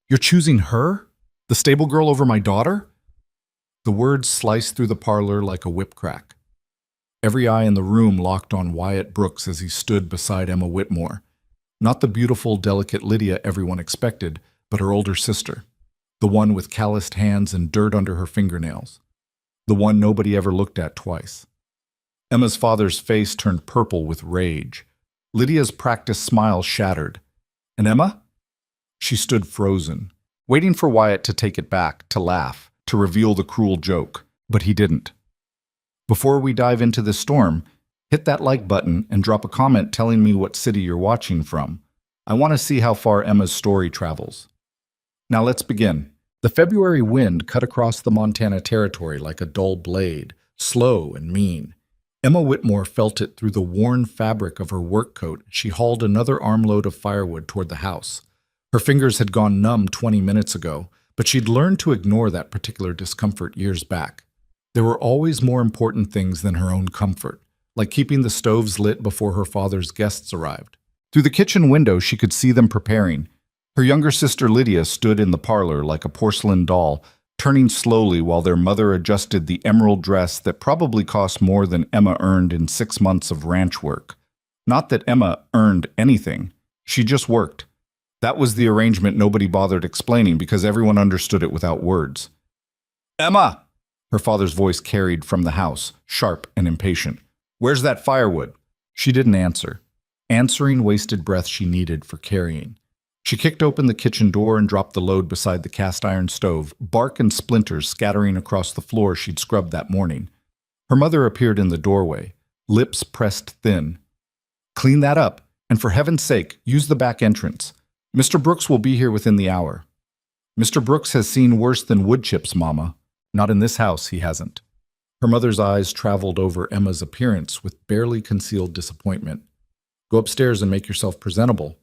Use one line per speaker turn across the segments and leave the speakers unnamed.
You're choosing her? The stable girl over my daughter? The words sliced through the parlor like a whip crack. Every eye in the room locked on Wyatt Brooks as he stood beside Emma Whitmore. Not the beautiful, delicate Lydia everyone expected, but her older sister. The one with calloused hands and dirt under her fingernails. The one nobody ever looked at twice. Emma's father's face turned purple with rage. Lydia's practiced smile shattered. And Emma? She stood frozen, waiting for Wyatt to take it back, to laugh, to reveal the cruel joke. But he didn't. Before we dive into this storm, hit that like button and drop a comment telling me what city you're watching from. I want to see how far Emma's story travels. Now let's begin. The February wind cut across the Montana territory like a dull blade, slow and mean. Emma Whitmore felt it through the worn fabric of her work coat as she hauled another armload of firewood toward the house. Her fingers had gone numb 20 minutes ago, but she'd learned to ignore that particular discomfort years back. There were always more important things than her own comfort, like keeping the stoves lit before her father's guests arrived. Through the kitchen window, she could see them preparing. Her younger sister Lydia stood in the parlor like a porcelain doll, turning slowly while their mother adjusted the emerald dress that probably cost more than Emma earned in 6 months of ranch work. Not that Emma earned anything. She just worked. That was the arrangement nobody bothered explaining because everyone understood it without words. "Emma!" Her father's voice carried from the house, sharp and impatient. "Where's that firewood?" She didn't answer. Answering wasted breath she needed for carrying. She kicked open the kitchen door and dropped the load beside the cast-iron stove, bark and splinters scattering across the floor she'd scrubbed that morning. Her mother appeared in the doorway, lips pressed thin. "Clean that up, and for heaven's sake, use the back entrance. Mr. Brooks will be here within the hour." "Mr. Brooks has seen worse than wood chips, Mama. Not in this house, he hasn't." Her mother's eyes traveled over Emma's appearance with barely concealed disappointment. "Go upstairs and make yourself presentable.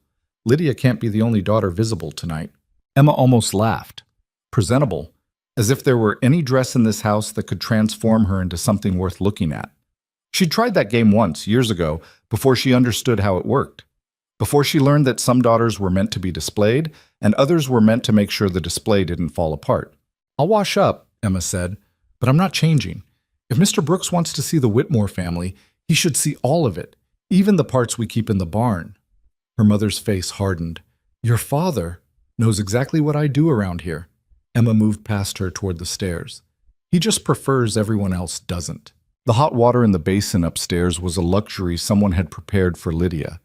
Lydia can't be the only daughter visible tonight." Emma almost laughed. Presentable? As if there were any dress in this house that could transform her into something worth looking at. She'd tried that game once, years ago, before she understood how it worked. Before she learned that some daughters were meant to be displayed, and others were meant to make sure the display didn't fall apart. "I'll wash up," Emma said, "but I'm not changing. If Mr. Brooks wants to see the Whitmore family, he should see all of it, even the parts we keep in the barn." Her mother's face hardened. "Your father knows exactly what I do around here." Emma moved past her toward the stairs. "He just prefers everyone else doesn't." The hot water in the basin upstairs was a luxury someone had prepared for Lydia.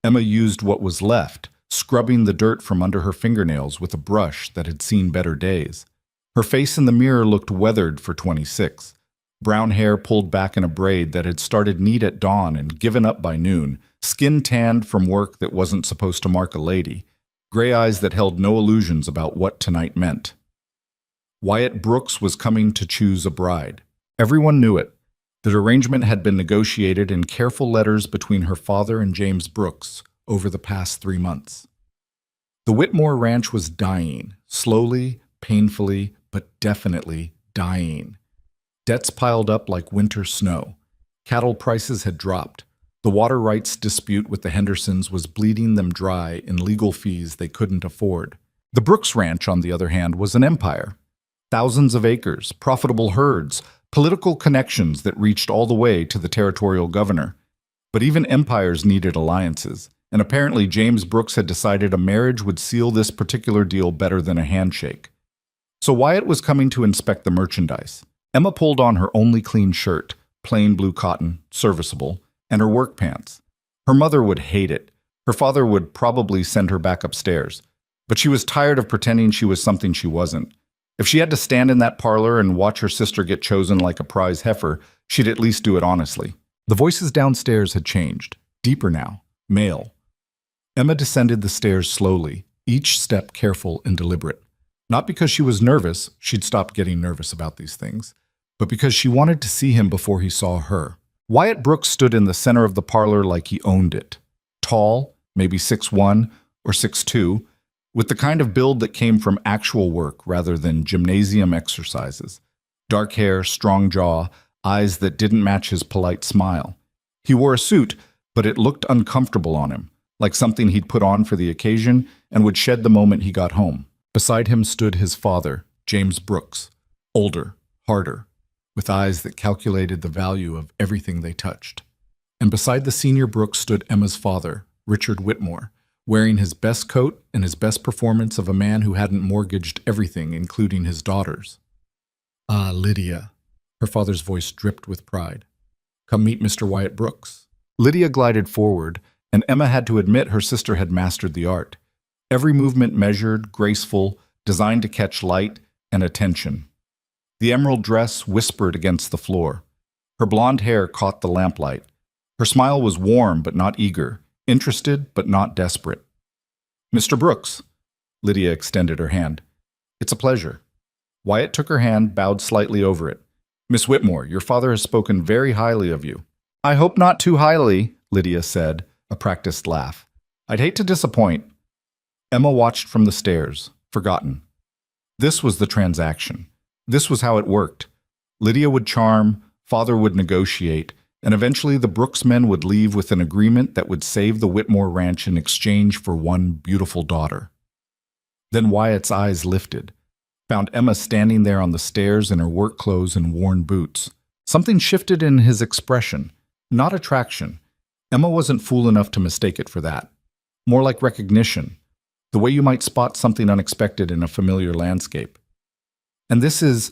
Emma used what was left, scrubbing the dirt from under her fingernails with a brush that had seen better days. Her face in the mirror looked weathered for 26. Brown hair pulled back in a braid that had started neat at dawn and given up by noon, skin tanned from work that wasn't supposed to mark a lady, gray eyes that held no illusions about what tonight meant. Wyatt Brooks was coming to choose a bride. Everyone knew it. The arrangement had been negotiated in careful letters between her father and James Brooks over the past 3 months. The Whitmore Ranch was dying, slowly, painfully, but definitely dying. Debts piled up like winter snow. Cattle prices had dropped. The water rights dispute with the Hendersons was bleeding them dry in legal fees they couldn't afford. The Brooks Ranch, on the other hand, was an empire. Thousands of acres, profitable herds, political connections that reached all the way to the territorial governor. But even empires needed alliances, and apparently James Brooks had decided a marriage would seal this particular deal better than a handshake. So Wyatt was coming to inspect the merchandise. Emma pulled on her only clean shirt, plain blue cotton, serviceable, and her work pants. Her mother would hate it. Her father would probably send her back upstairs. But she was tired of pretending she was something she wasn't. If she had to stand in that parlor and watch her sister get chosen like a prize heifer, she'd at least do it honestly. The voices downstairs had changed, deeper now, male. Emma descended the stairs slowly, each step careful and deliberate. Not because she was nervous, she'd stopped getting nervous about these things, but because she wanted to see him before he saw her. Wyatt Brooks stood in the center of the parlor like he owned it. Tall, maybe 6'1" or 6'2", with the kind of build that came from actual work rather than gymnasium exercises. Dark hair, strong jaw, eyes that didn't match his polite smile. He wore a suit, but it looked uncomfortable on him, like something he'd put on for the occasion and would shed the moment he got home. Beside him stood his father, James Brooks, older, harder, with eyes that calculated the value of everything they touched. And beside the senior Brooks stood Emma's father, Richard Whitmore, wearing his best coat and his best performance of a man who hadn't mortgaged everything, including his daughters. "Ah, Lydia." Her father's voice dripped with pride. "Come meet Mr. Wyatt Brooks." Lydia glided forward, and Emma had to admit her sister had mastered the art. Every movement measured, graceful, designed to catch light and attention. The emerald dress whispered against the floor. Her blonde hair caught the lamplight. Her smile was warm but not eager, interested but not desperate. "Mr. Brooks." Lydia extended her hand. "It's a pleasure." Wyatt took her hand, bowed slightly over it. "Miss Whitmore, your father has spoken very highly of you." "I hope not too highly," Lydia said, a practiced laugh. "I'd hate to disappoint." Emma watched from the stairs, forgotten. This was the transaction. This was how it worked. Lydia would charm, father would negotiate, and eventually the Brooks men would leave with an agreement that would save the Whitmore ranch in exchange for one beautiful daughter. Then Wyatt's eyes lifted, found Emma standing there on the stairs in her work clothes and worn boots. Something shifted in his expression, not attraction. Emma wasn't fool enough to mistake it for that. More like recognition, the way you might spot something unexpected in a familiar landscape. "And this is—"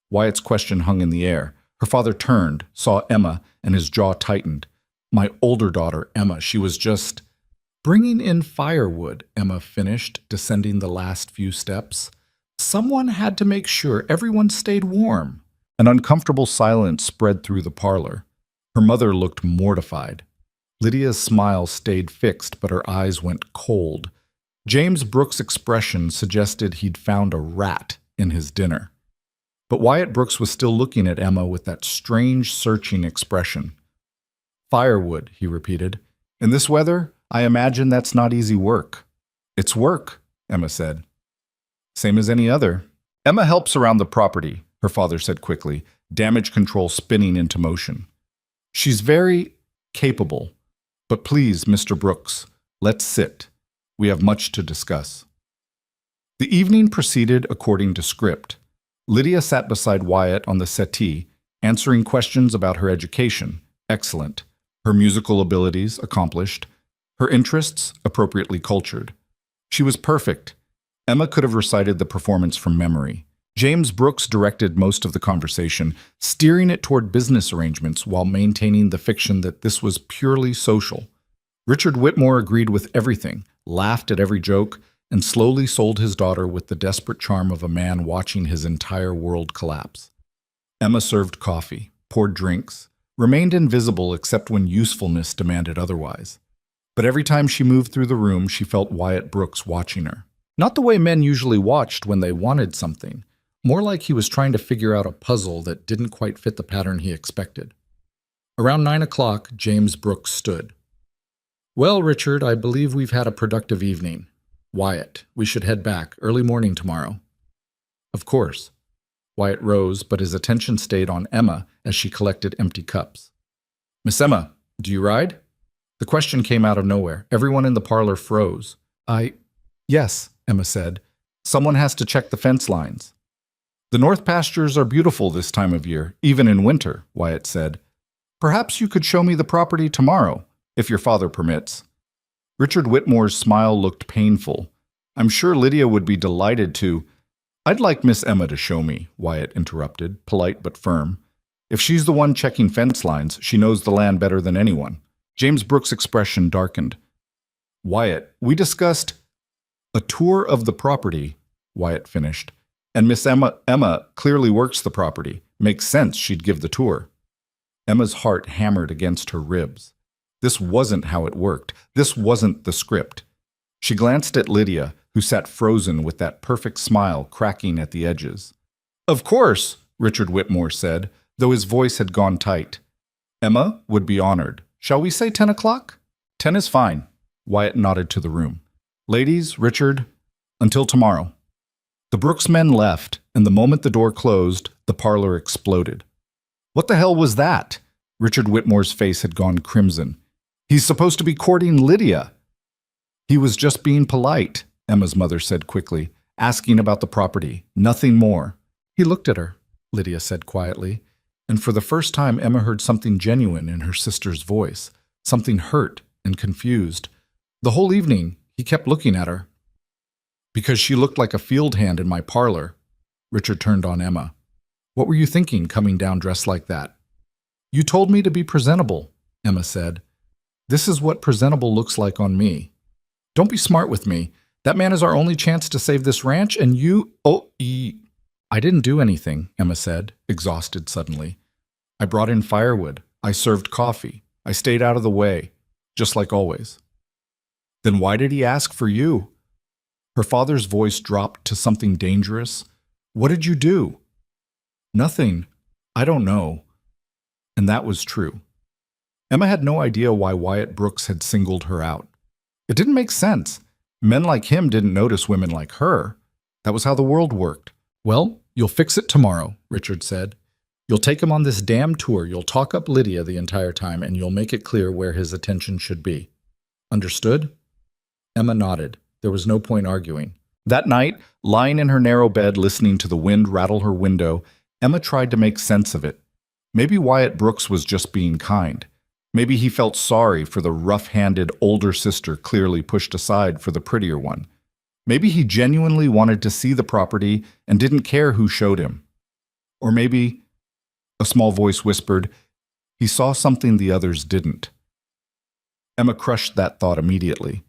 Wyatt's question hung in the air. Her father turned, saw Emma, and his jaw tightened. "My older daughter, Emma, she was just—" "Bringing in firewood," Emma finished, descending the last few steps. "Someone had to make sure everyone stayed warm." An uncomfortable silence spread through the parlor. Her mother looked mortified. Lydia's smile stayed fixed, but her eyes went cold. James Brooks' expression suggested he'd found a rat in his dinner. But Wyatt Brooks was still looking at Emma with that strange, searching expression. "Firewood," he repeated. "In this weather, I imagine that's not easy work." "It's work," Emma said. "Same as any other." "Emma helps around the property," her father said quickly, damage control spinning into motion. "She's very capable. But please, Mr. Brooks, let's sit. We have much to discuss." The evening proceeded according to script. Lydia sat beside Wyatt on the settee, answering questions about her education, excellent, her musical abilities, accomplished, her interests, appropriately cultured. She was perfect. Emma could have recited the performance from memory. James Brooks directed most of the conversation, steering it toward business arrangements while maintaining the fiction that this was purely social. Richard Whitmore agreed with everything, laughed at every joke, and slowly sold his daughter with the desperate charm of a man watching his entire world collapse. Emma served coffee, poured drinks, remained invisible except when usefulness demanded otherwise. But every time she moved through the room, she felt Wyatt Brooks watching her. Not the way men usually watched when they wanted something, more like he was trying to figure out a puzzle that didn't quite fit the pattern he expected. Around 9 o'clock, James Brooks stood. "Well, Richard, I believe we've had a productive evening. Wyatt, we should head back, early morning tomorrow." "Of course." Wyatt rose, but his attention stayed on Emma as she collected empty cups. "Miss Emma, do you ride?" The question came out of nowhere. Everyone in the parlor froze. Yes," Emma said. "Someone has to check the fence lines." "The north pastures are beautiful this time of year, even in winter," Wyatt said. "Perhaps you could show me the property tomorrow, if your father permits." Richard Whitmore's smile looked painful. "I'm sure Lydia would be delighted to—" "I'd like Miss Emma to show me," Wyatt interrupted, polite but firm. "If she's the one checking fence lines, she knows the land better than anyone." James Brooks' expression darkened. "Wyatt, we discussed—" "A tour of the property," Wyatt finished. "And Miss Emma clearly works the property. Makes sense she'd give the tour." Emma's heart hammered against her ribs. This wasn't how it worked. This wasn't the script. She glanced at Lydia, who sat frozen with that perfect smile cracking at the edges. "Of course," Richard Whitmore said, though his voice had gone tight. "Emma would be honored. Shall we say 10 o'clock? 10 is fine." Wyatt nodded to the room. "Ladies, Richard, until tomorrow." The Brooks men left, and the moment the door closed, the parlor exploded. "What the hell was that?" Richard Whitmore's face had gone crimson. "He's supposed to be courting Lydia." "He was just being polite," Emma's mother said quickly. asking about the property, nothing more. He looked at her, Lydia said quietly, and for the first time Emma heard something genuine in her sister's voice, something hurt and confused. The whole evening, he kept looking at her. Because she looked like a field hand in my parlor. Richard turned on Emma. What were you thinking coming down dressed like that? You told me to be presentable, Emma said. This is what presentable looks like on me. Don't be smart with me. That man is our only chance to save this ranch, and you... I didn't do anything, Emma said, exhausted suddenly. I brought in firewood. I served coffee. I stayed out of the way, just like always. Then why did he ask for you? Her father's voice dropped to something dangerous. What did you do? Nothing. I don't know. And that was true. Emma had no idea why Wyatt Brooks had singled her out. It didn't make sense. Men like him didn't notice women like her. That was how the world worked. Well, you'll fix it tomorrow, Richard said. You'll take him on this damn tour, you'll talk up Lydia the entire time, and you'll make it clear where his attention should be. Understood? Emma nodded. There was no point arguing. That night, lying in her narrow bed listening to the wind rattle her window, Emma tried to make sense of it. Maybe Wyatt Brooks was just being kind. Maybe he felt sorry for the rough-handed older sister clearly pushed aside for the prettier one. Maybe he genuinely wanted to see the property and didn't care who showed him. Or maybe, a small voice whispered, he saw something the others didn't. Emma crushed that thought immediately.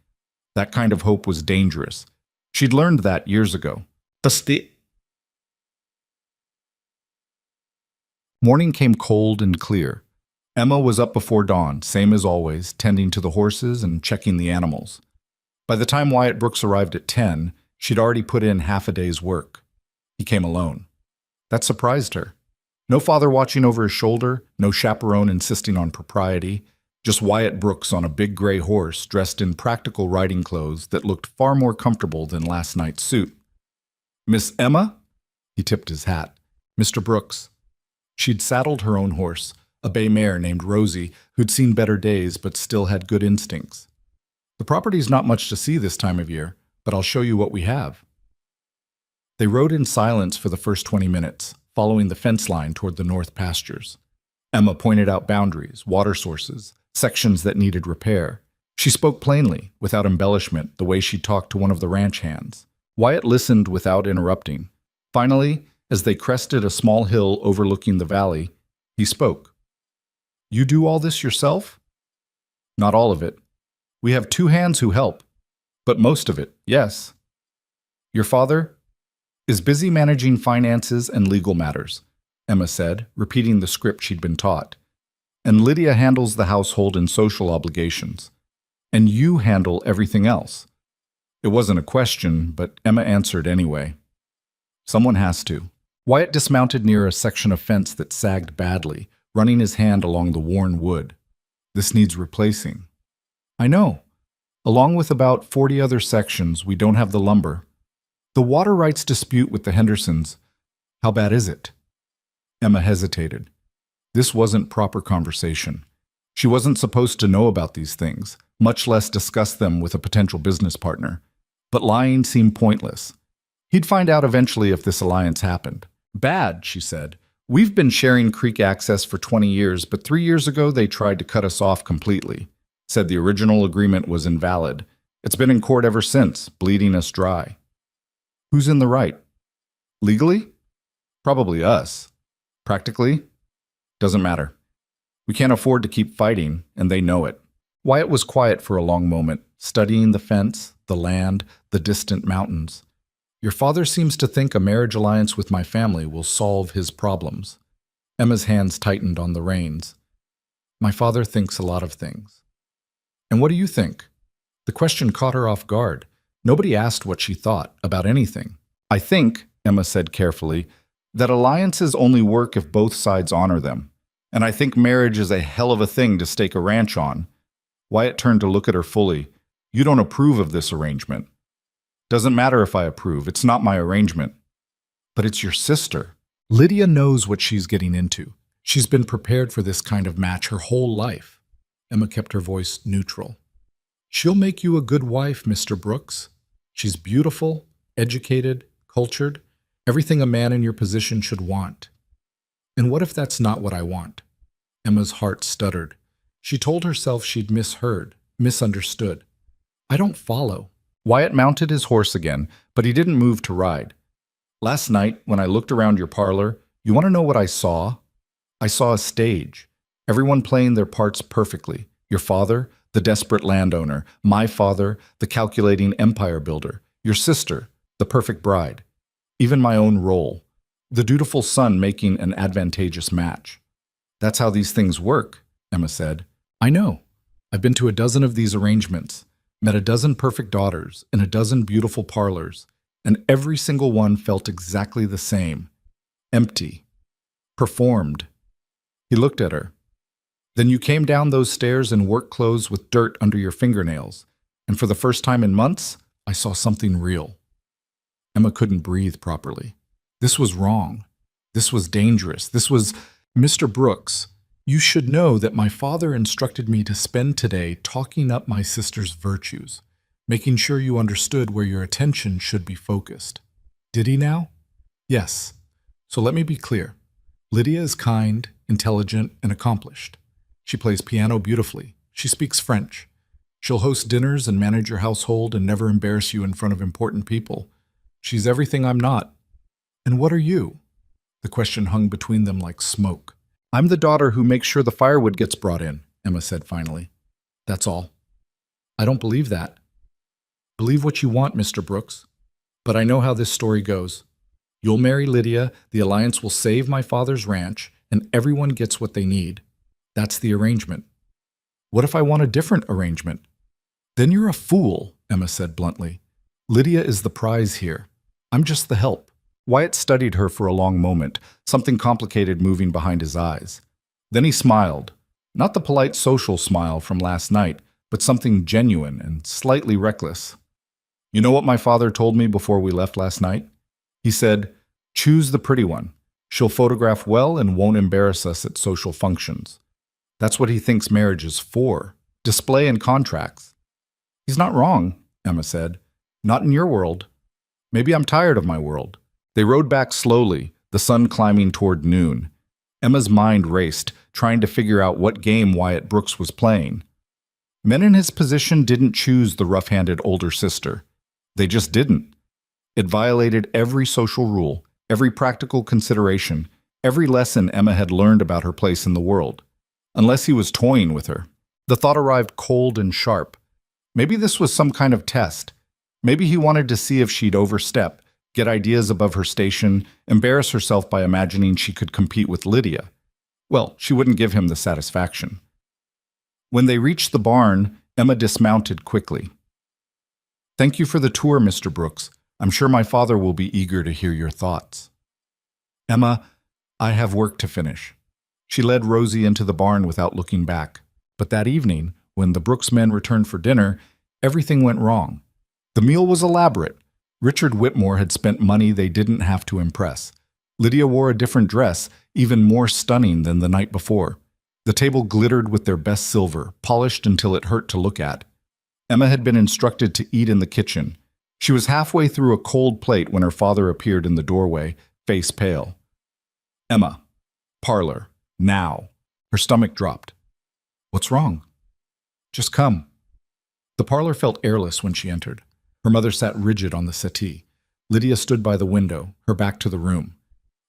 That kind of hope was dangerous. She'd learned that years ago. Morning came cold and clear. Emma was up before dawn, same as always, tending to the horses and checking the animals. By the time Wyatt Brooks arrived at 10, she'd already put in half a day's work. He came alone. That surprised her. No father watching over his shoulder, no chaperone insisting on propriety, just Wyatt Brooks on a big gray horse dressed in practical riding clothes that looked far more comfortable than last night's suit. Miss Emma? He tipped his hat. Mr. Brooks. She'd saddled her own horse, a bay mare named Rosie, who'd seen better days but still had good instincts. The property's not much to see this time of year, but I'll show you what we have. They rode in silence for the first 20 minutes, following the fence line toward the north pastures. Emma pointed out boundaries, water sources, sections that needed repair. She spoke plainly, without embellishment, the way she talked to one of the ranch hands. Wyatt listened without interrupting. Finally, as they crested a small hill overlooking the valley, he spoke. You do all this yourself? Not all of it. We have 2 hands who help. But most of it, yes. Your father is busy managing finances and legal matters, Emma said, repeating the script she'd been taught. And Lydia handles the household and social obligations. And you handle everything else. It wasn't a question, but Emma answered anyway. Someone has to. Wyatt dismounted near a section of fence that sagged badly, running his hand along the worn wood. This needs replacing. I know. Along with about 40 other sections, we don't have the lumber. The water rights dispute with the Hendersons. How bad is it? Emma hesitated. This wasn't proper conversation. She wasn't supposed to know about these things, much less discuss them with a potential business partner. But lying seemed pointless. He'd find out eventually if this alliance happened. Bad, she said. We've been sharing creek access for 20 years, but 3 years ago they tried to cut us off completely. Said the original agreement was invalid. It's been in court ever since, bleeding us dry. Who's in the right? Legally? Probably us. Practically? Doesn't matter. We can't afford to keep fighting, and they know it. Wyatt was quiet for a long moment, studying the fence, the land, the distant mountains. Your father seems to think a marriage alliance with my family will solve his problems. Emma's hands tightened on the reins. My father thinks a lot of things. And what do you think? The question caught her off guard. Nobody asked what she thought about anything. I think, Emma said carefully, that alliances only work if both sides honor them. And I think marriage is a hell of a thing to stake a ranch on. Wyatt turned to look at her fully. You don't approve of this arrangement. Doesn't matter if I approve. It's not my arrangement. But it's your sister. Lydia knows what she's getting into. She's been prepared for this kind of match her whole life. Emma kept her voice neutral. She'll make you a good wife, Mr. Brooks. She's beautiful, educated, cultured, everything a man in your position should want. And what if that's not what I want? Emma's heart stuttered. She told herself she'd misheard, misunderstood. I don't follow. Wyatt mounted his horse again, but he didn't move to ride. Last night, when I looked around your parlor, you want to know what I saw? I saw a stage. Everyone playing their parts perfectly. Your father, the desperate landowner. My father, the calculating empire builder. Your sister, the perfect bride. Even my own role. The dutiful son making an advantageous match. That's how these things work, Emma said. I know. I've been to a dozen of these arrangements, met a dozen perfect daughters in a dozen beautiful parlors, and every single one felt exactly the same. Empty. Performed. He looked at her. Then you came down those stairs in work clothes with dirt under your fingernails, and for the first time in months, I saw something real. Emma couldn't breathe properly. This was wrong. This was dangerous. This was... Mr. Brooks, you should know that my father instructed me to spend today talking up my sister's virtues, making sure you understood where your attention should be focused. Did he now? Yes. So let me be clear. Lydia is kind, intelligent, and accomplished. She plays piano beautifully. She speaks French. She'll host dinners and manage your household and never embarrass you in front of important people. She's everything I'm not. And what are you? The question hung between them like smoke. I'm the daughter who makes sure the firewood gets brought in, Emma said finally. That's all. I don't believe that. Believe what you want, Mr. Brooks. But I know how this story goes. You'll marry Lydia, the alliance will save my father's ranch, and everyone gets what they need. That's the arrangement. What if I want a different arrangement? Then you're a fool, Emma said bluntly. Lydia is the prize here. I'm just the help. Wyatt studied her for a long moment, something complicated moving behind his eyes. Then he smiled. Not the polite social smile from last night, but something genuine and slightly reckless. You know what my father told me before we left last night? He said, choose the pretty one. She'll photograph well and won't embarrass us at social functions. That's what he thinks marriage is for. Display and contracts. He's not wrong, Emma said. Not in your world. Maybe I'm tired of my world. They rode back slowly, the sun climbing toward noon. Emma's mind raced, trying to figure out what game Wyatt Brooks was playing. Men in his position didn't choose the rough-handed older sister. They just didn't. It violated every social rule, every practical consideration, every lesson Emma had learned about her place in the world. Unless he was toying with her. The thought arrived cold and sharp. Maybe this was some kind of test. Maybe he wanted to see if she'd overstep, get ideas above her station, embarrass herself by imagining she could compete with Lydia. Well, she wouldn't give him the satisfaction. When they reached the barn, Emma dismounted quickly. Thank you for the tour, Mr. Brooks. I'm sure my father will be eager to hear your thoughts. Emma, I have work to finish. She led Rosie into the barn without looking back. But that evening, when the Brooks men returned for dinner, everything went wrong. The meal was elaborate. Richard Whitmore had spent money they didn't have to impress. Lydia wore a different dress, even more stunning than the night before. The table glittered with their best silver, polished until it hurt to look at. Emma had been instructed to eat in the kitchen. She was halfway through a cold plate when her father appeared in the doorway, face pale. Emma. Parlor. Now. Her stomach dropped. What's wrong? Just come. The parlor felt airless when she entered. Her mother sat rigid on the settee. Lydia stood by the window, her back to the room.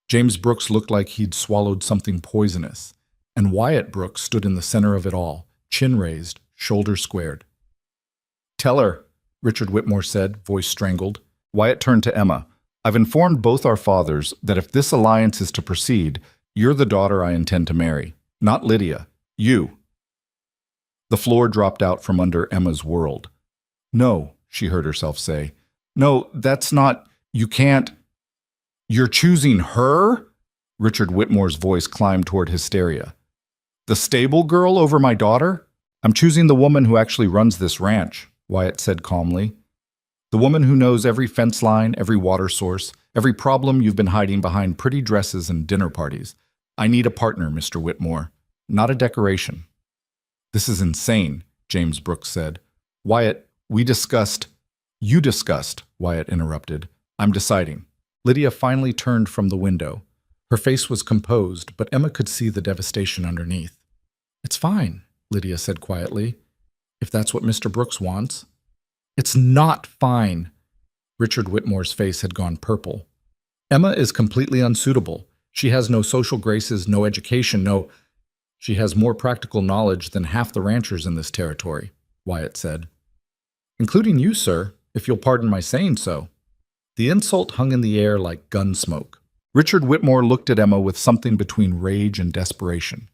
James Brooks looked like he'd swallowed something poisonous. And Wyatt Brooks stood in the center of it all, chin raised, shoulders squared. Tell her, Richard Whitmore said, voice strangled. Wyatt turned to Emma. I've informed both our fathers that if this alliance is to proceed, you're the daughter I intend to marry. Not Lydia. You. The floor dropped out from under Emma's world. No, she heard herself say. No, that's not... You can't... You're choosing her? Richard Whitmore's voice climbed toward hysteria. The stable girl over my daughter? I'm choosing the woman who actually runs this ranch, Wyatt said calmly. The woman who knows every fence line, every water source, every problem you've been hiding behind pretty dresses and dinner parties. I need a partner, Mr. Whitmore, not a decoration. This is insane, James Brooks said. Wyatt, we discussed... You discussed, Wyatt interrupted. I'm deciding. Lydia finally turned from the window. Her face was composed, but Emma could see the devastation underneath. It's fine, Lydia said quietly, if that's what Mr. Brooks wants. It's not fine. Richard Whitmore's face had gone purple. Emma is completely unsuitable. She has no social graces, no education, no... She has more practical knowledge than half the ranchers in this territory, Wyatt said. Including you, sir, if you'll pardon my saying so. The insult hung in the air like gun smoke. Richard Whitmore looked at Emma with something between rage and desperation.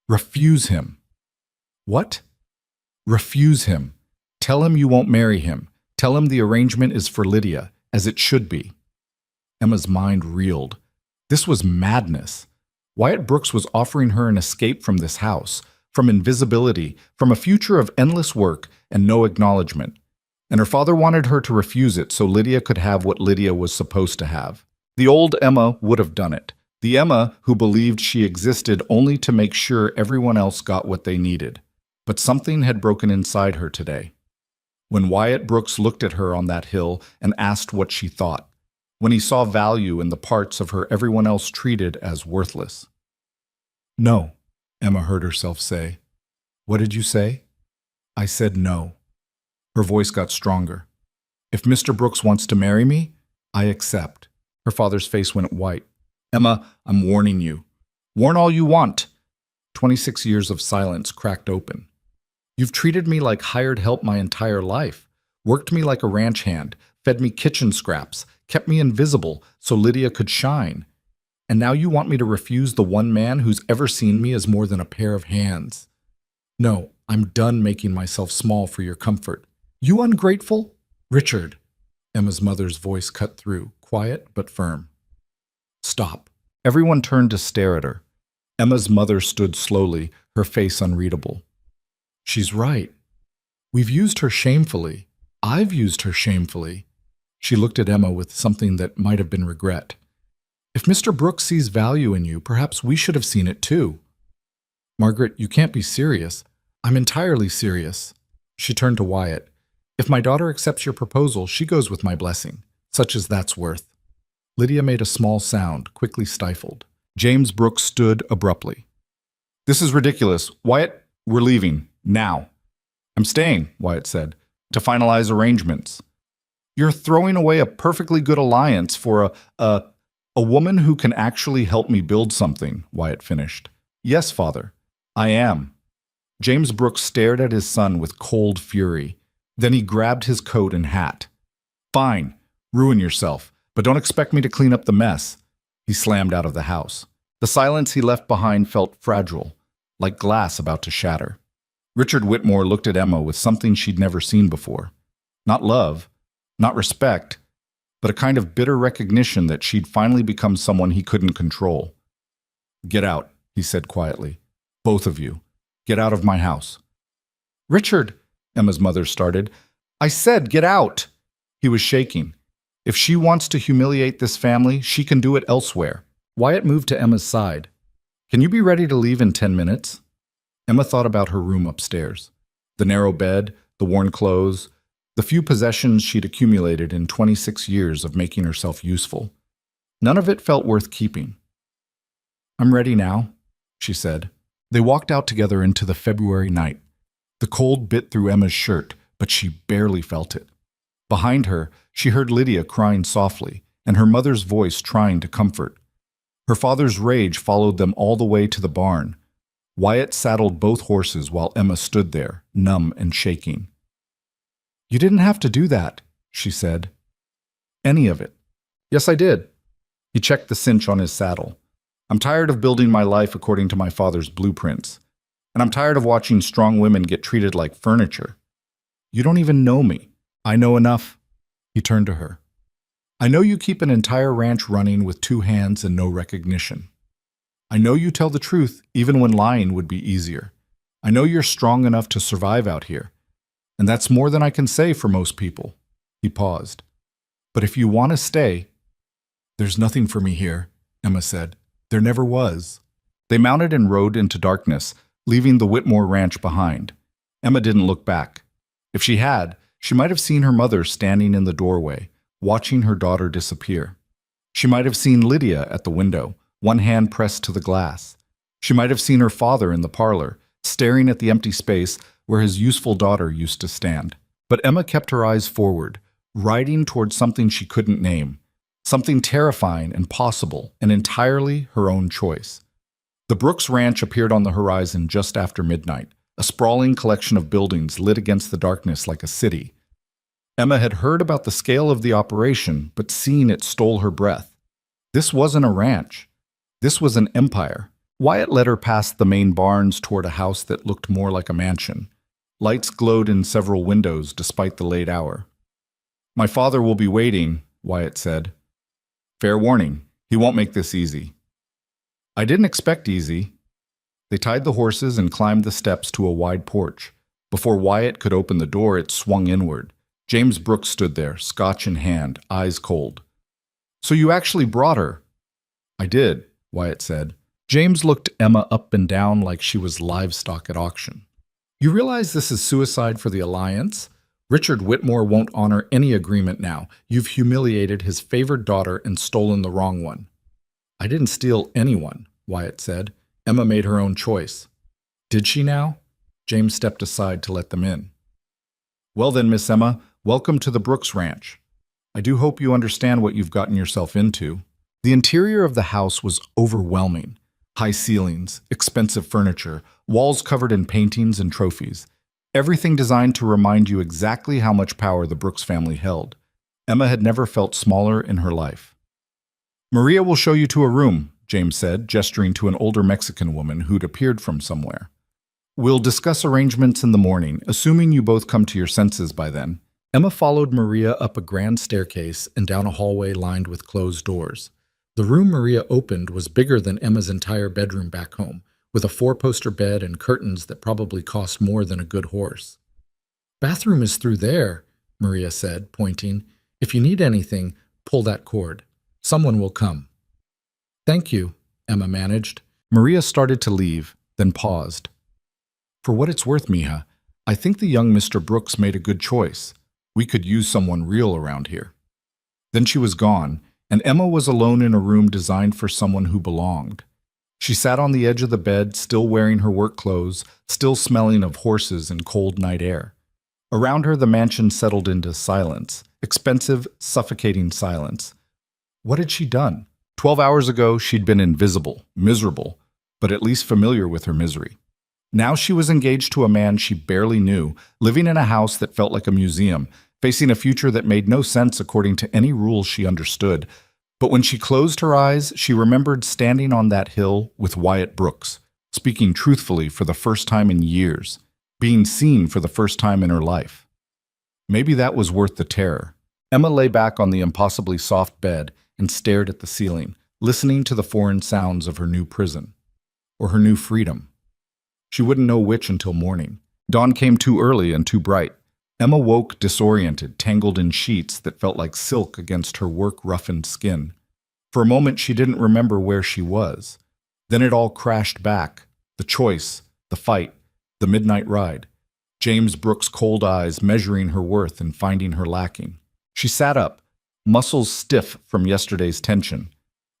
Refuse him. What? Refuse him. Tell him you won't marry him. Tell him the arrangement is for Lydia, as it should be. Emma's mind reeled. This was madness. Wyatt Brooks was offering her an escape from this house, from invisibility, from a future of endless work and no acknowledgement. And her father wanted her to refuse it so Lydia could have what Lydia was supposed to have. The old Emma would have done it. The Emma who believed she existed only to make sure everyone else got what they needed. But something had broken inside her today. When Wyatt Brooks looked at her on that hill and asked what she thought, when he saw value in the parts of her everyone else treated as worthless. No, Emma heard herself say. What did you say? I said no. Her voice got stronger. If Mr. Brooks wants to marry me, I accept. Her father's face went white. Emma, I'm warning you. Warn all you want. 26 years of silence cracked open. You've treated me like hired help my entire life, worked me like a ranch hand, fed me kitchen scraps, kept me invisible so Lydia could shine. And now you want me to refuse the one man who's ever seen me as more than a pair of hands. No, I'm done making myself small for your comfort. You ungrateful? Richard. Emma's mother's voice cut through, quiet but firm. Stop. Everyone turned to stare at her. Emma's mother stood slowly, her face unreadable. She's right. We've used her shamefully. I've used her shamefully. She looked at Emma with something that might have been regret. If Mr. Brooks sees value in you, perhaps we should have seen it too. Margaret, you can't be serious. I'm entirely serious. She turned to Wyatt. If my daughter accepts your proposal, she goes with my blessing, such as that's worth. Lydia made a small sound, quickly stifled. James Brooks stood abruptly. This is ridiculous. Wyatt, we're leaving. Now. I'm staying, Wyatt said, to finalize arrangements. You're throwing away a perfectly good alliance for a woman who can actually help me build something, Wyatt finished. Yes, father, I am. James Brooks stared at his son with cold fury. Then he grabbed his coat and hat. Fine, ruin yourself, but don't expect me to clean up the mess. He slammed out of the house. The silence he left behind felt fragile, like glass about to shatter. Richard Whitmore looked at Emma with something she'd never seen before. Not love, not respect, but a kind of bitter recognition that she'd finally become someone he couldn't control. Get out, he said quietly. Both of you. Get out of my house. Richard, Emma's mother started. I said get out. He was shaking. If she wants to humiliate this family, she can do it elsewhere. Wyatt moved to Emma's side. Can you be ready to leave in 10 minutes? Emma thought about her room upstairs. The narrow bed, the worn clothes, the few possessions she'd accumulated in 26 years of making herself useful. None of it felt worth keeping. I'm ready now, she said. They walked out together into the February night. The cold bit through Emma's shirt, but she barely felt it. Behind her, she heard Lydia crying softly, and her mother's voice trying to comfort. Her father's rage followed them all the way to the barn. Wyatt saddled both horses while Emma stood there, numb and shaking. You didn't have to do that, she said. Any of it. Yes, I did. He checked the cinch on his saddle. I'm tired of building my life according to my father's blueprints. And I'm tired of watching strong women get treated like furniture. You don't even know me. I know enough. He turned to her. I know you keep an entire ranch running with 2 hands and no recognition. I know you tell the truth even when lying would be easier. I know you're strong enough to survive out here. And that's more than I can say for most people. He paused. But if you want to stay... There's nothing for me here, Emma said. There never was. They mounted and rode into darkness, leaving the Whitmore ranch behind. Emma didn't look back. If she had, she might have seen her mother standing in the doorway, watching her daughter disappear. She might have seen Lydia at the window, one hand pressed to the glass. She might have seen her father in the parlor, staring at the empty space where his useful daughter used to stand. But Emma kept her eyes forward, riding towards something she couldn't name, something terrifying and possible, and entirely her own choice. The Brooks Ranch appeared on the horizon just after midnight, a sprawling collection of buildings lit against the darkness like a city. Emma had heard about the scale of the operation, but seeing it stole her breath. This wasn't a ranch. This was an empire. Wyatt led her past the main barns toward a house that looked more like a mansion. Lights glowed in several windows despite the late hour. "My father will be waiting," Wyatt said. "Fair warning, he won't make this easy." "I didn't expect easy." They tied the horses and climbed the steps to a wide porch. Before Wyatt could open the door, it swung inward. James Brooks stood there, scotch in hand, eyes cold. "So you actually brought her?" "I did," Wyatt said. James looked Emma up and down like she was livestock at auction. "You realize this is suicide for the Alliance? Richard Whitmore won't honor any agreement now. You've humiliated his favored daughter and stolen the wrong one." "I didn't steal anyone," Wyatt said. "Emma made her own choice." "Did she now?" James stepped aside to let them in. "Well then, Miss Emma, welcome to the Brooks Ranch. I do hope you understand what you've gotten yourself into." The interior of the house was overwhelming. High ceilings, expensive furniture, walls covered in paintings and trophies. Everything designed to remind you exactly how much power the Brooks family held. Emma had never felt smaller in her life. "Maria will show you to a room," James said, gesturing to an older Mexican woman who'd appeared from somewhere. "We'll discuss arrangements in the morning, assuming you both come to your senses by then." Emma followed Maria up a grand staircase and down a hallway lined with closed doors. The room Maria opened was bigger than Emma's entire bedroom back home, with a four-poster bed and curtains that probably cost more than a good horse. "Bathroom is through there," Maria said, pointing. "If you need anything, pull that cord. Someone will come." "Thank you," Emma managed. Maria started to leave, then paused. "For what it's worth, Mija, I think the young Mr. Brooks made a good choice. We could use someone real around here." Then she was gone, and Emma was alone in a room designed for someone who belonged. She sat on the edge of the bed, still wearing her work clothes, still smelling of horses and cold night air. Around her, the mansion settled into silence, expensive, suffocating silence. What had she done? 12 hours ago, she'd been invisible, miserable, but at least familiar with her misery. Now she was engaged to a man she barely knew, living in a house that felt like a museum, facing a future that made no sense according to any rules she understood. But when she closed her eyes, she remembered standing on that hill with Wyatt Brooks, speaking truthfully for the first time in years, being seen for the first time in her life. Maybe that was worth the terror. Emma lay back on the impossibly soft bed and stared at the ceiling, listening to the foreign sounds of her new prison, or her new freedom. She wouldn't know which until morning. Dawn came too early and too bright. Emma woke disoriented, tangled in sheets that felt like silk against her work-roughened skin. For a moment, she didn't remember where she was. Then it all crashed back. The choice, the fight, the midnight ride. James Brooks' cold eyes measuring her worth and finding her lacking. She sat up, muscles stiff from yesterday's tension.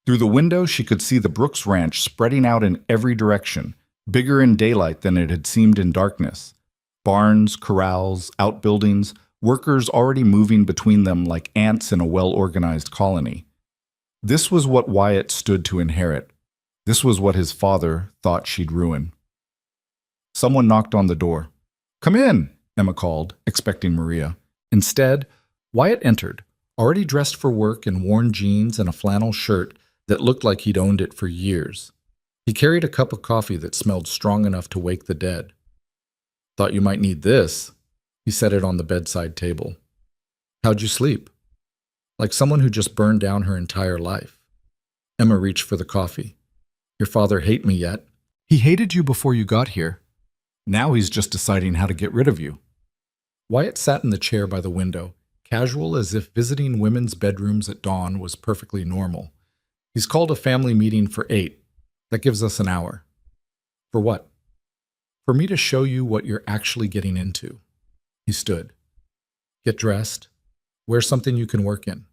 Through the window, she could see the Brooks Ranch spreading out in every direction, bigger in daylight than it had seemed in darkness. Barns, corrals, outbuildings, workers already moving between them like ants in a well-organized colony. This was what Wyatt stood to inherit. This was what his father thought she'd ruin. Someone knocked on the door. "Come in," Emma called, expecting Maria. Instead, Wyatt entered, already dressed for work in worn jeans and a flannel shirt that looked like he'd owned it for years. He carried a cup of coffee that smelled strong enough to wake the dead. "Thought you might need this." He set it on the bedside table. "How'd you sleep?" "Like someone who just burned down her entire life." Emma reached for the coffee. "Your father hate me yet?" "He hated you before you got here. Now he's just deciding how to get rid of you." Wyatt sat in the chair by the window, casual as if visiting women's bedrooms at dawn was perfectly normal. "He's called a family meeting for 8. That gives us an hour." "For what?" "For me to show you what you're actually getting into." He stood. "Get dressed. Wear something you can work in."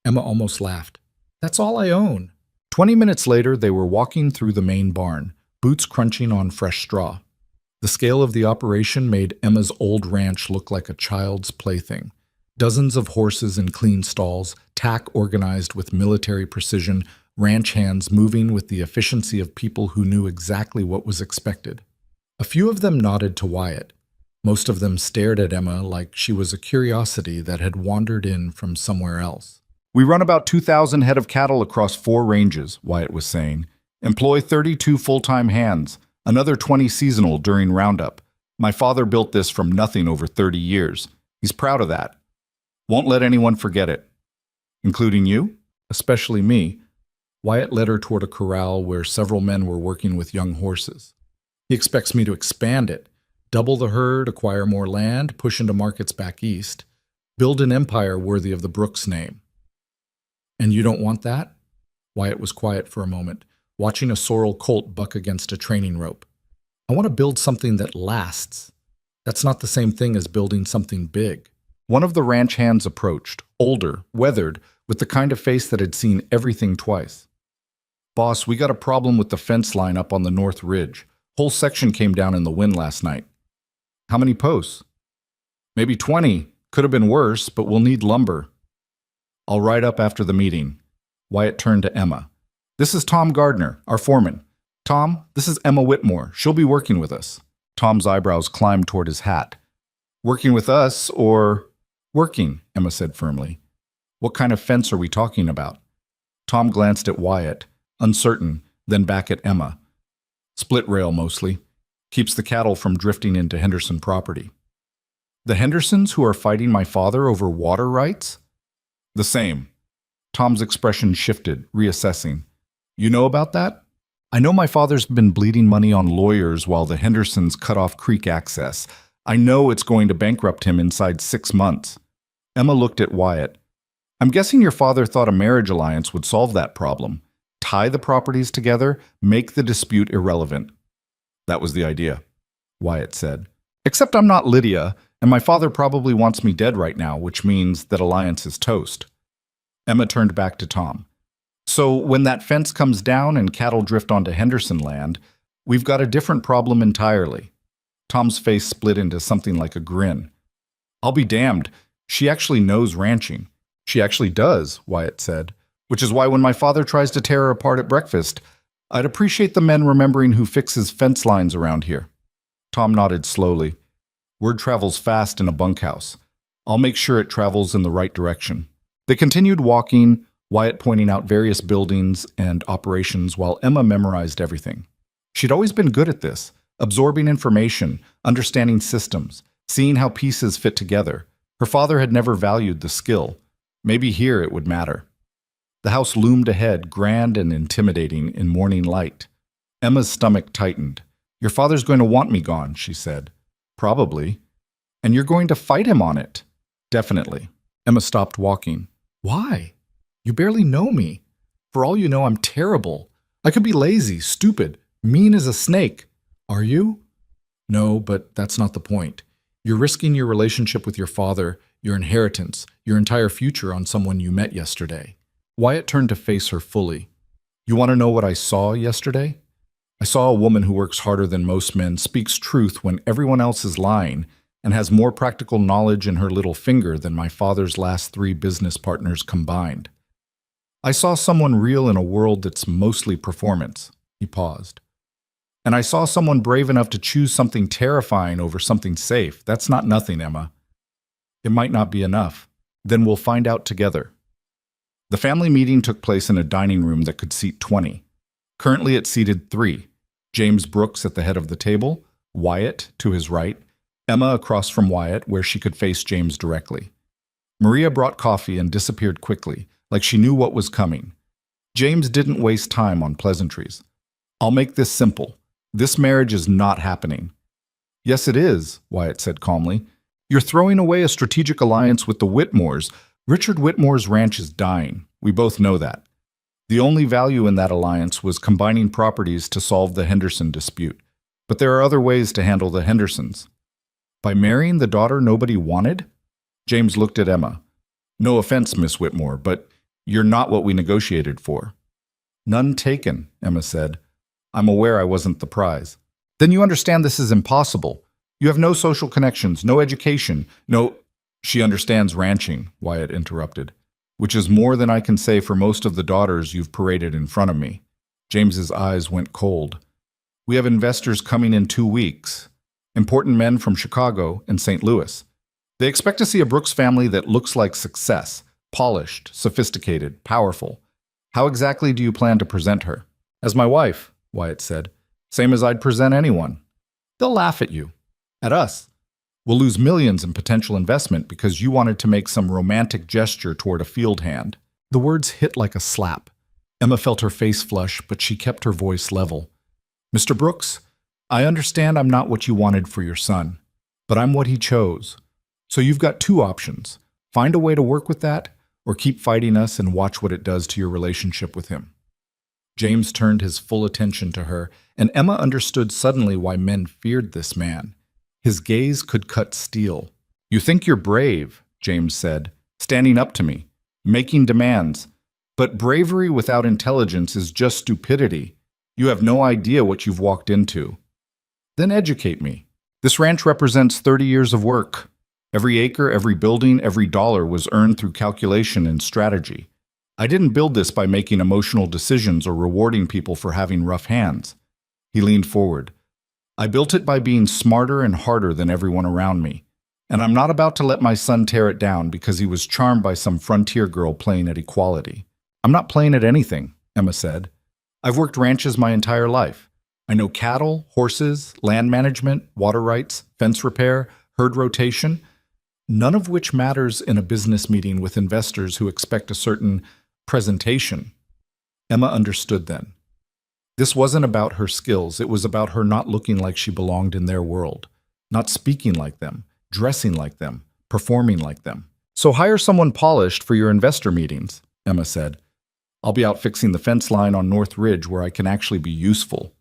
Emma almost laughed. That's all I own. 20 minutes later, they were walking through the main barn, boots crunching on fresh straw. The scale of the operation made Emma's old ranch look like a child's plaything. Dozens of horses in clean stalls, tack organized with military precision, ranch hands moving with the efficiency of people who knew exactly what was expected. A few of them nodded to Wyatt. Most of them stared at Emma like she was a curiosity that had wandered in from somewhere else. We run about 2,000 head of cattle across 4 ranges, Wyatt was saying. Employ 32 full-time hands, another 20 seasonal during Roundup. My father built this from nothing over 30 years. He's proud of that. Won't let anyone forget it. Including you? Especially me. Wyatt led her toward a corral where several men were working with young horses. He expects me to expand it, double the herd, acquire more land, push into markets back east, build an empire worthy of the Brooks name. And you don't want that? Wyatt was quiet for a moment, watching a sorrel colt buck against a training rope. I want to build something that lasts. That's not the same thing as building something big. One of the ranch hands approached, older, weathered, with the kind of face that had seen everything twice. Boss, we got a problem with the fence line up on the north ridge. Whole section came down in the wind last night. How many posts? Maybe 20. Could have been worse, but we'll need lumber. I'll ride up after the meeting. Wyatt turned to Emma. This is Tom Gardner, our foreman. Tom, this is Emma Whitmore. She'll be working with us. Tom's eyebrows climbed toward his hat. Working with us, or... Working, Emma said firmly. What kind of fence are we talking about? Tom glanced at Wyatt, uncertain, then back at Emma. Split rail, mostly. Keeps the cattle from drifting into Henderson property. The Hendersons who are fighting my father over water rights? The same. Tom's expression shifted, reassessing. You know about that? I know my father's been bleeding money on lawyers while the Hendersons cut off creek access. I know it's going to bankrupt him inside 6 months. Emma looked at Wyatt. I'm guessing your father thought a marriage alliance would solve that problem. Tie the properties together, make the dispute irrelevant. That was the idea, Wyatt said. Except I'm not Lydia, and my father probably wants me dead right now, which means that alliance is toast. Emma turned back to Tom. So when that fence comes down and cattle drift onto Henderson land, we've got a different problem entirely. Tom's face split into something like a grin. I'll be damned. She actually knows ranching. She actually does, Wyatt said, which is why when my father tries to tear her apart at breakfast, I'd appreciate the men remembering who fixes fence lines around here. Tom nodded slowly. Word travels fast in a bunkhouse. I'll make sure it travels in the right direction. They continued walking, Wyatt pointing out various buildings and operations while Emma memorized everything. She'd always been good at this, absorbing information, understanding systems, seeing how pieces fit together. Her father had never valued the skill. Maybe here it would matter. The house loomed ahead, grand and intimidating in morning light. Emma's stomach tightened. Your father's going to want me gone, she said. Probably. And you're going to fight him on it. Definitely. Emma stopped walking. Why? You barely know me. For all you know, I'm terrible. I could be lazy, stupid, mean as a snake. Are you? No, but that's not the point. You're risking your relationship with your father, your inheritance, your entire future on someone you met yesterday. Wyatt turned to face her fully. You want to know what I saw yesterday? I saw a woman who works harder than most men, speaks truth when everyone else is lying, and has more practical knowledge in her little finger than my father's last 3 business partners combined. I saw someone real in a world that's mostly performance. He paused. And I saw someone brave enough to choose something terrifying over something safe. That's not nothing, Emma. It might not be enough. Then we'll find out together. The family meeting took place in a dining room that could seat 20. Currently it seated 3. James Brooks at the head of the table, Wyatt to his right, Emma across from Wyatt where she could face James directly. Maria brought coffee and disappeared quickly, like she knew what was coming. James didn't waste time on pleasantries. I'll make this simple. This marriage is not happening. Yes, it is, Wyatt said calmly. You're throwing away a strategic alliance with the Whitmores. Richard Whitmore's ranch is dying. We both know that. The only value in that alliance was combining properties to solve the Henderson dispute. But there are other ways to handle the Hendersons. By marrying the daughter nobody wanted? James looked at Emma. No offense, Miss Whitmore, but You're not what we negotiated for. None taken, Emma said. I'm aware I wasn't the prize. Then you understand this is impossible. You have no social connections, no education, no... She understands ranching, Wyatt interrupted, which is more than I can say for most of the daughters you've paraded in front of me. James's eyes went cold. We have investors coming in 2 weeks. Important men from Chicago and St. Louis. They expect to see a Brooks family that looks like success, polished, sophisticated, powerful. How exactly do you plan to present her? As my wife, Wyatt said. Same as I'd present anyone. They'll laugh at you. At us. We'll lose millions in potential investment because you wanted to make some romantic gesture toward a field hand. The words hit like a slap. Emma felt her face flush, but she kept her voice level. Mr. Brooks, I understand I'm not what you wanted for your son, but I'm what he chose. So you've got 2 options. Find a way to work with that, or keep fighting us and watch what it does to your relationship with him. James turned his full attention to her, and Emma understood suddenly why men feared this man. His gaze could cut steel. You think you're brave, James said, standing up to me, making demands. But bravery without intelligence is just stupidity. You have no idea what you've walked into. Then educate me. This ranch represents 30 years of work. Every acre, every building, every dollar was earned through calculation and strategy. I didn't build this by making emotional decisions or rewarding people for having rough hands. He leaned forward. I built it by being smarter and harder than everyone around me. And I'm not about to let my son tear it down because he was charmed by some frontier girl playing at equality. I'm not playing at anything, Emma said. I've worked ranches my entire life. I know cattle, horses, land management, water rights, fence repair, herd rotation, none of which matters in a business meeting with investors who expect a certain presentation. Emma understood then. This wasn't about her skills, it was about her not looking like she belonged in their world, not speaking like them, dressing like them, performing like them. So hire someone polished for your investor meetings, Emma said. I'll be out fixing the fence line on North Ridge where I can actually be useful.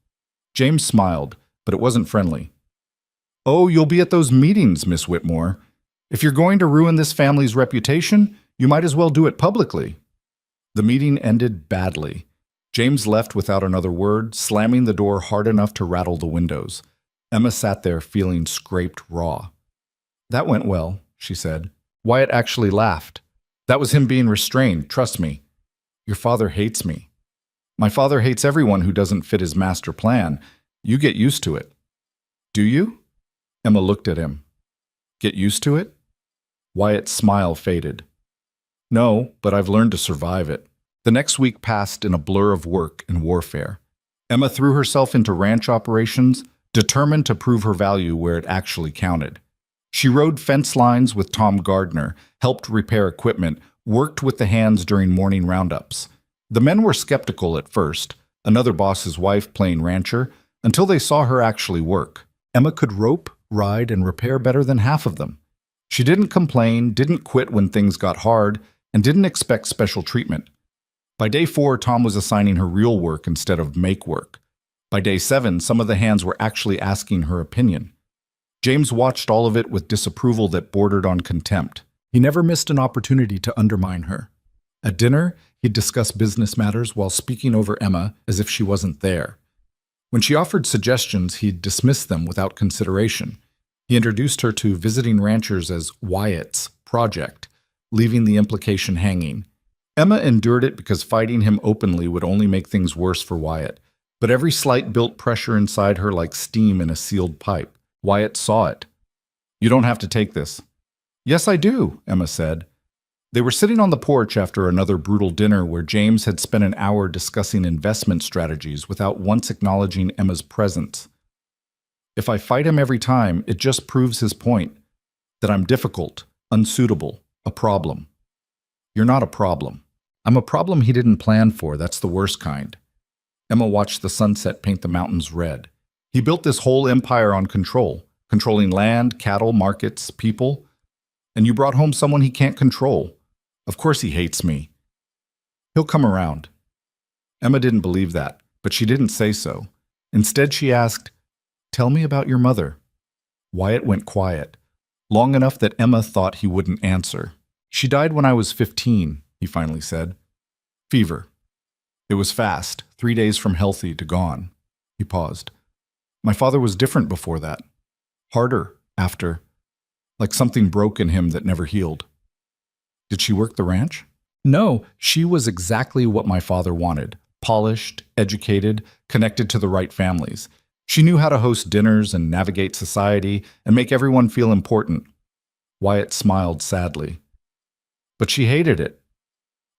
James smiled, but it wasn't friendly. Oh, you'll be at those meetings, Miss Whitmore. If you're going to ruin this family's reputation, you might as well do it publicly. The meeting ended badly. James left without another word, slamming the door hard enough to rattle the windows. Emma sat there feeling scraped raw. That went well, she said. Wyatt actually laughed. That was him being restrained, trust me. Your father hates me. My father hates everyone who doesn't fit his master plan. You get used to it. Do you? Emma looked at him. Get used to it? Wyatt's smile faded. No, but I've learned to survive it. The next week passed in a blur of work and warfare. Emma threw herself into ranch operations, determined to prove her value where it actually counted. She rode fence lines with Tom Gardner, helped repair equipment, worked with the hands during morning roundups. The men were skeptical at first, another boss's wife playing rancher, until they saw her actually work. Emma could rope, ride, and repair better than half of them. She didn't complain, didn't quit when things got hard, and didn't expect special treatment. By day 4, Tom was assigning her real work instead of make work. By day 7, some of the hands were actually asking her opinion. James watched all of it with disapproval that bordered on contempt. He never missed an opportunity to undermine her. At dinner, he'd discuss business matters while speaking over Emma as if she wasn't there. When she offered suggestions, he'd dismiss them without consideration. He introduced her to visiting ranchers as Wyatt's project, leaving the implication hanging. Emma endured it because fighting him openly would only make things worse for Wyatt, but every slight built pressure inside her like steam in a sealed pipe. Wyatt saw it. You don't have to take this. Yes, I do, Emma said. They were sitting on the porch after another brutal dinner where James had spent an hour discussing investment strategies without once acknowledging Emma's presence. If I fight him every time, it just proves his point, that I'm difficult, unsuitable, a problem. You're not a problem. I'm a problem he didn't plan for, that's the worst kind. Emma watched the sunset paint the mountains red. He built this whole empire on control, controlling land, cattle, markets, people. And you brought home someone he can't control. Of course he hates me. He'll come around. Emma didn't believe that, but she didn't say so. Instead, she asked, Tell me about your mother. Wyatt went quiet, long enough that Emma thought he wouldn't answer. She died when I was 15, he finally said. Fever. It was fast, 3 days from healthy to gone. He paused. My father was different before that. Harder after. Like something broke in him that never healed. Did she work the ranch? No, she was exactly what my father wanted. Polished, educated, connected to the right families. She knew how to host dinners and navigate society and make everyone feel important. Wyatt smiled sadly. But she hated it.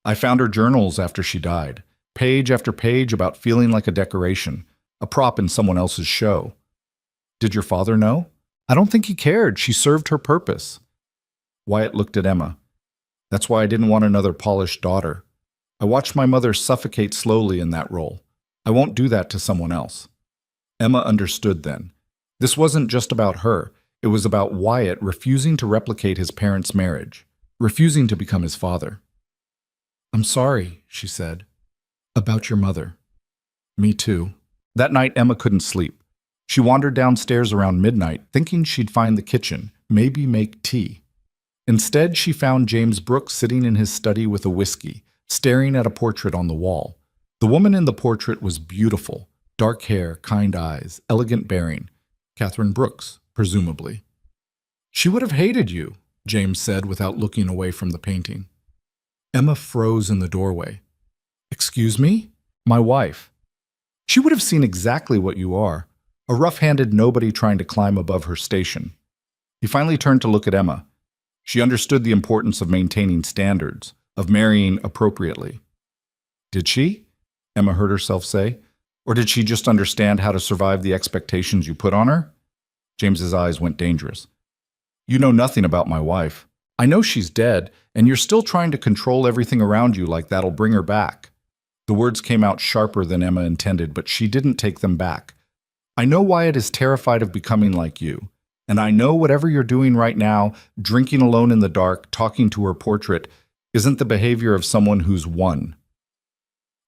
I found her journals after she died. Page after page about feeling like a decoration, a prop in someone else's show. Did your father know? I don't think he cared. She served her purpose. Wyatt looked at Emma. That's why I didn't want another polished daughter. I watched my mother suffocate slowly in that role. I won't do that to someone else. Emma understood then. This wasn't just about her. It was about Wyatt refusing to replicate his parents' marriage, refusing to become his father. I'm sorry, she said. About your mother. Me too. That night, Emma couldn't sleep. She wandered downstairs around midnight, thinking she'd find the kitchen, maybe make tea. Instead, she found James Brooks sitting in his study with a whiskey, staring at a portrait on the wall. The woman in the portrait was beautiful. Dark hair, kind eyes, elegant bearing. Catherine Brooks, presumably. She would have hated you, James said without looking away from the painting. Emma froze in the doorway. Excuse me? My wife. She would have seen exactly what you are, a rough-handed nobody trying to climb above her station. He finally turned to look at Emma. She understood the importance of maintaining standards, of marrying appropriately. Did she? Emma heard herself say. Or did she just understand how to survive the expectations you put on her? James's eyes went dangerous. You know nothing about my wife. I know she's dead, and you're still trying to control everything around you like that'll bring her back. The words came out sharper than Emma intended, but she didn't take them back. I know Wyatt is terrified of becoming like you. And I know whatever you're doing right now, drinking alone in the dark, talking to her portrait, isn't the behavior of someone who's won.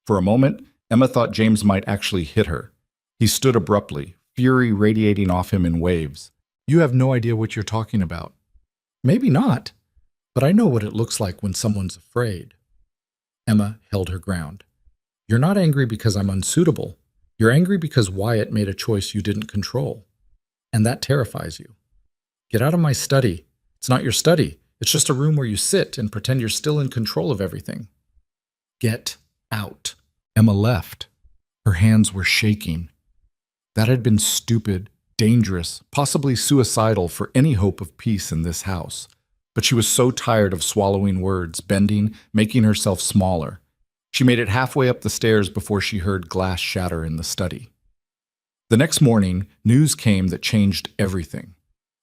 For a moment, Emma thought James might actually hit her. He stood abruptly, fury radiating off him in waves. You have no idea what you're talking about. Maybe not, but I know what it looks like when someone's afraid. Emma held her ground. You're not angry because I'm unsuitable. You're angry because Wyatt made a choice you didn't control. And that terrifies you. Get out of my study. It's not your study. It's just a room where you sit and pretend you're still in control of everything. Get out. Emma left. Her hands were shaking. That had been stupid, dangerous, possibly suicidal for any hope of peace in this house. But she was so tired of swallowing words, bending, making herself smaller. She made it halfway up the stairs before she heard glass shatter in the study. The next morning, news came that changed everything.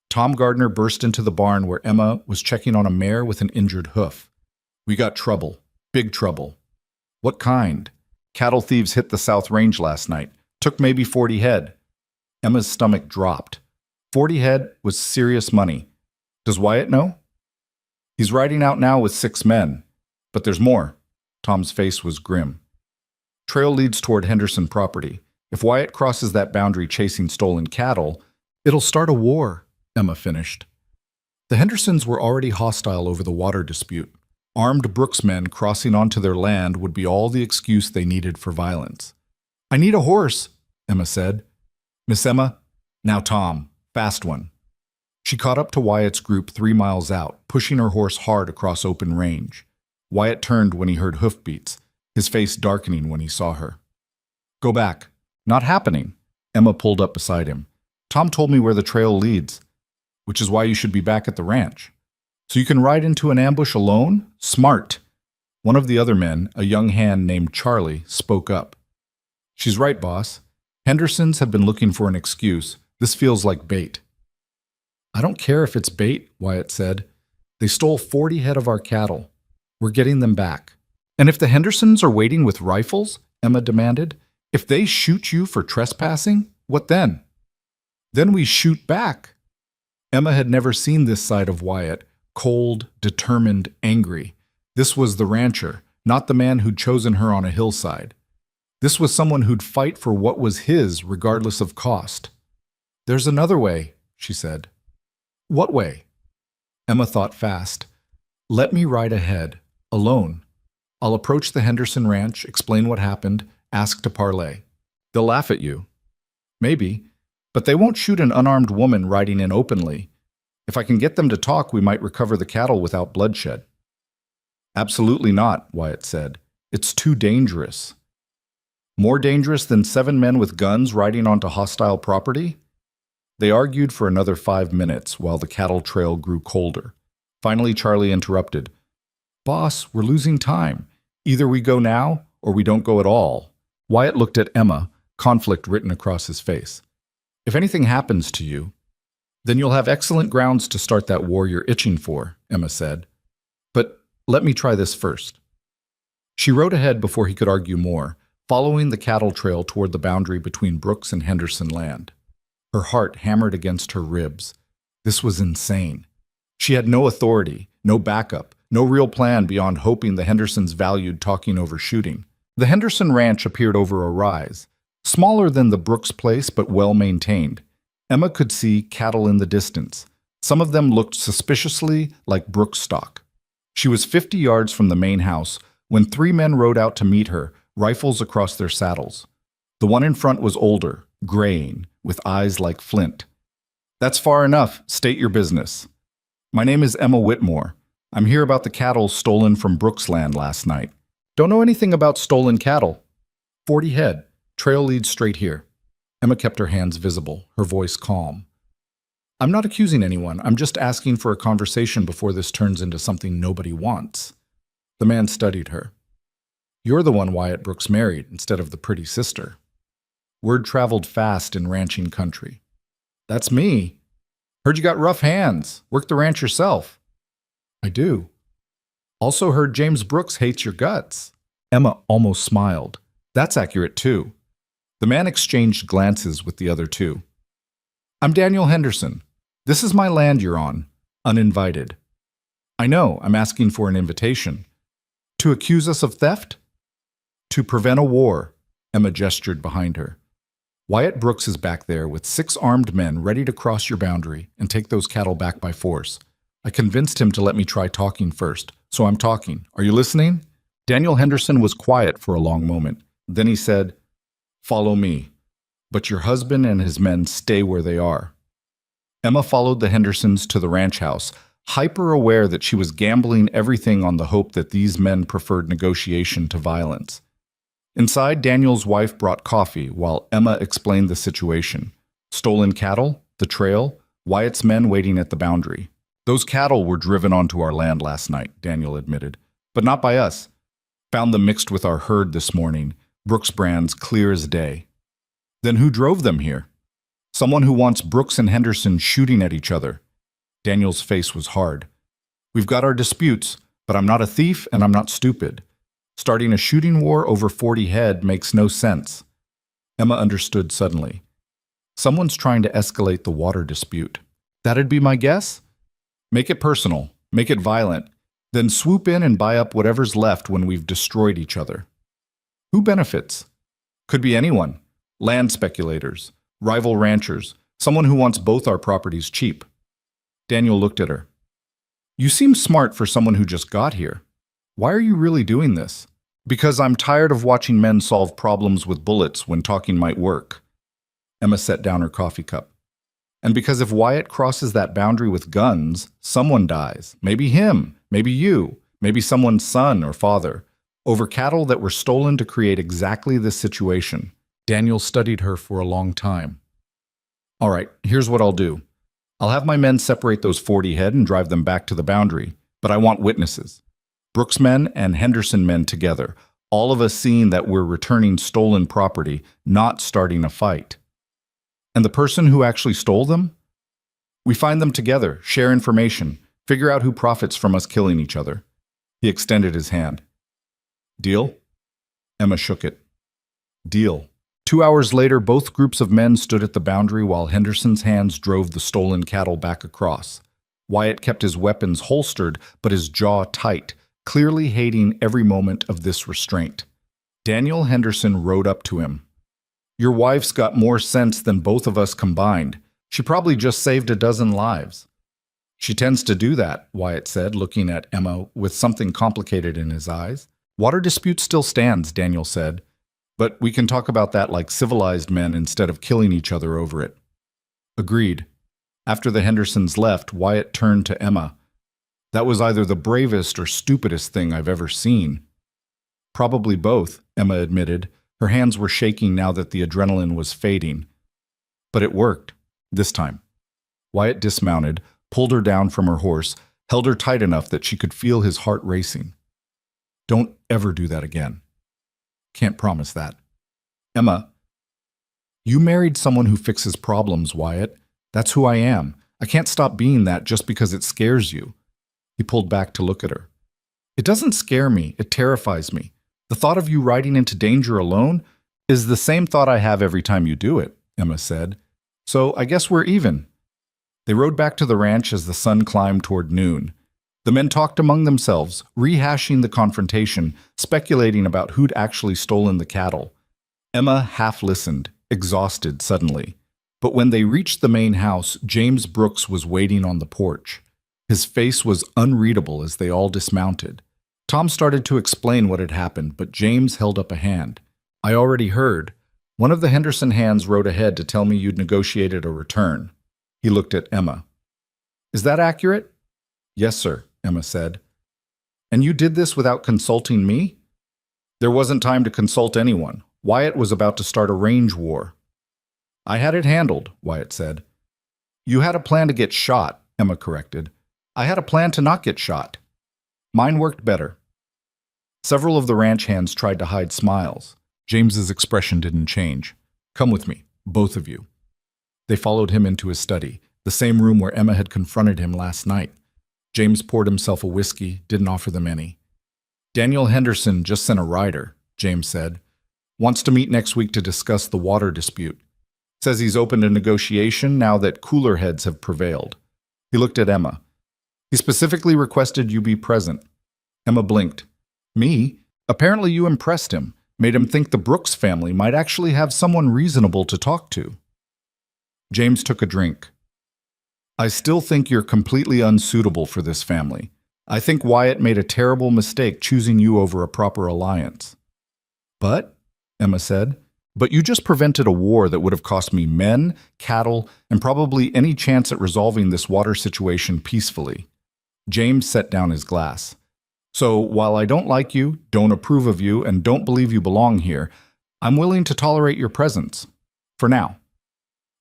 Tom Gardner burst into the barn where Emma was checking on a mare with an injured hoof. We got trouble. Big trouble. What kind? Cattle thieves hit the South Range last night. Took maybe 40 head. Emma's stomach dropped. 40 head was serious money. Does Wyatt know? He's riding out now with 6 men. But there's more. Tom's face was grim. Trail leads toward Henderson property. If Wyatt crosses that boundary chasing stolen cattle, it'll start a war, Emma finished. The Hendersons were already hostile over the water dispute. Armed Brooks men crossing onto their land would be all the excuse they needed for violence. I need a horse, Emma said. Miss Emma? Now Tom, fast one. She caught up to Wyatt's group 3 miles out, pushing her horse hard across open range. Wyatt turned when he heard hoofbeats, his face darkening when he saw her. Go back. Not happening. Emma pulled up beside him. Tom told me where the trail leads, which is why you should be back at the ranch. So you can ride into an ambush alone? Smart. One of the other men, a young hand named Charlie, spoke up. She's right, boss. Hendersons have been looking for an excuse. This feels like bait. I don't care if it's bait, Wyatt said. They stole 40 head of our cattle. We're getting them back. And if the Hendersons are waiting with rifles, Emma demanded, if they shoot you for trespassing, what then? Then we shoot back. Emma had never seen this side of Wyatt, cold, determined, angry. This was the rancher, not the man who'd chosen her on a hillside. This was someone who'd fight for what was his regardless of cost. There's another way, she said. What way? Emma thought fast. Let me ride ahead, alone. I'll approach the Henderson ranch, explain what happened, ask to parley. They'll laugh at you. Maybe. But they won't shoot an unarmed woman riding in openly. If I can get them to talk, we might recover the cattle without bloodshed. Absolutely not, Wyatt said. It's too dangerous. More dangerous than 7 men with guns riding onto hostile property? They argued for another 5 minutes while the cattle trail grew colder. Finally, Charlie interrupted. Boss, we're losing time. Either we go now or we don't go at all. Wyatt looked at Emma, conflict written across his face. If anything happens to you, then you'll have excellent grounds to start that war you're itching for, Emma said. But let me try this first. She rode ahead before he could argue more, following the cattle trail toward the boundary between Brooks and Henderson land. Her heart hammered against her ribs. This was insane. She had no authority, no backup, no real plan beyond hoping the Hendersons valued talking over shooting. The Henderson ranch appeared over a rise, smaller than the Brooks place but well maintained. Emma could see cattle in the distance. Some of them looked suspiciously like Brooks stock. She was 50 yards from the main house when 3 men rode out to meet her, rifles across their saddles. The one in front was older, graying, with eyes like flint. That's far enough. State your business. My name is Emma Whitmore. I'm here about the cattle stolen from Brooks land last night. Don't know anything about stolen cattle. 40 head. Trail leads straight here. Emma kept her hands visible, her voice calm. I'm not accusing anyone. I'm just asking for a conversation before this turns into something nobody wants. The man studied her. You're the one Wyatt Brooks married instead of the pretty sister. Word traveled fast in ranching country. That's me. Heard you got rough hands. Work the ranch yourself. I do. Also heard James Brooks hates your guts. Emma almost smiled. That's accurate too. The man exchanged glances with the other 2. I'm Daniel Henderson. This is my land you're on. Uninvited. I know, I'm asking for an invitation. To accuse us of theft? To prevent a war. Emma gestured behind her. Wyatt Brooks is back there with 6 armed men ready to cross your boundary and take those cattle back by force. I convinced him to let me try talking first, so I'm talking. Are you listening? Daniel Henderson was quiet for a long moment. Then he said, Follow me, but your husband and his men stay where they are. Emma followed the Hendersons to the ranch house, hyper-aware that she was gambling everything on the hope that these men preferred negotiation to violence. Inside, Daniel's wife brought coffee while Emma explained the situation. Stolen cattle, the trail, Wyatt's men waiting at the boundary. Those cattle were driven onto our land last night, Daniel admitted, but not by us. Found them mixed with our herd this morning. Brooks brands clear as day. Then who drove them here? Someone who wants Brooks and Henderson shooting at each other. Daniel's face was hard. We've got our disputes, but I'm not a thief and I'm not stupid. Starting a shooting war over 40 head makes no sense. Emma understood suddenly. Someone's trying to escalate the water dispute. That'd be my guess? Make it personal, make it violent, then swoop in and buy up whatever's left when we've destroyed each other. Who benefits? Could be anyone. Land speculators, rival ranchers, someone who wants both our properties cheap. Daniel looked at her. You seem smart for someone who just got here. Why are you really doing this? Because I'm tired of watching men solve problems with bullets when talking might work. Emma set down her coffee cup. And because if Wyatt crosses that boundary with guns, someone dies. Maybe him, maybe you, maybe someone's son or father. Over cattle that were stolen to create exactly this situation. Daniel studied her for a long time. All right, here's what I'll do. I'll have my men separate those 40 head and drive them back to the boundary, but I want witnesses. Brooks men and Henderson men together, all of us seeing that we're returning stolen property, not starting a fight. And the person who actually stole them? We find them together, share information, figure out who profits from us killing each other. He extended his hand. Deal? Emma shook it. Deal. 2 hours later, both groups of men stood at the boundary while Henderson's hands drove the stolen cattle back across. Wyatt kept his weapons holstered, but his jaw tight, clearly hating every moment of this restraint. Daniel Henderson rode up to him. Your wife's got more sense than both of us combined. She probably just saved a dozen lives. She tends to do that, Wyatt said, looking at Emma with something complicated in his eyes. Water dispute still stands, Daniel said, but we can talk about that like civilized men instead of killing each other over it. Agreed. After the Hendersons left, Wyatt turned to Emma. That was either the bravest or stupidest thing I've ever seen. Probably both, Emma admitted. Her hands were shaking now that the adrenaline was fading. But it worked, this time. Wyatt dismounted, pulled her down from her horse, held her tight enough that she could feel his heart racing. Don't ever do that again. Can't promise that. Emma, you married someone who fixes problems, Wyatt. That's who I am. I can't stop being that just because it scares you. He pulled back to look at her. It doesn't scare me, it terrifies me. The thought of you riding into danger alone is the same thought I have every time you do it, Emma said. So I guess we're even. They rode back to the ranch as the sun climbed toward noon. The men talked among themselves, rehashing the confrontation, speculating about who'd actually stolen the cattle. Emma half listened, exhausted suddenly. But when they reached the main house, James Brooks was waiting on the porch. His face was unreadable as they all dismounted. Tom started to explain what had happened, but James held up a hand. I already heard. One of the Henderson hands rode ahead to tell me you'd negotiated a return. He looked at Emma. Is that accurate? Yes, sir, Emma said. And you did this without consulting me? There wasn't time to consult anyone. Wyatt was about to start a range war. I had it handled, Wyatt said. You had a plan to get shot, Emma corrected. I had a plan to not get shot. Mine worked better. Several of the ranch hands tried to hide smiles. James's expression didn't change. Come with me, both of you. They followed him into his study, the same room where Emma had confronted him last night. James poured himself a whiskey, didn't offer them any. Daniel Henderson just sent a rider, James said. Wants to meet next week to discuss the water dispute. Says he's opened a negotiation now that cooler heads have prevailed. He looked at Emma. He specifically requested you be present. Emma blinked. Me? Apparently you impressed him, made him think the Brooks family might actually have someone reasonable to talk to. James took a drink. I still think you're completely unsuitable for this family. I think Wyatt made a terrible mistake choosing you over a proper alliance. But, Emma said, but you just prevented a war that would have cost me men, cattle, and probably any chance at resolving this water situation peacefully. James set down his glass. So, while I don't like you, don't approve of you, and don't believe you belong here, I'm willing to tolerate your presence. For now.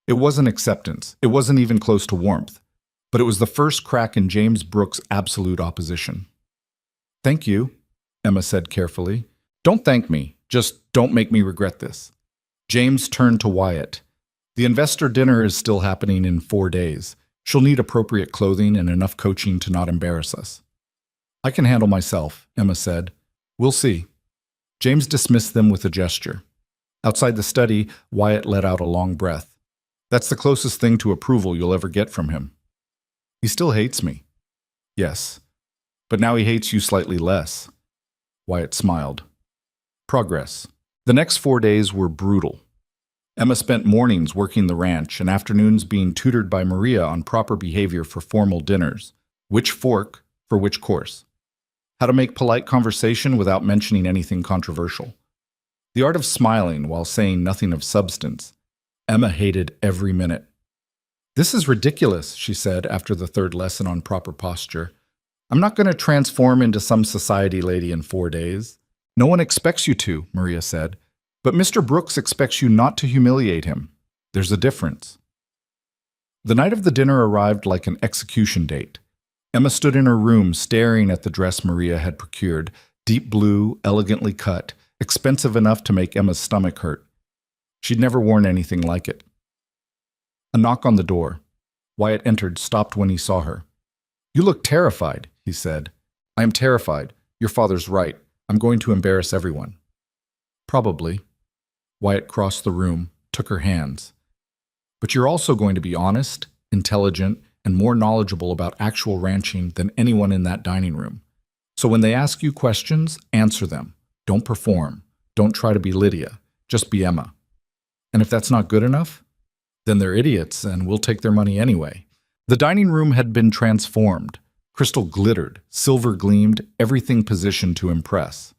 It wasn't acceptance. It wasn't even close to warmth. But it was the first crack in James Brooks' absolute opposition. Thank you, Emma said carefully. Don't thank me. Just don't make me regret this. James turned to Wyatt. The investor dinner is still happening in 4 days. She'll need appropriate clothing and enough coaching to not embarrass us. I can handle myself, Emma said. We'll see. James dismissed them with a gesture. Outside the study, Wyatt let out a long breath. That's the closest thing to approval you'll ever get from him. He still hates me. Yes, but now he hates you slightly less. Wyatt smiled. Progress. The next 4 days were brutal. Emma spent mornings working the ranch and afternoons being tutored by Maria on proper behavior for formal dinners. Which fork for which course. How to make polite conversation without mentioning anything controversial. The art of smiling while saying nothing of substance. Emma hated every minute. This is ridiculous, she said after the third lesson on proper posture. I'm not going to transform into some society lady in 4 days. No one expects you to, Maria said. But Mr. Brooks expects you not to humiliate him. There's a difference. The night of the dinner arrived like an execution date. Emma stood in her room staring at the dress Maria had procured, deep blue, elegantly cut, expensive enough to make Emma's stomach hurt. She'd never worn anything like it. A knock on the door. Wyatt entered, stopped when he saw her. You look terrified, he said. I am terrified. Your father's right. I'm going to embarrass everyone. Probably. Wyatt crossed the room, took her hands. But you're also going to be honest, intelligent, and more knowledgeable about actual ranching than anyone in that dining room. So when they ask you questions, answer them. Don't perform. Don't try to be Lydia. Just be Emma. And if that's not good enough, then they're idiots and we'll take their money anyway. The dining room had been transformed. Crystal glittered, silver gleamed, everything positioned to impress.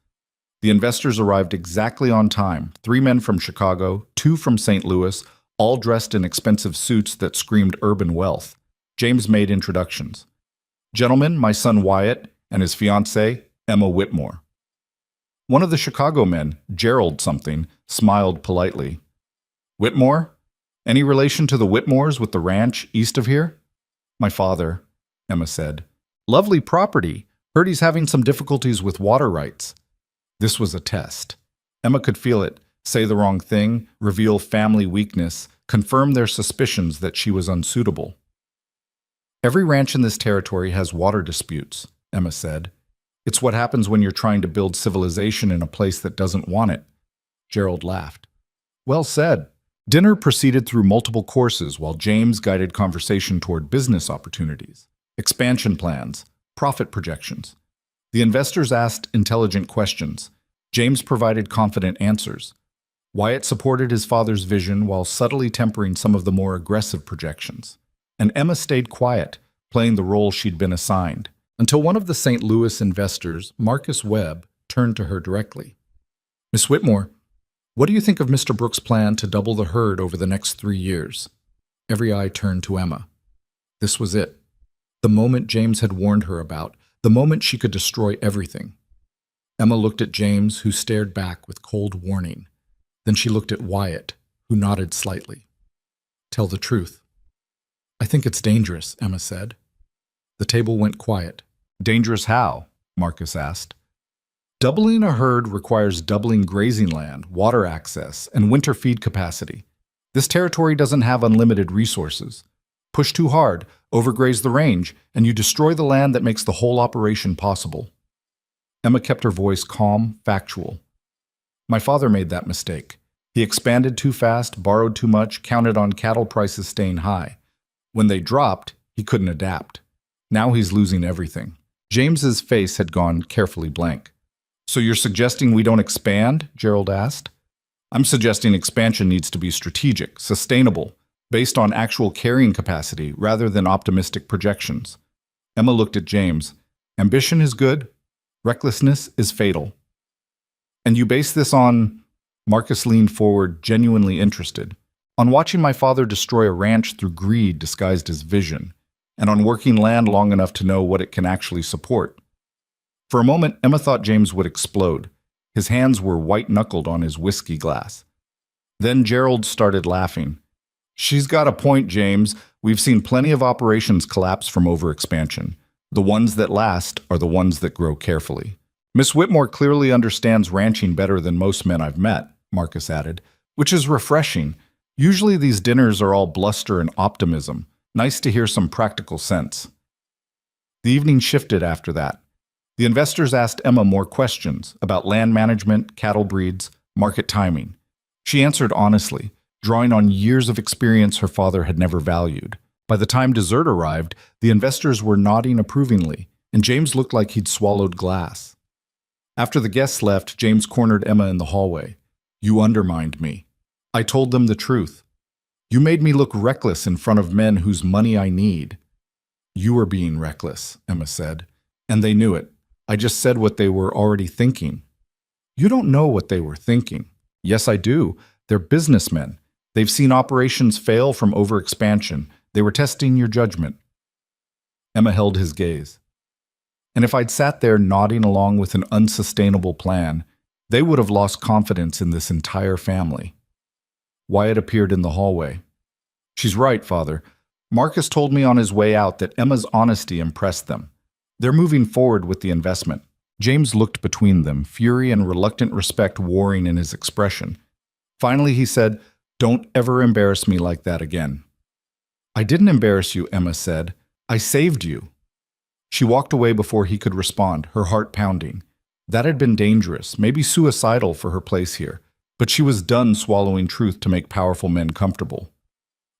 The investors arrived exactly on time. 3 men from Chicago, 2 from St. Louis, all dressed in expensive suits that screamed urban wealth. James made introductions. Gentlemen, my son Wyatt and his fiancée, Emma Whitmore. One of the Chicago men, Gerald something, smiled politely. Whitmore? Any relation to the Whitmores with the ranch east of here? My father, Emma said. Lovely property. Heard he's having some difficulties with water rights. This was a test. Emma could feel it. Say the wrong thing, reveal family weakness, confirm their suspicions that she was unsuitable. Every ranch in this territory has water disputes, Emma said. It's what happens when you're trying to build civilization in a place that doesn't want it. Gerald laughed. Well said. Dinner proceeded through multiple courses while James guided conversation toward business opportunities, expansion plans, profit projections. The investors asked intelligent questions. James provided confident answers. Wyatt supported his father's vision while subtly tempering some of the more aggressive projections. And Emma stayed quiet, playing the role she'd been assigned, until one of the St. Louis investors, Marcus Webb, turned to her directly. Miss Whitmore, what do you think of Mr. Brooks' plan to double the herd over the next 3 years? Every eye turned to Emma. This was it. The moment James had warned her about, the moment she could destroy everything. Emma looked at James, who stared back with cold warning. Then she looked at Wyatt, who nodded slightly. Tell the truth. I think it's dangerous, Emma said. The table went quiet. Dangerous how? Marcus asked. Doubling a herd requires doubling grazing land, water access, and winter feed capacity. This territory doesn't have unlimited resources. Push too hard, overgraze the range, and you destroy the land that makes the whole operation possible. Emma kept her voice calm, factual. My father made that mistake. He expanded too fast, borrowed too much, counted on cattle prices staying high. When they dropped, he couldn't adapt. Now he's losing everything. James's face had gone carefully blank. So you're suggesting we don't expand? Gerald asked. I'm suggesting expansion needs to be strategic, sustainable, based on actual carrying capacity rather than optimistic projections. Emma looked at James. Ambition is good. Recklessness is fatal. And you base this on... Marcus leaned forward, genuinely interested. On watching my father destroy a ranch through greed disguised as vision, and on working land long enough to know what it can actually support. For a moment, Emma thought James would explode. His hands were white-knuckled on his whiskey glass. Then Gerald started laughing. She's got a point, James. We've seen plenty of operations collapse from overexpansion. The ones that last are the ones that grow carefully. Miss Whitmore clearly understands ranching better than most men I've met, Marcus added, which is refreshing. Usually these dinners are all bluster and optimism. Nice to hear some practical sense. The evening shifted after that. The investors asked Emma more questions about land management, cattle breeds, market timing. She answered honestly, drawing on years of experience her father had never valued. By the time dessert arrived, the investors were nodding approvingly, and James looked like he'd swallowed glass. After the guests left, James cornered Emma in the hallway. You undermined me. I told them the truth. You made me look reckless in front of men whose money I need. You were being reckless, Emma said, and they knew it. I just said what they were already thinking. You don't know what they were thinking. Yes, I do. They're businessmen. They've seen operations fail from overexpansion. They were testing your judgment. Emma held his gaze. And if I'd sat there nodding along with an unsustainable plan, they would have lost confidence in this entire family. Wyatt appeared in the hallway. She's right, Father. Marcus told me on his way out that Emma's honesty impressed them. They're moving forward with the investment. James looked between them, fury and reluctant respect warring in his expression. Finally, he said, Don't ever embarrass me like that again. I didn't embarrass you, Emma said. I saved you. She walked away before he could respond, her heart pounding. That had been dangerous, maybe suicidal for her place here, but she was done swallowing truth to make powerful men comfortable.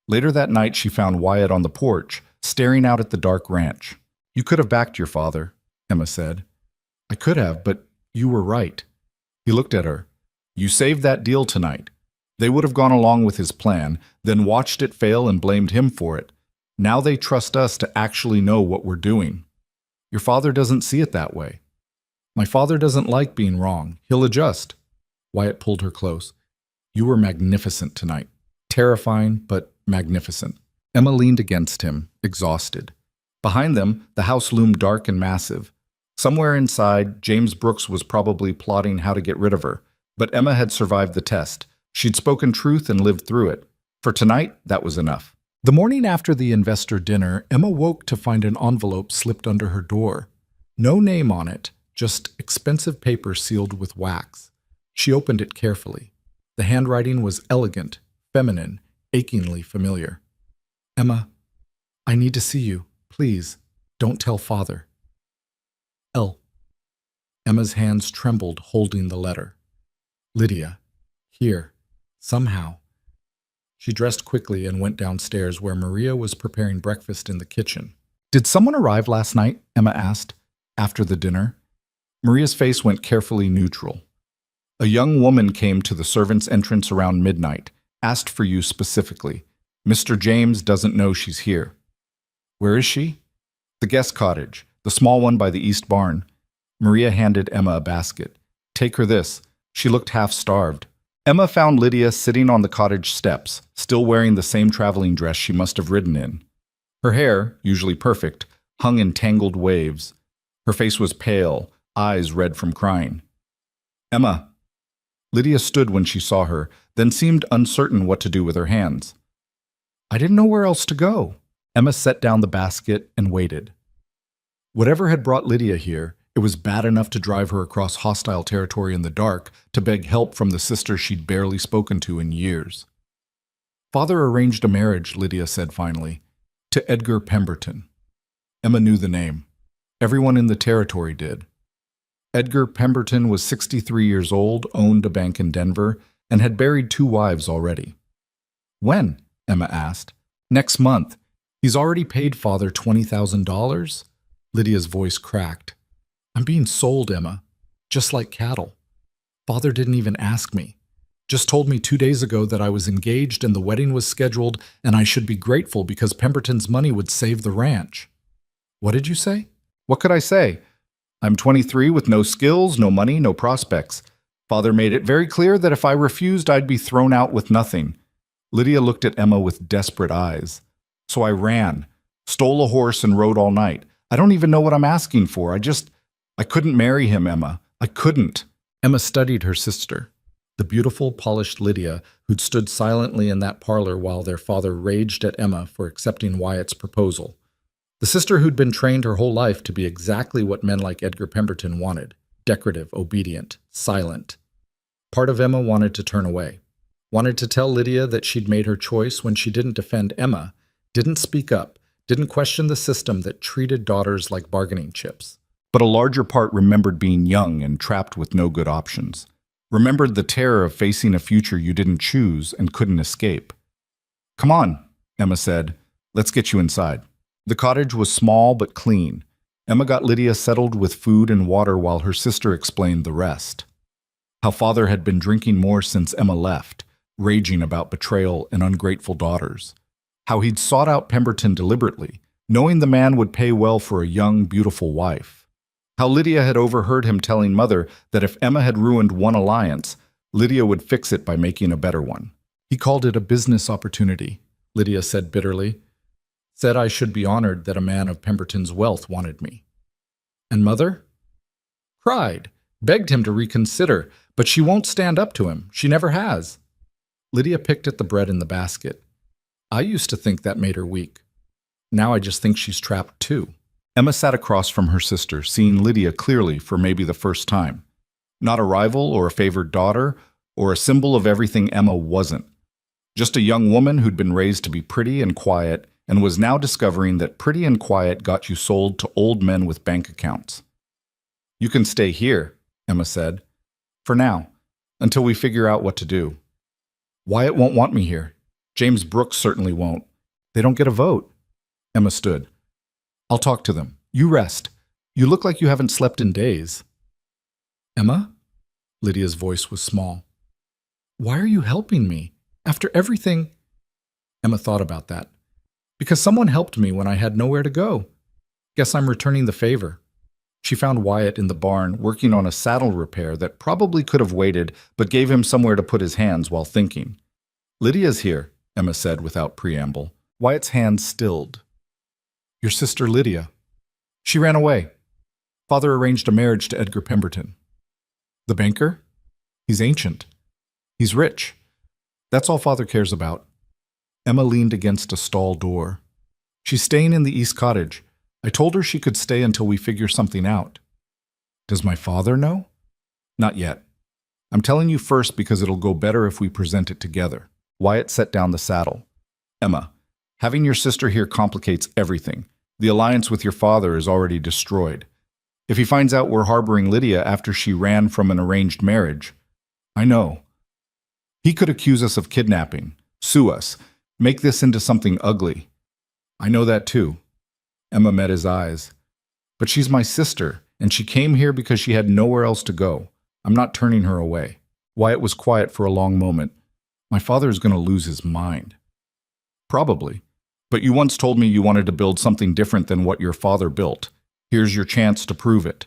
Later that night, she found Wyatt on the porch, staring out at the dark ranch. You could have backed your father, Emma said. I could have, but you were right. He looked at her. You saved that deal tonight. They would have gone along with his plan, then watched it fail and blamed him for it. Now they trust us to actually know what we're doing. Your father doesn't see it that way. My father doesn't like being wrong. He'll adjust. Wyatt pulled her close. You were magnificent tonight. Terrifying, but magnificent. Emma leaned against him, exhausted. Behind them, the house loomed dark and massive. Somewhere inside, James Brooks was probably plotting how to get rid of her. But Emma had survived the test. She'd spoken truth and lived through it. For tonight, that was enough. The morning after the investor dinner, Emma woke to find an envelope slipped under her door. No name on it, just expensive paper sealed with wax. She opened it carefully. The handwriting was elegant, feminine, achingly familiar. Emma, I need to see you. Please, don't tell father. L. Emma's hands trembled, holding the letter. Lydia. Here. Somehow. She dressed quickly and went downstairs where Maria was preparing breakfast in the kitchen. Did someone arrive last night? Emma asked, after the dinner. Maria's face went carefully neutral. A young woman came to the servants' entrance around midnight, asked for you specifically. Mr. James doesn't know she's here. Where is she? The guest cottage, the small one by the east barn. Maria handed Emma a basket. Take her this. She looked half-starved. Emma found Lydia sitting on the cottage steps, still wearing the same traveling dress she must have ridden in. Her hair, usually perfect, hung in tangled waves. Her face was pale, eyes red from crying. Emma. Lydia stood when she saw her, then seemed uncertain what to do with her hands. I didn't know where else to go. Emma set down the basket and waited. Whatever had brought Lydia here, it was bad enough to drive her across hostile territory in the dark to beg help from the sister she'd barely spoken to in years. Father arranged a marriage, Lydia said finally, to Edgar Pemberton. Emma knew the name. Everyone in the territory did. Edgar Pemberton was 63 years old, owned a bank in Denver, and had buried 2 wives already. When? Emma asked. Next month. He's already paid Father $20,000? Lydia's voice cracked. I'm being sold, Emma. Just like cattle. Father didn't even ask me. Just told me 2 days ago that I was engaged and the wedding was scheduled and I should be grateful because Pemberton's money would save the ranch. What did you say? What could I say? I'm 23 with no skills, no money, no prospects. Father made it very clear that if I refused, I'd be thrown out with nothing. Lydia looked at Emma with desperate eyes. So I ran, stole a horse and rode all night. I don't even know what I'm asking for. I couldn't marry him, Emma. I couldn't. Emma studied her sister, the beautiful, polished Lydia, who'd stood silently in that parlor while their father raged at Emma for accepting Wyatt's proposal. The sister who'd been trained her whole life to be exactly what men like Edgar Pemberton wanted, decorative, obedient, silent. Part of Emma wanted to turn away, wanted to tell Lydia that she'd made her choice when she didn't defend Emma, didn't speak up, didn't question the system that treated daughters like bargaining chips. But a larger part remembered being young and trapped with no good options. Remembered the terror of facing a future you didn't choose and couldn't escape. Come on, Emma said. Let's get you inside. The cottage was small but clean. Emma got Lydia settled with food and water while her sister explained the rest. How Father had been drinking more since Emma left, raging about betrayal and ungrateful daughters. How he'd sought out Pemberton deliberately, knowing the man would pay well for a young, beautiful wife. How Lydia had overheard him telling Mother that if Emma had ruined one alliance, Lydia would fix it by making a better one. He called it a business opportunity, Lydia said bitterly. Said I should be honored that a man of Pemberton's wealth wanted me. And Mother? Cried, begged him to reconsider, but she won't stand up to him. She never has. Lydia picked at the bread in the basket. I used to think that made her weak. Now I just think she's trapped too. Emma sat across from her sister, seeing Lydia clearly for maybe the first time. Not a rival or a favored daughter, or a symbol of everything Emma wasn't. Just a young woman who'd been raised to be pretty and quiet, and was now discovering that pretty and quiet got you sold to old men with bank accounts. You can stay here, Emma said. For now, until we figure out what to do. Wyatt won't want me here. James Brooks certainly won't. They don't get a vote. Emma stood. I'll talk to them. You rest. You look like you haven't slept in days. Emma? Lydia's voice was small. Why are you helping me? After everything... Emma thought about that. Because someone helped me when I had nowhere to go. Guess I'm returning the favor. She found Wyatt in the barn working on a saddle repair that probably could have waited, but gave him somewhere to put his hands while thinking. Lydia's here, Emma said without preamble. Wyatt's hands stilled. Your sister Lydia. She ran away. Father arranged a marriage to Edgar Pemberton. The banker? He's ancient. He's rich. That's all Father cares about. Emma leaned against a stall door. She's staying in the East Cottage. I told her she could stay until we figure something out. Does my father know? Not yet. I'm telling you first because it'll go better if we present it together. Wyatt set down the saddle. Emma, having your sister here complicates everything. The alliance with your father is already destroyed. If he finds out we're harboring Lydia after she ran from an arranged marriage, I know. He could accuse us of kidnapping, sue us, make this into something ugly. I know that too. Emma met his eyes. But she's my sister, and she came here because she had nowhere else to go. I'm not turning her away. Wyatt was quiet for a long moment. My father is going to lose his mind. Probably. But you once told me you wanted to build something different than what your father built. Here's your chance to prove it.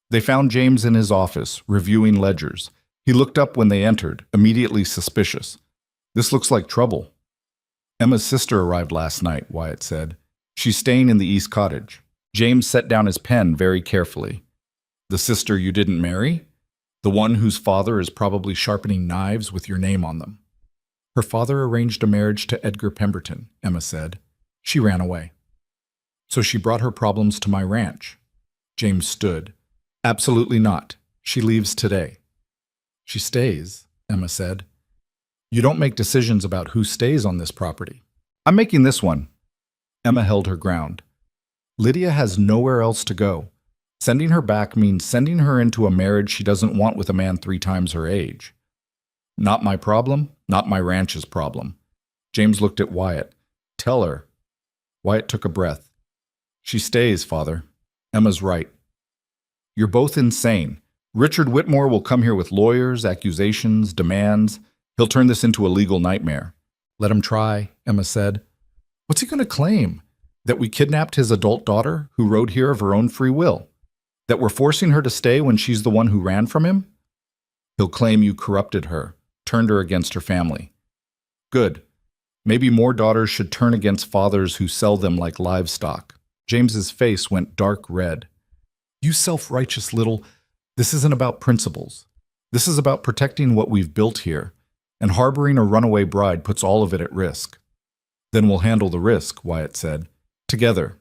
They found James in his office, reviewing ledgers. He looked up when they entered, immediately suspicious. This looks like trouble. Emma's sister arrived last night, Wyatt said. She's staying in the East Cottage. James set down his pen very carefully. The sister you didn't marry? The one whose father is probably sharpening knives with your name on them. Her father arranged a marriage to Edgar Pemberton, Emma said. She ran away. So she brought her problems to my ranch. James stood. Absolutely not. She leaves today. She stays, Emma said. You don't make decisions about who stays on this property. I'm making this one. Emma held her ground. Lydia has nowhere else to go. Sending her back means sending her into a marriage she doesn't want with a man 3 times her age. Not my problem, not my ranch's problem. James looked at Wyatt. Tell her. Wyatt took a breath. She stays, Father. Emma's right. You're both insane. Richard Whitmore will come here with lawyers, accusations, demands. He'll turn this into a legal nightmare. Let him try, Emma said. What's he going to claim? That we kidnapped his adult daughter, who rode here of her own free will? That we're forcing her to stay when she's the one who ran from him? He'll claim you corrupted her, turned her against her family. Good. Maybe more daughters should turn against fathers who sell them like livestock. James's face went dark red. You self-righteous little... This isn't about principles. This is about protecting what we've built here, and harboring a runaway bride puts all of it at risk. Then we'll handle the risk, Wyatt said. Together.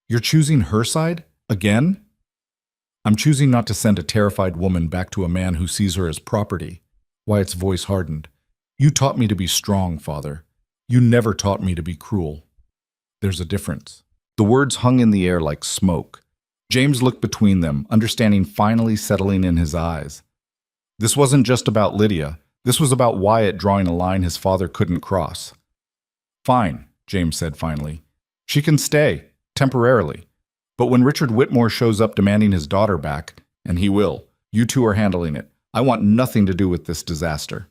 You're choosing her side? Again? I'm choosing not to send a terrified woman back to a man who sees her as property. Wyatt's voice hardened. You taught me to be strong, Father. You never taught me to be cruel. There's a difference. The words hung in the air like smoke. James looked between them, understanding finally settling in his eyes. This wasn't just about Lydia. This was about Wyatt drawing a line his father couldn't cross. Fine, James said finally. She can stay, temporarily. But when Richard Whitmore shows up demanding his daughter back, and he will, you two are handling it. I want nothing to do with this disaster.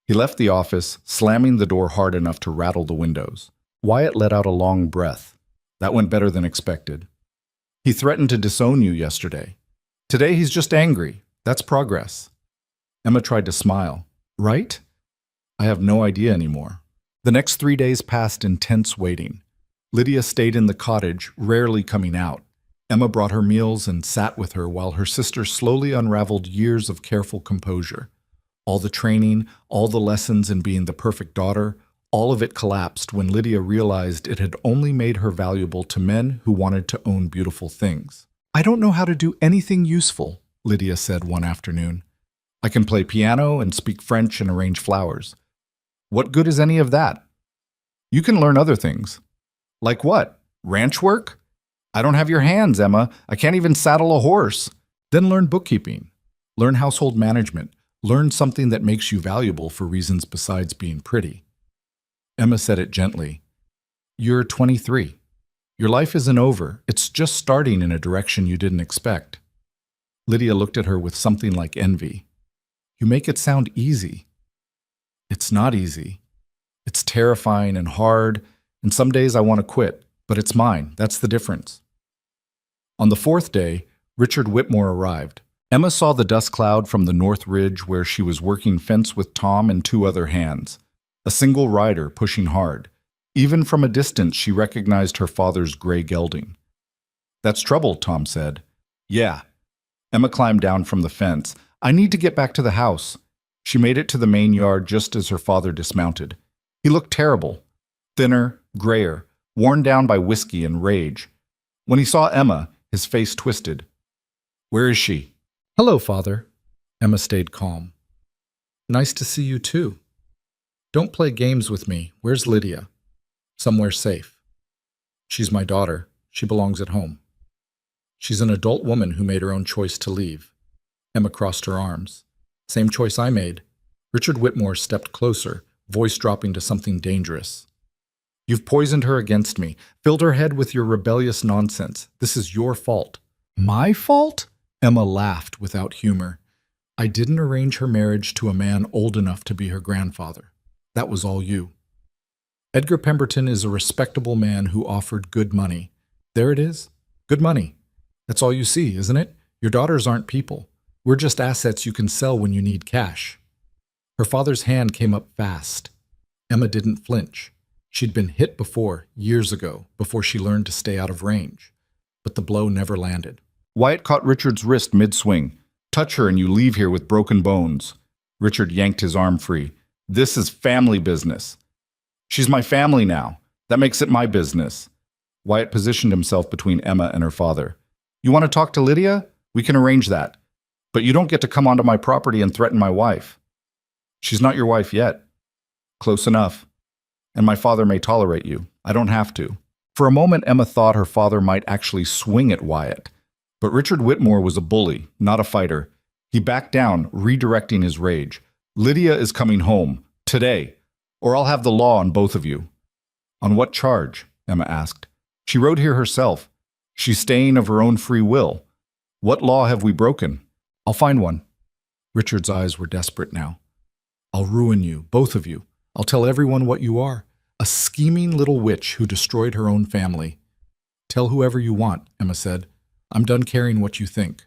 He left the office, slamming the door hard enough to rattle the windows. Wyatt let out a long breath. That went better than expected. He threatened to disown you yesterday. Today he's just angry. That's progress. Emma tried to smile. Right? I have no idea anymore. The next 3 days passed in tense waiting. Lydia stayed in the cottage, rarely coming out. Emma brought her meals and sat with her while her sister slowly unraveled years of careful composure. All the training, all the lessons in being the perfect daughter, all of it collapsed when Lydia realized it had only made her valuable to men who wanted to own beautiful things. I don't know how to do anything useful, Lydia said one afternoon. I can play piano and speak French and arrange flowers. What good is any of that? You can learn other things. Like what? Ranch work? I don't have your hands, Emma. I can't even saddle a horse. Then learn bookkeeping. Learn household management. Learn something that makes you valuable for reasons besides being pretty. Emma said it gently. You're 23. Your life isn't over. It's just starting in a direction you didn't expect. Lydia looked at her with something like envy. You make it sound easy. It's not easy. It's terrifying and hard, and some days I want to quit, but it's mine. That's the difference. On the fourth day, Richard Whitmore arrived. Emma saw the dust cloud from the north ridge where she was working fence with Tom and two other hands. A single rider pushing hard. Even from a distance, she recognized her father's gray gelding. "That's trouble," Tom said. "Yeah." Emma climbed down from the fence. "I need to get back to the house." She made it to the main yard just as her father dismounted. He looked terrible. Thinner, grayer, worn down by whiskey and rage. When he saw Emma, his face twisted. "Where is she?"
"Hello, Father." Emma stayed calm. "Nice to see you too. Don't play games with me. Where's Lydia?" "Somewhere safe." "She's my daughter. She belongs at home." "She's an adult woman who made her own choice to leave." Emma crossed her arms. "Same choice I made." Richard Whitmore stepped closer, voice dropping to something dangerous. "You've poisoned her against me, filled her head with your rebellious nonsense. This is your fault." "My fault?" Emma laughed without humor. "I didn't arrange her marriage to a man old enough to be her grandfather. That was all you. Edgar Pemberton is a respectable man who offered good money. There it is. Good money. That's all you see, isn't it? Your daughters aren't people. We're just assets you can sell when you need cash." Her father's hand came up fast. Emma didn't flinch. She'd been hit before, years ago, before she learned to stay out of range. But the blow never landed.
Wyatt caught Richard's wrist mid-swing. "Touch her and you leave here with broken bones." Richard yanked his arm free. "This is family business." "She's my family now. That makes it my business." Wyatt positioned himself between Emma and her father. "You want to talk to Lydia? We can arrange that. But you don't get to come onto my property and threaten my wife." "She's not your wife yet." "Close enough. And my father may tolerate you. I don't have to." For a moment, Emma thought her father might actually swing at Wyatt. But Richard Whitmore was a bully, not a fighter. He backed down, redirecting his rage. "Lydia is coming home. Today. Or I'll have the law on both of you." "On what charge?" Emma asked. "She rode here herself. She's staying of her own free will. What law have we broken?" "I'll find one." Richard's eyes were desperate now. "I'll ruin you, both of you. I'll tell everyone what you are. A scheming little witch who destroyed her own family." "Tell whoever you want," Emma said. "I'm done caring what you think.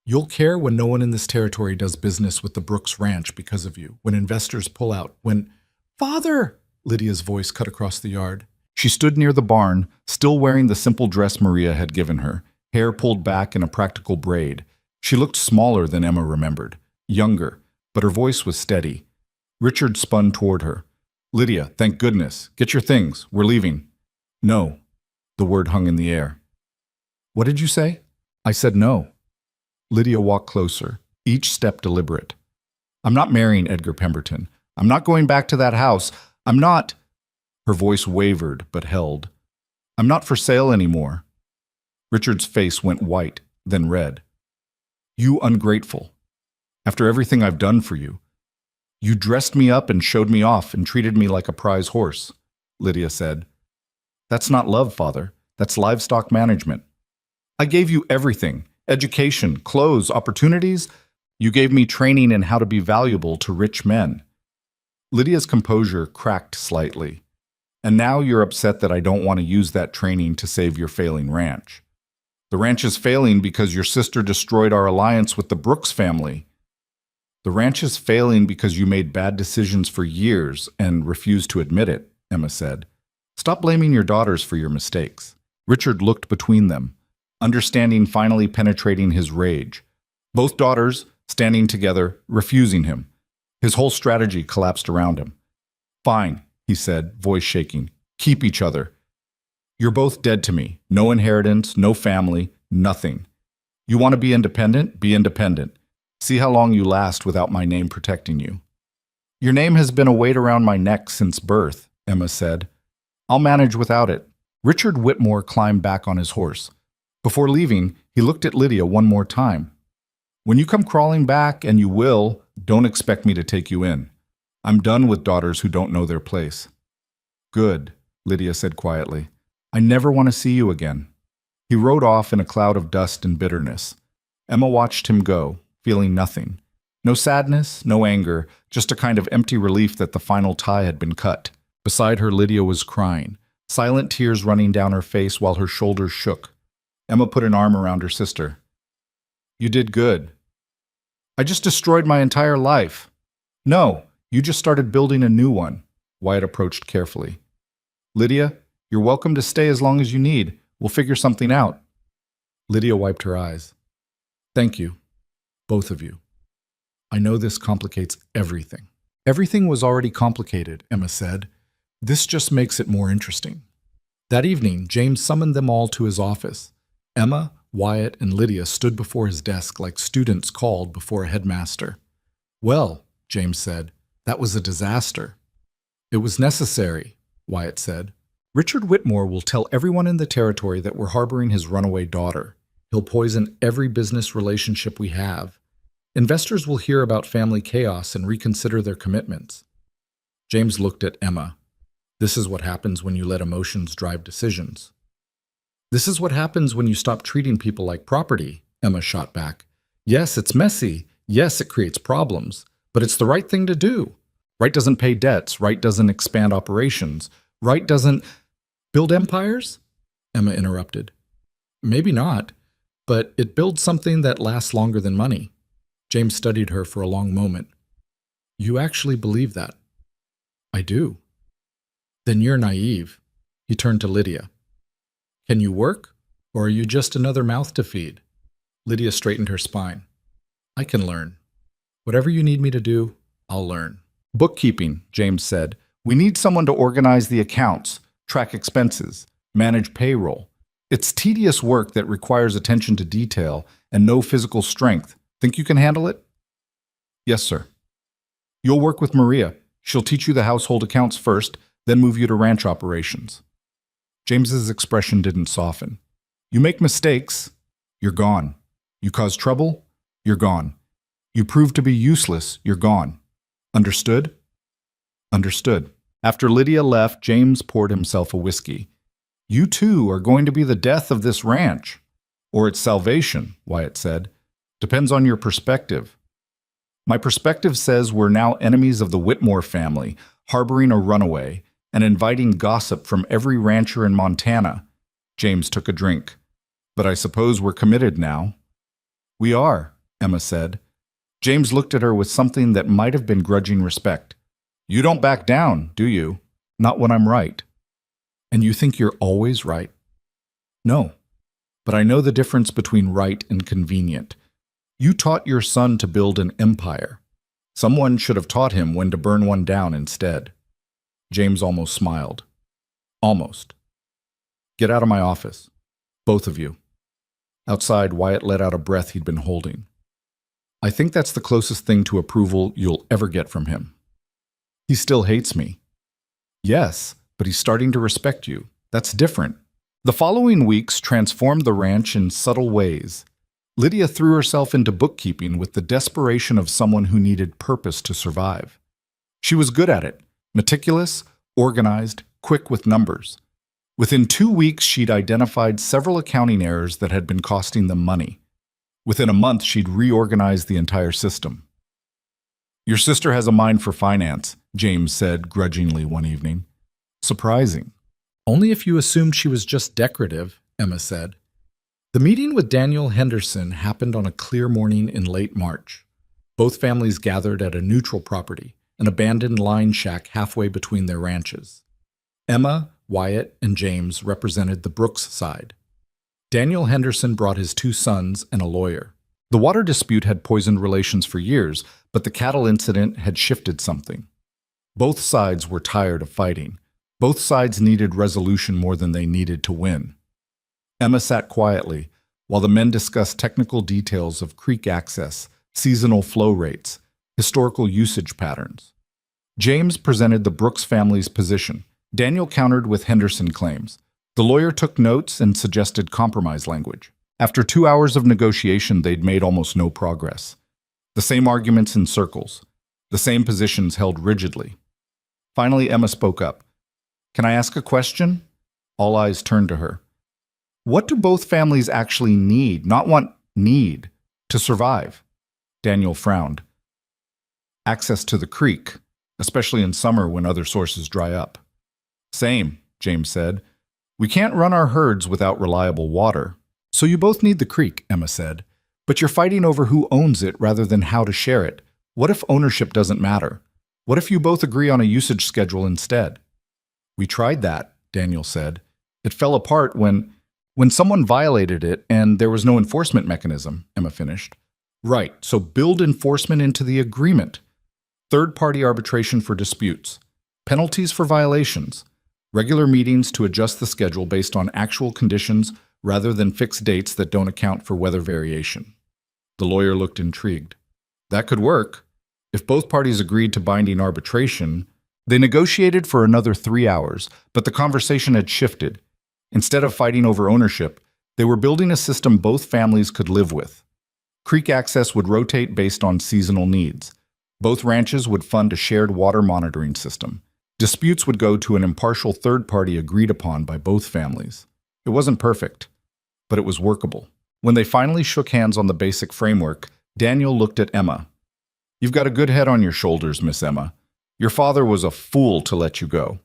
You'll care when no one in this territory does business with the Brooks Ranch because of you, when investors pull out, when—" "Father!" Lydia's voice cut across the yard. She stood near the barn, still wearing the simple dress Maria had given her, hair pulled back in a practical braid. She looked smaller than Emma remembered, younger, but her voice was steady. Richard spun toward her. "Lydia, thank goodness. Get your things. We're leaving." "No." The word hung in the air. "What did you say?" "I said no." Lydia walked closer, each step deliberate. "I'm not marrying Edgar Pemberton. I'm not going back to that house. I'm not—" Her voice wavered, but held. "I'm not for sale anymore." Richard's face went white, then red. "You ungrateful. After everything I've done for you. You dressed me up and showed me off and treated me like a prize horse," Lydia said. "That's not love, Father. That's livestock management. I gave you everything. Education, clothes, opportunities. You gave me training in how to be valuable to rich men." Lydia's composure cracked slightly. "And now you're upset that I don't want to use that training to save your failing ranch. The ranch is failing because your sister destroyed our alliance with the Brooks family. The ranch is failing because you made bad decisions for years and refused to admit it," Emma said. "Stop blaming your daughters for your mistakes." Richard looked between them, understanding finally penetrating his rage. Both daughters, standing together, refusing him. His whole strategy collapsed around him. "Fine," he said, voice shaking. "Keep each other. You're both dead to me. No inheritance, no family, nothing. You want to be independent? Be independent. See how long you last without my name protecting you." "Your name has been a weight around my neck since birth," Emma said. "I'll manage without it." Richard Whitmore climbed back on his horse. Before leaving, he looked at Lydia one more time. "When you come crawling back, and you will, don't expect me to take you in. I'm done with daughters who don't know their place." "Good," Lydia said quietly. "I never want to see you again." He rode off in a cloud of dust and bitterness. Emma watched him go, feeling nothing. No sadness, no anger, just a kind of empty relief that the final tie had been cut. Beside her, Lydia was crying, silent tears running down her face while her shoulders shook. Emma put an arm around her sister. You did good. I just destroyed my entire life. No, you just started building a new one. Wyatt approached carefully. Lydia, you're welcome to stay as long as you need. We'll figure something out.
Lydia wiped her eyes. Thank you, both of you. I know this complicates everything.
Everything was already complicated, Emma said. This just makes it more interesting.
That evening, James summoned them all to his office. Emma, Wyatt, and Lydia stood before his desk like students called before a headmaster. Well, James said, that was a disaster. It was necessary, Wyatt said. Richard Whitmore will tell everyone in the territory that we're harboring his runaway daughter. He'll poison every business relationship we have. Investors will hear about family chaos and reconsider their commitments. James looked at Emma. This is what happens when you let emotions drive decisions. This is what happens when you stop treating people like property, Emma shot back. Yes, it's messy. Yes, it creates problems. But it's the right thing to do. Right doesn't pay debts. Right doesn't expand operations. Right doesn't build empires? Emma interrupted. Maybe not, but it builds something that lasts longer than money. James studied her for a long moment. You actually believe that? I do. Then you're naive. He turned to Lydia. Can you work, or are you just another mouth to feed? Lydia straightened her spine. I can learn. Whatever you need me to do, I'll learn.
Bookkeeping, James said. We need someone to organize the accounts, track expenses, manage payroll. It's tedious work that requires attention to detail and no physical strength. Think you can handle it? Yes, sir. You'll work with Maria. She'll teach you the household accounts first, then move you to ranch operations. James's expression didn't soften. You make mistakes, you're gone. You cause trouble, you're gone. You prove to be useless, you're gone. Understood? Understood. After Lydia left, James poured himself a whiskey. You two are going to be the death of this ranch. Or its salvation, Wyatt said. Depends on your perspective. My perspective says we're now enemies of the Whitmore family, harboring a runaway, and inviting gossip from every rancher in Montana. James took a drink. But I suppose we're committed now. We are, Emma said. James looked at her with something that might have been grudging respect. You don't back down, do you? Not when I'm right. And you think you're always right? No. But I know the difference between right and convenient. You taught your son to build an empire. Someone should have taught him when to burn one down instead. James almost smiled. Almost. Get out of my office. Both of you. Outside, Wyatt let out a breath he'd been holding. I think that's the closest thing to approval you'll ever get from him. He still hates me. Yes, but he's starting to respect you. That's different. The following weeks transformed the ranch in subtle ways. Lydia threw herself into bookkeeping with the desperation of someone who needed purpose to survive. She was good at it, meticulous, organized, quick with numbers. Within 2 weeks, she'd identified several accounting errors that had been costing them money. Within a month, she'd reorganized the entire system. Your sister has a mind for finance, James said grudgingly one evening. Surprising. Only if you assumed she was just decorative, Emma said. The meeting with Daniel Henderson happened on a clear morning in late March. Both families gathered at a neutral property, an abandoned line shack halfway between their ranches. Emma, Wyatt, and James represented the Brooks side. Daniel Henderson brought his 2 sons and a lawyer. The water dispute had poisoned relations for years, but the cattle incident had shifted something. Both sides were tired of fighting. Both sides needed resolution more than they needed to win. Emma sat quietly while the men discussed technical details of creek access, seasonal flow rates, historical usage patterns. James presented the Brooks family's position. Daniel countered with Henderson claims. The lawyer took notes and suggested compromise language. After 2 hours of negotiation, they'd made almost no progress. The same arguments in circles, the same positions held rigidly. Finally, Emma spoke up. Can I ask a question? All eyes turned to her. What do both families actually need, not want, need, to survive? Daniel frowned. Access to the creek, especially in summer when other sources dry up. Same, James said. We can't run our herds without reliable water. So you both need the creek, Emma said. But you're fighting over who owns it rather than how to share it. What if ownership doesn't matter? What if you both agree on a usage schedule instead? We tried that, Daniel said. It fell apart when someone violated it and there was no enforcement mechanism, Emma finished. Right, so build enforcement into the agreement. Third-party arbitration for disputes. Penalties for violations. Regular meetings to adjust the schedule based on actual conditions rather than fixed dates that don't account for weather variation. The lawyer looked intrigued. That could work. If both parties agreed to binding arbitration, they negotiated for another 3 hours, but the conversation had shifted. Instead of fighting over ownership, they were building a system both families could live with. Creek access would rotate based on seasonal needs. Both ranches would fund a shared water monitoring system. Disputes would go to an impartial third party agreed upon by both families. It wasn't perfect, but it was workable. When they finally shook hands on the basic framework, Daniel looked at Emma. You've got a good head on your shoulders, Miss Emma. Your father was a fool to let you go.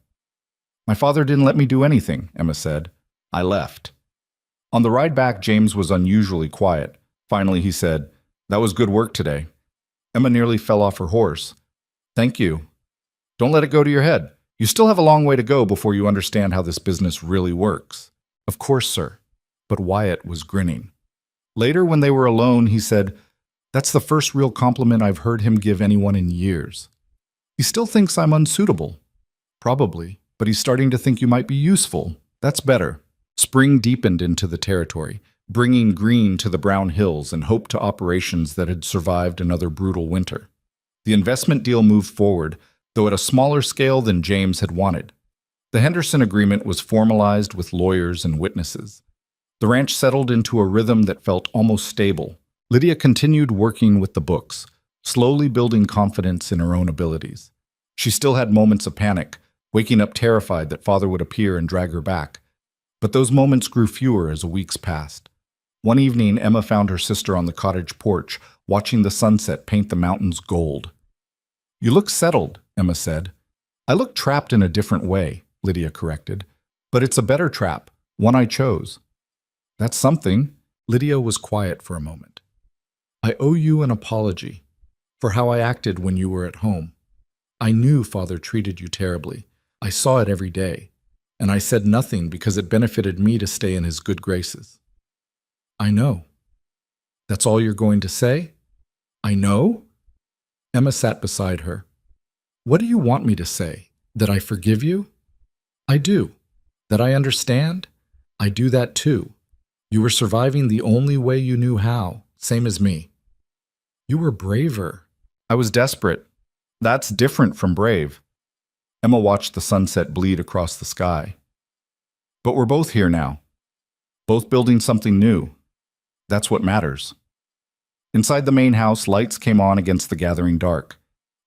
My father didn't let me do anything, Emma said. I left. On the ride back, James was unusually quiet. Finally, he said, That was good work today. Emma nearly fell off her horse. Thank you. Don't let it go to your head. You still have a long way to go before you understand how this business really works. Of course, sir. But Wyatt was grinning. Later, when they were alone, he said, That's the first real compliment I've heard him give anyone in years. He still thinks I'm unsuitable. Probably, but he's starting to think you might be useful. That's better. Spring deepened into the territory, bringing green to the brown hills and hope to operations that had survived another brutal winter. The investment deal moved forward, though at a smaller scale than James had wanted. The Henderson Agreement was formalized with lawyers and witnesses. The ranch settled into a rhythm that felt almost stable. Lydia continued working with the books, slowly building confidence in her own abilities. She still had moments of panic, waking up terrified that father would appear and drag her back. But those moments grew fewer as the weeks passed. One evening, Emma found her sister on the cottage porch, watching the sunset paint the mountains gold. You look settled, Emma said. I look trapped in a different way, Lydia corrected. But it's a better trap, one I chose. That's something. Lydia was quiet for a moment. I owe you an apology for how I acted when you were at home. I knew father treated you terribly. I saw it every day. And I said nothing because it benefited me to stay in his good graces. I know. That's all you're going to say? I know? Emma sat beside her. What do you want me to say? That I forgive you? I do. That I understand? I do that too. You were surviving the only way you knew how, same as me. You were braver. I was desperate. That's different from brave. Emma watched the sunset bleed across the sky. But we're both here now. Both building something new. That's what matters. Inside the main house, lights came on against the gathering dark.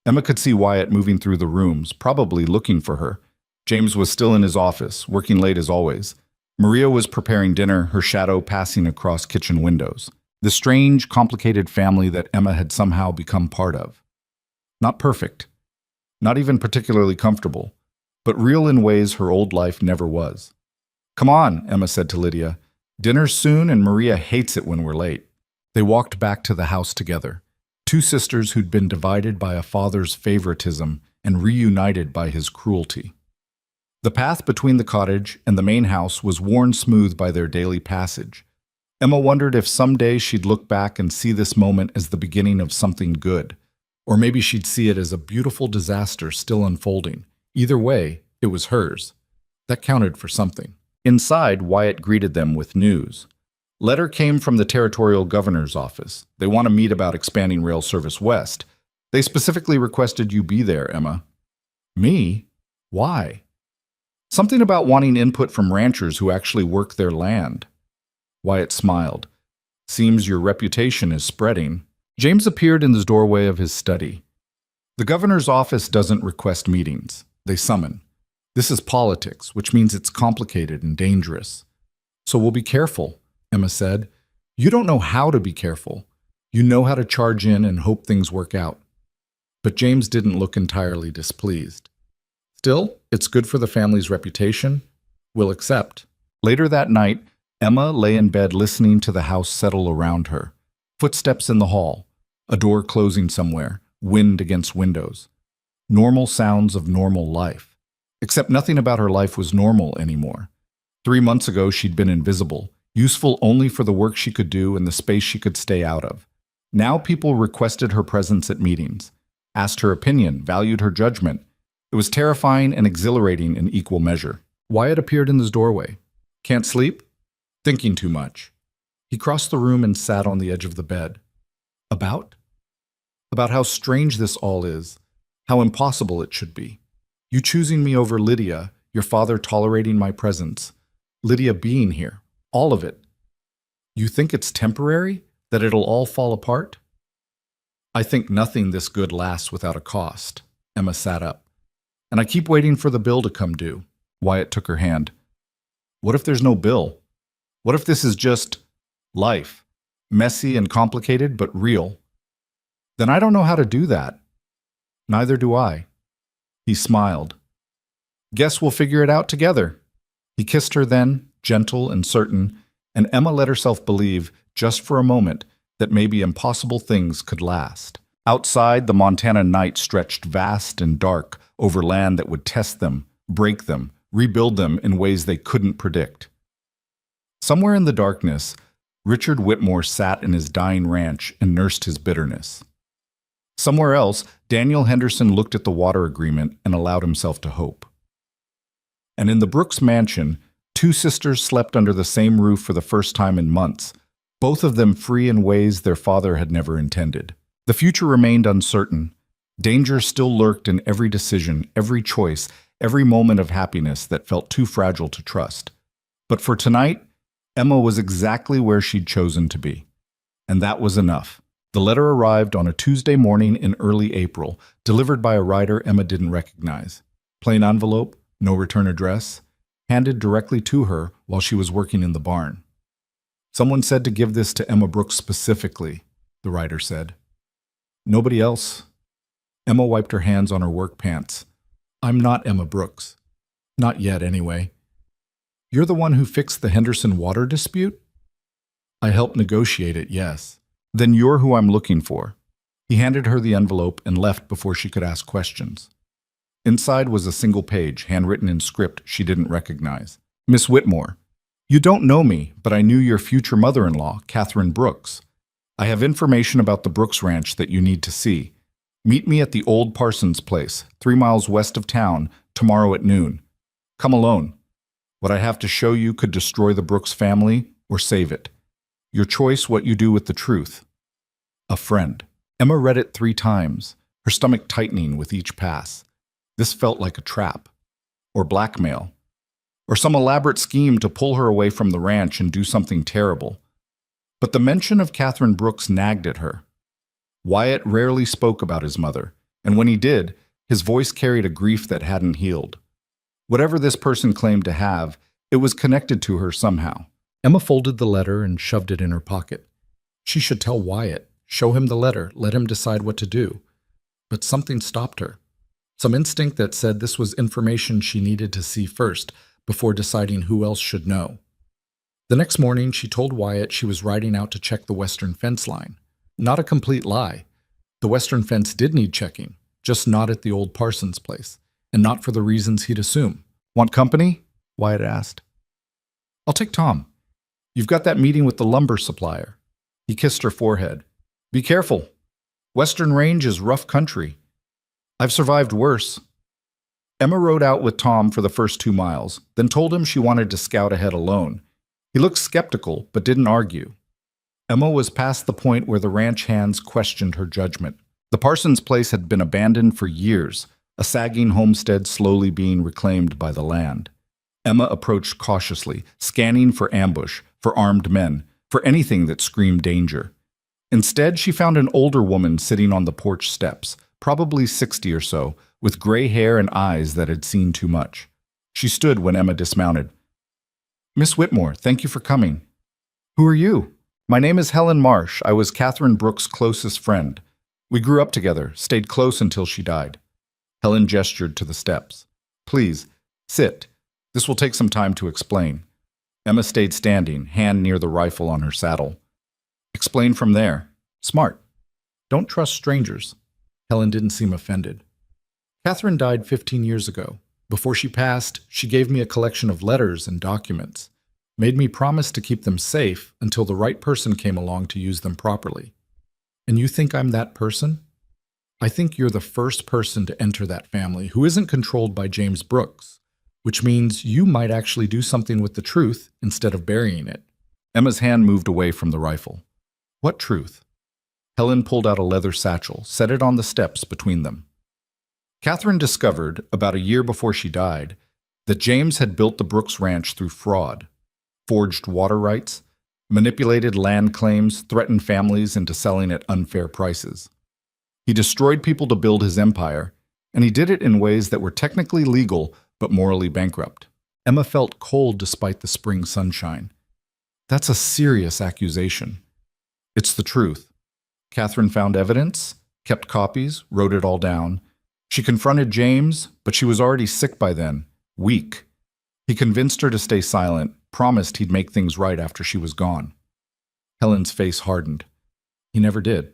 Emma could see Wyatt moving through the rooms, probably looking for her. James was still in his office, working late as always. Maria was preparing dinner, her shadow passing across kitchen windows. The strange, complicated family that Emma had somehow become part of. Not perfect. Not even particularly comfortable, but real in ways her old life never was. Come on, Emma said to Lydia. Dinner's soon and Maria hates it when we're late. They walked back to the house together, two sisters who'd been divided by a father's favoritism and reunited by his cruelty. The path between the cottage and the main house was worn smooth by their daily passage. Emma wondered if someday she'd look back and see this moment as the beginning of something good. Or maybe she'd see it as a beautiful disaster still unfolding. Either way, it was hers. That counted for something. Inside, Wyatt greeted them with news. Letter came from the territorial governor's office. They want to meet about expanding rail service west. They specifically requested you be there, Emma. Me? Why? Something about wanting input from ranchers who actually work their land. Wyatt smiled. Seems your reputation is spreading. James appeared in the doorway of his study. The governor's office doesn't request meetings. They summon. This is politics, which means it's complicated and dangerous. So we'll be careful, Emma said. You don't know how to be careful. You know how to charge in and hope things work out. But James didn't look entirely displeased. Still, it's good for the family's reputation. We'll accept. Later that night, Emma lay in bed listening to the house settle around her. Footsteps in the hall, a door closing somewhere, wind against windows. Normal sounds of normal life. Except nothing about her life was normal anymore. 3 months ago, she'd been invisible, useful only for the work she could do and the space she could stay out of. Now people requested her presence at meetings, asked her opinion, valued her judgment. It was terrifying and exhilarating in equal measure. Wyatt appeared in his doorway. Can't sleep? Thinking too much. He crossed the room and sat on the edge of the bed. About? About how strange this all is, how impossible it should be. You choosing me over Lydia, your father tolerating my presence, Lydia being here, all of it. You think it's temporary? That it'll all fall apart? I think nothing this good lasts without a cost. Emma sat up. And I keep waiting for the bill to come due. Wyatt took her hand. What if there's no bill? What if this is just life? Messy and complicated, but real. Then I don't know how to do that. Neither do I. He smiled. Guess we'll figure it out together. He kissed her then, gentle and certain, and Emma let herself believe, just for a moment, that maybe impossible things could last. Outside, the Montana night stretched vast and dark over land that would test them, break them, rebuild them in ways they couldn't predict. Somewhere in the darkness, Richard Whitmore sat in his dying ranch and nursed his bitterness. Somewhere else, Daniel Henderson looked at the water agreement and allowed himself to hope. And in the Brooks mansion, two sisters slept under the same roof for the first time in months, both of them free in ways their father had never intended. The future remained uncertain. Danger still lurked in every decision, every choice, every moment of happiness that felt too fragile to trust. But for tonight, Emma was exactly where she'd chosen to be. And that was enough. The letter arrived on a Tuesday morning in early April, delivered by a writer Emma didn't recognize. Plain envelope, no return address, handed directly to her while she was working in the barn. Someone said to give this to Emma Brooks specifically, the writer said. Nobody else. Emma wiped her hands on her work pants. I'm not Emma Brooks. Not yet, anyway. You're the one who fixed the Henderson water dispute? I helped negotiate it, yes. Then you're who I'm looking for. He handed her the envelope and left before she could ask questions. Inside was a single page, handwritten in script she didn't recognize. Miss Whitmore, you don't know me, but I knew your future mother-in-law, Catherine Brooks. I have information about the Brooks Ranch that you need to see. Meet me at the old Parsons place, 3 miles west of town, tomorrow at noon. Come alone. What I have to show you could destroy the Brooks family or save it. Your choice what you do with the truth. A friend. Emma read it 3 times, her stomach tightening with each pass. This felt like a trap. Or blackmail. Or some elaborate scheme to pull her away from the ranch and do something terrible. But the mention of Catherine Brooks nagged at her. Wyatt rarely spoke about his mother, and when he did, his voice carried a grief that hadn't healed. Whatever this person claimed to have, it was connected to her somehow. Emma folded the letter and shoved it in her pocket. She should tell Wyatt, show him the letter, let him decide what to do. But something stopped her. Some instinct that said this was information she needed to see first, before deciding who else should know. The next morning, she told Wyatt she was riding out to check the western fence line. Not a complete lie. The western fence did need checking, just not at the old Parsons place, and not for the reasons he'd assume. Want company? Wyatt asked. I'll take Tom. You've got that meeting with the lumber supplier. He kissed her forehead. Be careful. Western Range is rough country. I've survived worse. Emma rode out with Tom for the first 2 miles, then told him she wanted to scout ahead alone. He looked skeptical, but didn't argue. Emma was past the point where the ranch hands questioned her judgment. The Parsons place had been abandoned for years, a sagging homestead slowly being reclaimed by the land. Emma approached cautiously, scanning for ambush, for armed men, for anything that screamed danger. Instead, she found an older woman sitting on the porch steps, probably 60 or so, with gray hair and eyes that had seen too much. She stood when Emma dismounted. Miss Whitmore, thank you for coming. Who are you? My name is Helen Marsh. I was Catherine Brooks' closest friend. We grew up together, stayed close until she died. Helen gestured to the steps. Please, sit. This will take some time to explain. Emma stayed standing, hand near the rifle on her saddle. Explain from there.
Smart. Don't trust strangers. Helen didn't seem offended. Catherine died 15 years ago. Before she passed, she gave me a collection of letters and documents, made me promise to keep them safe until the right person came along to use them properly. And you think I'm that person? I think you're the first person to enter that family who isn't controlled by James Brooks, which means you might actually do something with the truth instead of burying it.
Emma's hand moved away from the rifle.
What truth?
Helen pulled out a leather satchel, set it on the steps between them. Catherine discovered, about a year before she died, that James had built the Brooks Ranch through fraud, forged water rights, manipulated land claims, threatened families into selling at unfair prices. He destroyed people to build his empire, and he did it in ways that were technically legal but morally bankrupt.
Emma felt cold despite the spring sunshine. That's a serious accusation.
It's the truth. Catherine found evidence, kept copies, wrote it all down. She confronted James, but she was already sick by then, weak. He convinced her to stay silent, promised he'd make things right after she was gone.
Helen's face hardened.
He never did.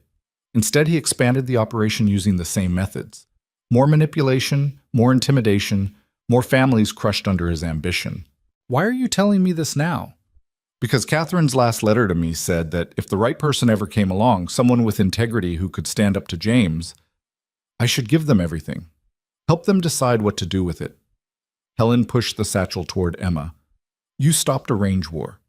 Instead, he expanded the operation using the same methods. More manipulation, more intimidation, more families crushed under his ambition.
Why are you telling me this now?
Because Catherine's last letter to me said that if the right person ever came along, someone with integrity who could stand up to James, I should give them everything. Help them decide what to do with it. Helen pushed the satchel toward Emma. You stopped a range war,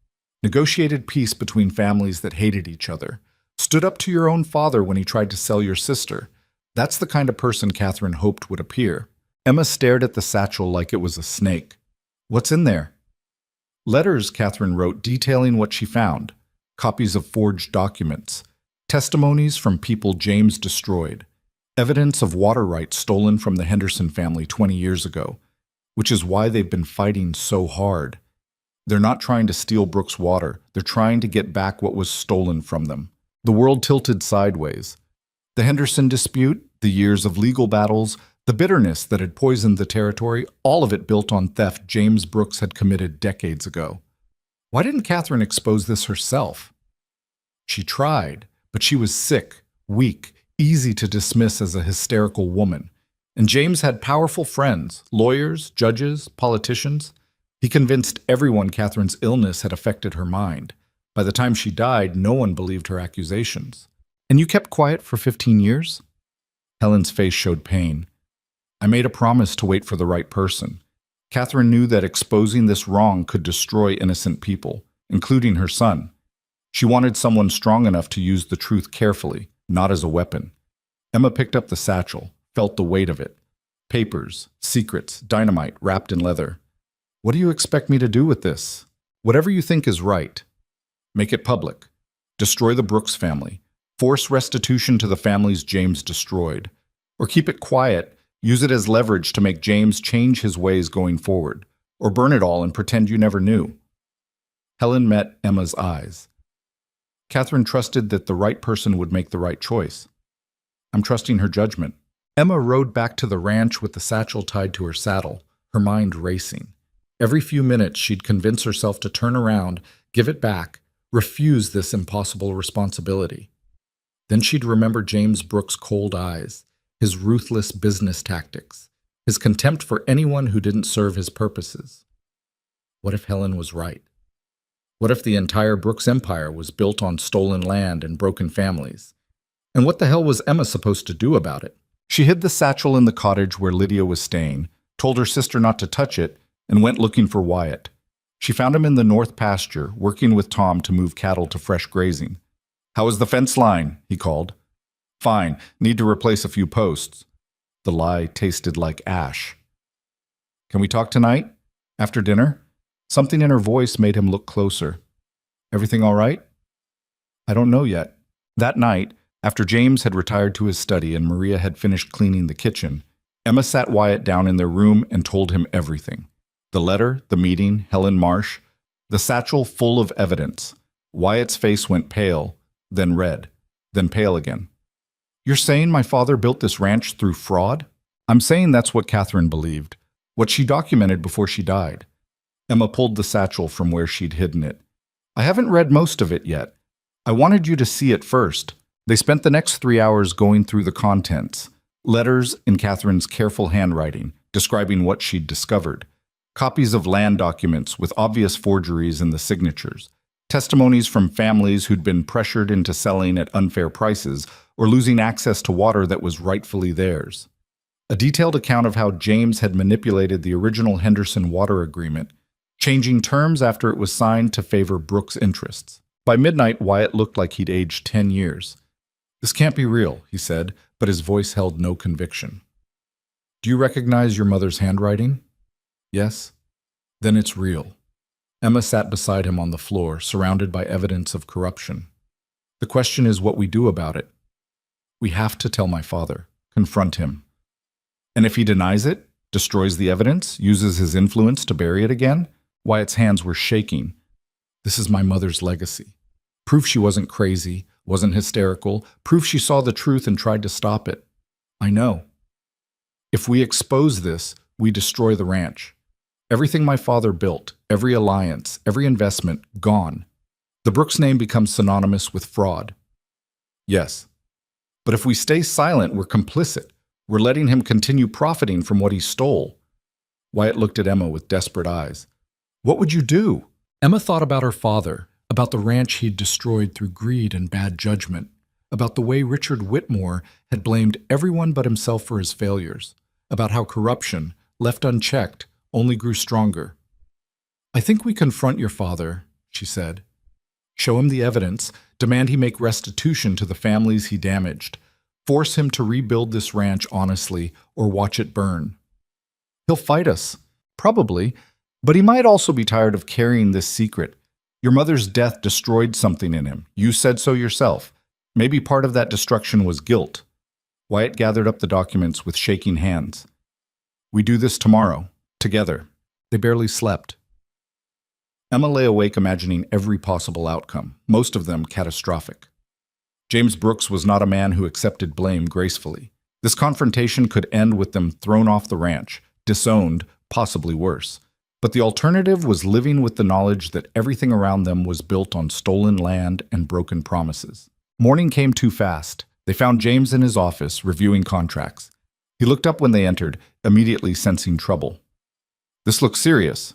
negotiated peace between families that hated each other, stood up to your own father when he tried to sell your sister. That's the kind of person Catherine hoped would appear. Emma stared at the satchel like it was a snake. What's in there? Letters Catherine wrote detailing what she found, copies of forged documents, testimonies from people James destroyed, evidence of water rights stolen from the Henderson family 20 years ago, which is why they've been fighting so hard. They're not trying to steal Brooks' water. They're trying to get back what was stolen from them. The world tilted sideways. The Henderson dispute, the years of legal battles, the bitterness that had poisoned the territory, all of it built on theft James Brooks had committed decades ago. Why didn't Catherine expose this herself? She tried, but she was sick, weak, easy to dismiss as a hysterical woman. And James had powerful friends, lawyers, judges, politicians. He convinced everyone Catherine's illness had affected her mind. By the time she died, no one believed her accusations. And you kept quiet for 15 years? Helen's face showed pain. I made a promise to wait for the right person. Catherine knew that exposing this wrong could destroy innocent people, including her son. She wanted someone strong enough to use the truth carefully, not as a weapon. Emma picked up the satchel, felt the weight of it. Papers, secrets, dynamite wrapped in leather. What do you expect me to do with this? Whatever you think is right. Make it public. Destroy the Brooks family. Force restitution to the families James destroyed. Or keep it quiet. Use it as leverage to make James change his ways going forward, or burn it all and pretend you never knew. Helen met Emma's eyes. Catherine trusted that the right person would make the right choice. I'm trusting her judgment.
Emma rode back to the ranch with the satchel tied to her saddle, her mind racing. Every few minutes she'd convince herself to turn around, give it back, refuse this impossible responsibility. Then she'd remember James Brooks' cold eyes, his ruthless business tactics, his contempt for anyone who didn't serve his purposes. What if Helen was right? What if the entire Brooks empire was built on stolen land and broken families? And what the hell was Emma supposed to do about it?
She hid the satchel in the cottage where Lydia was staying, told her sister not to touch it, and went looking for Wyatt. She found him in the north pasture, working with Tom to move cattle to fresh grazing. "How is the fence line?" he called. "Fine. Need to replace a few posts." The lie tasted like ash. "Can we talk tonight? After dinner?" Something in her voice made him look closer. "Everything all right?" "I don't know yet." That night, after James had retired to his study and Maria had finished cleaning the kitchen, Emma sat Wyatt down in their room and told him everything. The letter, the meeting, Helen Marsh, the satchel full of evidence. Wyatt's face went pale, then red, then pale again. "You're saying my father built this ranch through fraud?" "I'm saying that's what Catherine believed, what she documented before she died. Emma pulled the satchel from where she'd hidden it. I haven't read most of it yet. I wanted you to see it first. They spent the next 3 hours going through the contents. Letters in Catherine's careful handwriting, describing what she'd discovered. Copies of land documents with obvious forgeries in the signatures. Testimonies from families who'd been pressured into selling at unfair prices or losing access to water that was rightfully theirs. A detailed account of how James had manipulated the original Henderson water agreement, changing terms after it was signed to favor Brooks' interests. By midnight, Wyatt looked like he'd aged 10 years. This can't be real, he said, but his voice held no conviction. Do you recognize your mother's handwriting? Yes? Then it's real. Emma sat beside him on the floor, surrounded by evidence of corruption. The question is what we do about it. We have to tell my father, confront him. And if he denies it, destroys the evidence, uses his influence to bury it again, Wyatt's hands were shaking. This is my mother's legacy. Proof she wasn't crazy, wasn't hysterical, proof she saw the truth and tried to stop it. I know. If we expose this, we destroy the ranch. Everything my father built, every alliance, every investment, gone. The Brooks name becomes synonymous with fraud. Yes. But if we stay silent, we're complicit. We're letting him continue profiting from what he stole. Wyatt looked at Emma with desperate eyes. What would you do? Emma thought about her father, about the ranch he'd destroyed through greed and bad judgment, about the way Richard Whitmore had blamed everyone but himself for his failures, about how corruption, left unchecked, only grew stronger. I think we confront your father, she said. Show him the evidence, demand he make restitution to the families he damaged, force him to rebuild this ranch honestly or watch it burn. He'll fight us, probably, but he might also be tired of carrying this secret. Your mother's death destroyed something in him. You said so yourself. Maybe part of that destruction was guilt. Wyatt gathered up the documents with shaking hands. We do this tomorrow, together. They barely slept. Emma lay awake imagining every possible outcome, most of them catastrophic. James Brooks was not a man who accepted blame gracefully. This confrontation could end with them thrown off the ranch, disowned, possibly worse. But the alternative was living with the knowledge that everything around them was built on stolen land and broken promises. Morning came too fast. They found James in his office, reviewing contracts. He looked up when they entered, immediately sensing trouble. This looks serious.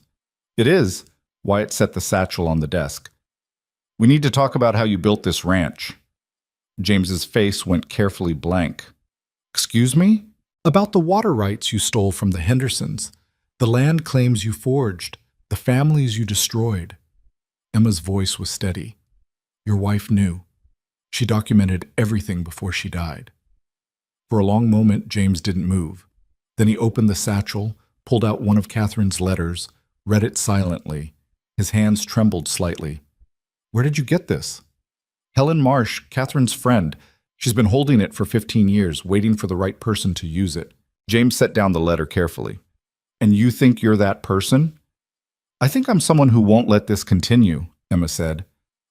It is. Wyatt set the satchel on the desk. We need to talk about how you built this ranch. James's face went carefully blank. Excuse me? About the water rights you stole from the Hendersons, the land claims you forged, the families you destroyed. Emma's voice was steady. Your wife knew. She documented everything before she died. For a long moment, James didn't move. Then he opened the satchel, pulled out one of Catherine's letters, read it silently. His hands trembled slightly. Where did you get this? Helen Marsh, Catherine's friend. She's been holding it for 15 years, waiting for the right person to use it. James set down the letter carefully. And you think you're that person? I think I'm someone who won't let this continue, Emma said.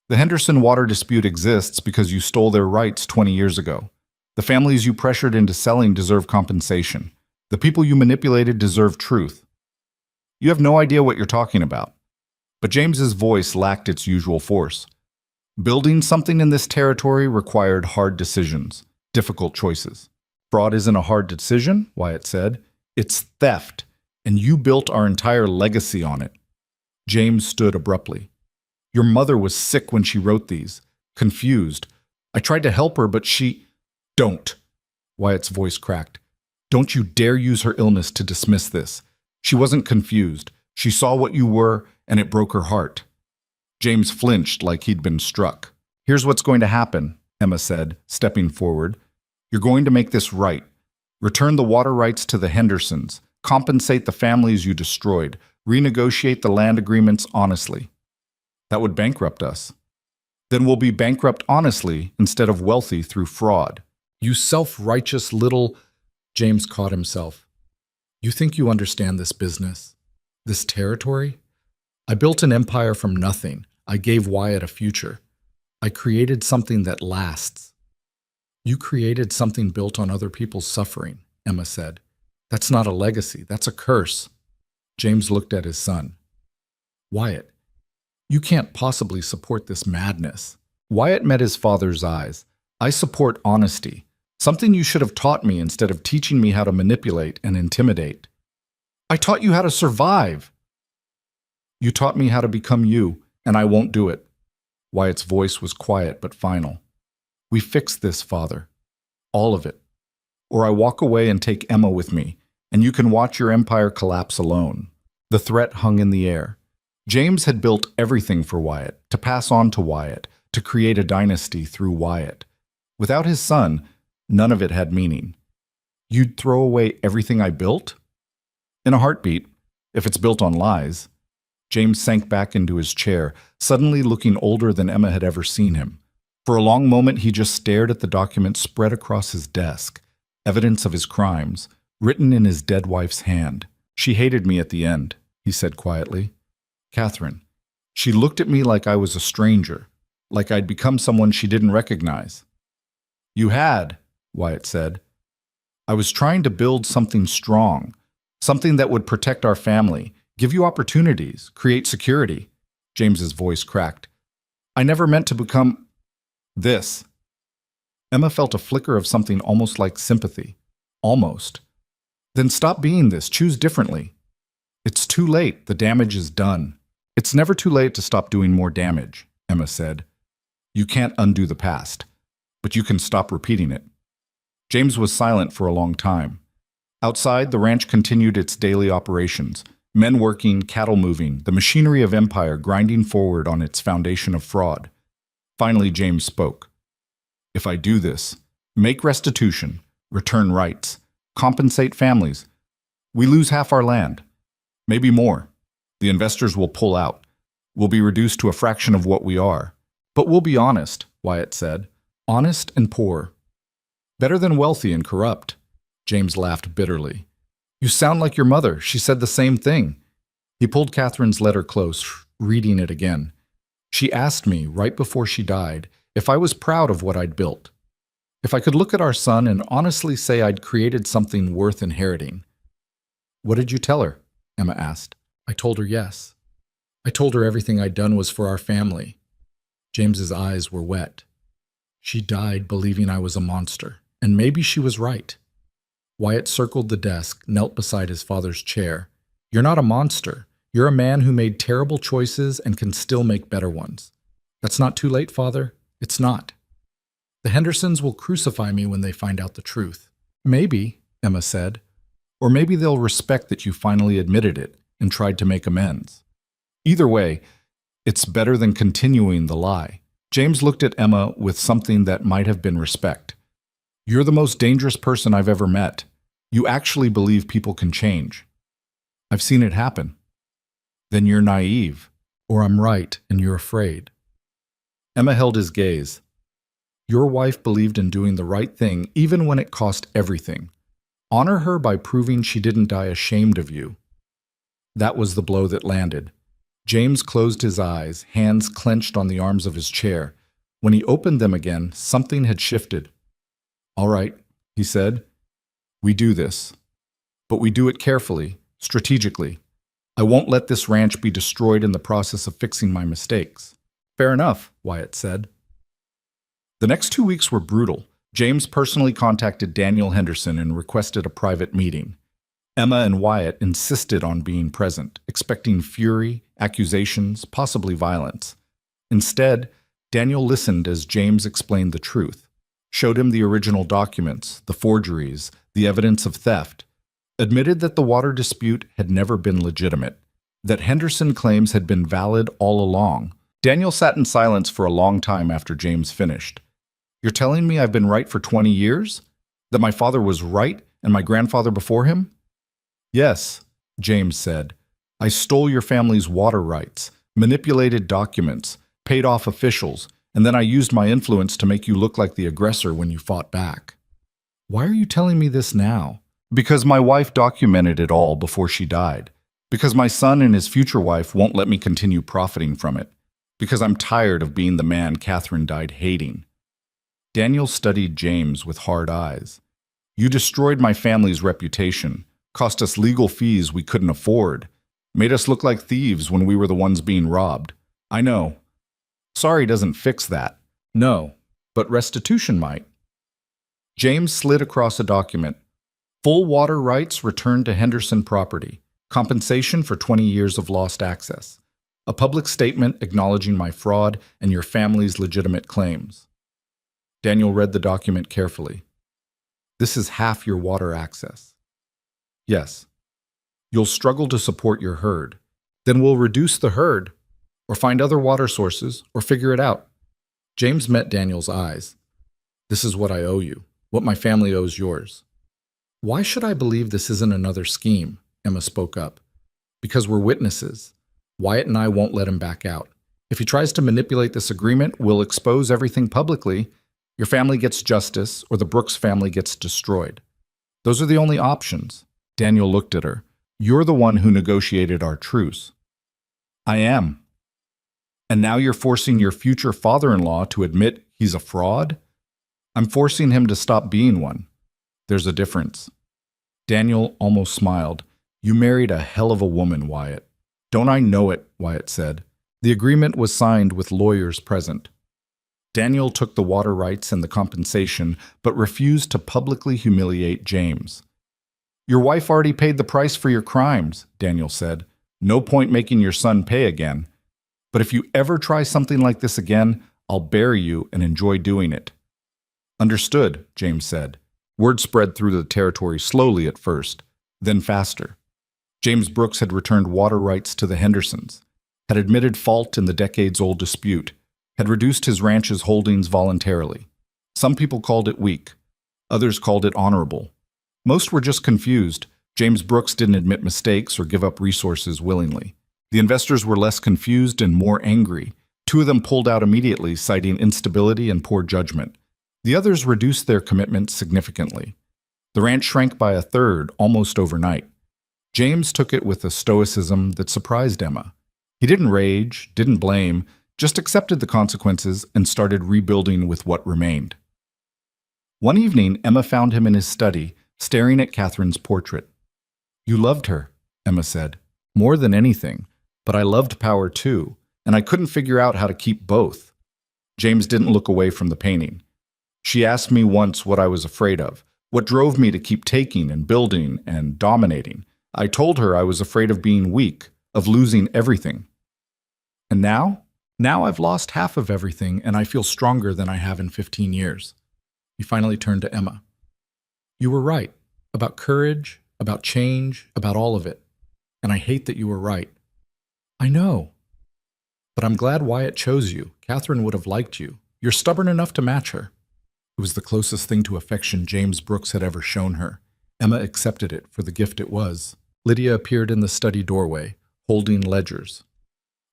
The Henderson water dispute exists because you stole their rights 20 years ago. The families you pressured into selling deserve compensation. The people you manipulated deserve truth. You have no idea what you're talking about. But James's voice lacked its usual force. Building something in this territory required hard decisions, difficult choices. Fraud isn't a hard decision, Wyatt said. It's theft, and you built our entire legacy on it. James stood abruptly. Your mother was sick when she wrote these, confused. I tried to help her, but she... Don't. Wyatt's voice cracked. Don't you dare use her illness to dismiss this. She wasn't confused. She saw what you were, and it broke her heart. James flinched like he'd been struck. Here's what's going to happen, Emma said, stepping forward. You're going to make this right. Return the water rights to the Hendersons. Compensate the families you destroyed. Renegotiate the land agreements honestly. That would bankrupt us. Then we'll be bankrupt honestly instead of wealthy through fraud. You self-righteous little... James caught himself. You think you understand this business? This territory? I built an empire from nothing. I gave Wyatt a future. I created something that lasts. You created something built on other people's suffering, Emma said. That's not a legacy. That's a curse. James looked at his son.
Wyatt, you can't possibly support this madness. Wyatt met his father's eyes. I support honesty, something you should have taught me instead of teaching me how to manipulate and intimidate. I taught you how to survive. You taught me how to become you, and I won't do it. Wyatt's voice was quiet but final. We fix this, Father. All of it. Or I walk away and take Emma with me, and you can watch your empire collapse alone. The threat hung in the air. James had built everything for Wyatt, to pass on to Wyatt, to create a dynasty through Wyatt. Without his son, none of it had meaning. You'd throw away everything I built? In a heartbeat, if it's built on lies. James sank back into his chair, suddenly looking older than Emma had ever seen him. For a long moment, he just stared at the document spread across his desk, evidence of his crimes, written in his dead wife's hand. She hated me at the end, he said quietly. Catherine. She looked at me like I was a stranger, like I'd become someone she didn't recognize. You had, Wyatt said. I was trying to build something strong, something that would protect our family, give you opportunities, create security. James's voice cracked. I never meant to become this. Emma felt a flicker of something almost like sympathy. Almost. Then stop being this. Choose differently. It's too late. The damage is done. It's never too late to stop doing more damage, Emma said. You can't undo the past, but you can stop repeating it. James was silent for a long time. Outside, the ranch continued its daily operations. Men working, cattle moving, the machinery of empire grinding forward on its foundation of fraud. Finally, James spoke. If I do this, make restitution, return rights, compensate families, we lose half our land. Maybe more. The investors will pull out. We'll be reduced to a fraction of what we are. But we'll be honest, Wyatt said. Honest and poor. Better than wealthy and corrupt. James laughed bitterly. You sound like your mother. She said the same thing. He pulled Catherine's letter close, reading it again. She asked me, right before she died, if I was proud of what I'd built. If I could look at our son and honestly say I'd created something worth inheriting. What did you tell her? Emma asked. I told her yes. I told her everything I'd done was for our family. James's eyes were wet. She died believing I was a monster, and maybe she was right. Wyatt circled the desk, knelt beside his father's chair. You're not a monster. You're a man who made terrible choices and can still make better ones. That's not too late, Father. It's not. The Hendersons will crucify me when they find out the truth. Maybe, Emma said. Or maybe they'll respect that you finally admitted it and tried to make amends. Either way, it's better than continuing the lie. James looked at Emma with something that might have been respect. You're the most dangerous person I've ever met. You actually believe people can change. I've seen it happen. Then you're naive, or I'm right and you're afraid. Emma held his gaze. Your wife believed in doing the right thing even when it cost everything. Honor her by proving she didn't die ashamed of you. That was the blow that landed. James closed his eyes, hands clenched on the arms of his chair. When he opened them again, something had shifted. All right, he said. We do this. But we do it carefully, strategically. I won't let this ranch be destroyed in the process of fixing my mistakes. Fair enough, Wyatt said. The next 2 weeks were brutal. James personally contacted Daniel Henderson and requested a private meeting. Emma and Wyatt insisted on being present, expecting fury, accusations, possibly violence. Instead, Daniel listened as James explained the truth, showed him the original documents, the forgeries, the evidence of theft, admitted that the water dispute had never been legitimate, that Henderson claims had been valid all along. Daniel sat in silence for a long time after James finished. You're telling me I've been right for 20 years? That my father was right and my grandfather before him? Yes, James said. I stole your family's water rights, manipulated documents, paid off officials, and then I used my influence to make you look like the aggressor when you fought back. Why are you telling me this now? Because my wife documented it all before she died. Because my son and his future wife won't let me continue profiting from it. Because I'm tired of being the man Catherine died hating. Daniel studied James with hard eyes. You destroyed my family's reputation, cost us legal fees we couldn't afford.
Made us look like thieves when we were the ones being robbed. I know. Sorry doesn't fix that.
No, but restitution might.
James slid across a document. Full water rights returned to Henderson property. Compensation for 20 years of lost access. A public statement acknowledging my fraud and your family's legitimate claims. Daniel read the document carefully. This is half your water access. Yes. You'll struggle to support your herd. Then we'll reduce the herd, or find other water sources, or figure it out.
James met Daniel's eyes. This is what I owe you, what my family owes yours. Why should I believe this isn't another scheme? Emma spoke up. Because we're witnesses. Wyatt and I won't let him back out. If he tries to manipulate this agreement, we'll expose everything publicly. Your family gets justice, or the Brooks family gets destroyed. Those are the only options. Daniel looked at her. You're the one who negotiated our truce. I am. And now you're forcing your future father-in-law to admit he's a fraud? I'm forcing him to stop being one. There's a difference. Daniel almost smiled. You married a hell of a woman, Wyatt. Don't I know it, Wyatt said. The agreement was signed with lawyers present. Daniel took the water rights and the compensation, but refused to publicly humiliate James. Your wife already paid the price for your crimes, Daniel said. No point making your son pay again. But if you ever try something like this again, I'll bury you and enjoy doing it. Understood, James said. Word spread through the territory slowly at first, then faster. James Brooks had returned water rights to the Hendersons, had admitted fault in the decades-old dispute, had reduced his ranch's holdings voluntarily. Some people called it weak. Others called it honorable. Most were just confused. James Brooks didn't admit mistakes or give up resources willingly. The investors were less confused and more angry. 2 of them pulled out immediately, citing instability and poor judgment. The others reduced their commitment significantly. The ranch shrank by 1/3 almost overnight. James took it with a stoicism that surprised Emma. He didn't rage, didn't blame, just accepted the consequences and started rebuilding with what remained. One evening, Emma found him in his study, staring at Catherine's portrait. You loved her, Emma said. More than anything. But I loved power too, and I couldn't figure out how to keep both. James didn't look away from the painting. She asked me once what I was afraid of, what drove me to keep taking and building and dominating. I told her I was afraid of being weak, of losing everything. And now? Now I've lost half of everything, and I feel stronger than I have in 15 years. He finally turned to Emma. You were right, about courage, about change, about all of it. And I hate that you were right. I know. But I'm glad Wyatt chose you. Catherine would have liked you. You're stubborn enough to match her. It was the closest thing to affection James Brooks had ever shown her. Emma accepted it for the gift it was. Lydia appeared in the study doorway, holding ledgers.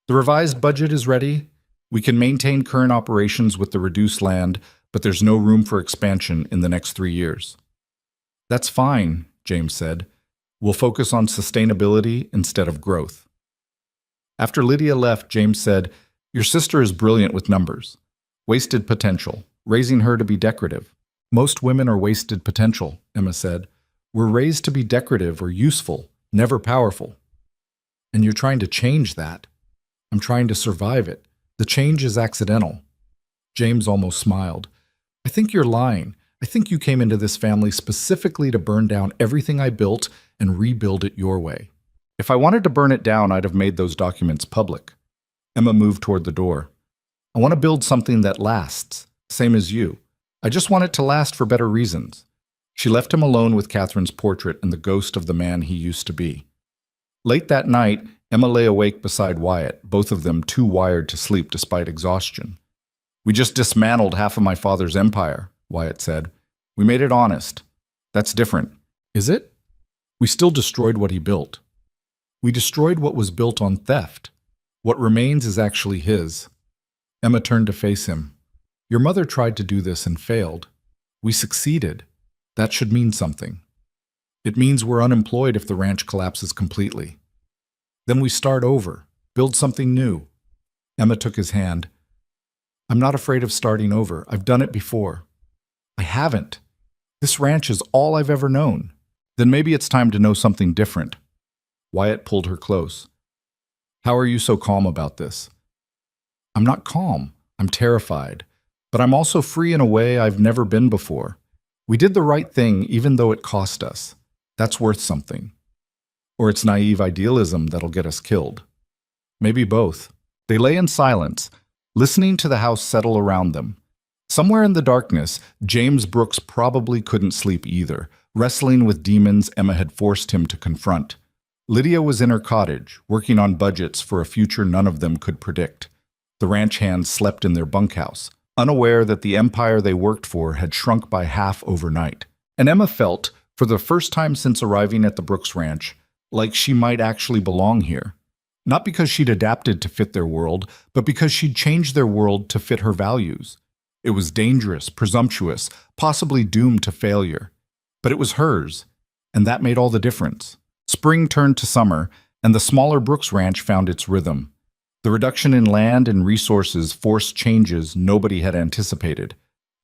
The revised budget is ready. We can maintain current operations with the reduced land, but there's no room for expansion in the next 3 years. That's fine, James said. We'll focus on sustainability instead of growth. After Lydia left, James said, Your sister is brilliant with numbers. Wasted potential, raising her to be decorative. Most women are wasted potential, Emma said. We're raised to be decorative or useful, never powerful. And you're trying to change that. I'm trying to survive it. The change is accidental. James almost smiled. I think you're lying. I think you came into this family specifically to burn down everything I built and rebuild it your way. If I wanted to burn it down, I'd have made those documents public. Emma moved toward the door. I want to build something that lasts, same as you. I just want it to last for better reasons. She left him alone with Catherine's portrait and the ghost of the man he used to be. Late that night, Emma lay awake beside Wyatt, both of them too wired to sleep despite exhaustion. We just dismantled half of my father's empire, Wyatt said. We made it honest. That's different. Is it? We still destroyed what he built. We destroyed what was built on theft. What remains is actually his. Emma turned to face him. Your mother tried to do this and failed. We succeeded. That should mean something. It means we're unemployed if the ranch collapses completely. Then we start over, build something new. Emma took his hand. I'm not afraid of starting over. I've done it before. I haven't. This ranch is all I've ever known. Then maybe it's time to know something different.
Wyatt pulled her close. How are you so calm about this? I'm not calm. I'm terrified. But I'm also free in a way I've never been before. We did the right thing even though it cost us. That's worth something. Or it's naive idealism that'll get us killed. Maybe both. They lay in silence, listening to the house settle around them. Somewhere in the darkness, James Brooks probably couldn't sleep either, wrestling with demons Emma had forced him to confront. Lydia was in her cottage, working on budgets for a future none of them could predict. The ranch hands slept in their bunkhouse, unaware that the empire they worked for had shrunk by half overnight. And Emma felt, for the first time since arriving at the Brooks Ranch, like she might actually belong here. Not because she'd adapted to fit their world, but because she'd changed their world to fit her values. It was dangerous, presumptuous, possibly doomed to failure. But it was hers, and that made all the difference. Spring turned to summer, and the smaller Brooks Ranch found its rhythm. The reduction in land and resources forced changes nobody had anticipated.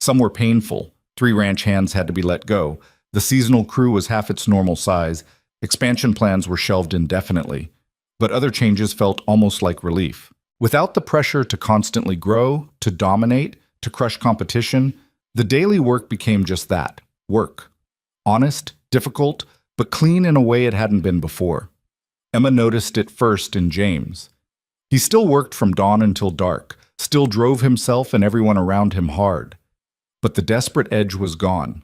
Some were painful. 3 ranch hands had to be let go. The seasonal crew was half its normal size. Expansion plans were shelved indefinitely. But other changes felt almost like relief. Without the pressure to constantly grow, to dominate, to crush competition, the daily work became just that, work. Honest, difficult, but clean in a way it hadn't been before. Emma noticed it first in James. He still worked from dawn until dark, still drove himself and everyone around him hard. But the desperate edge was gone.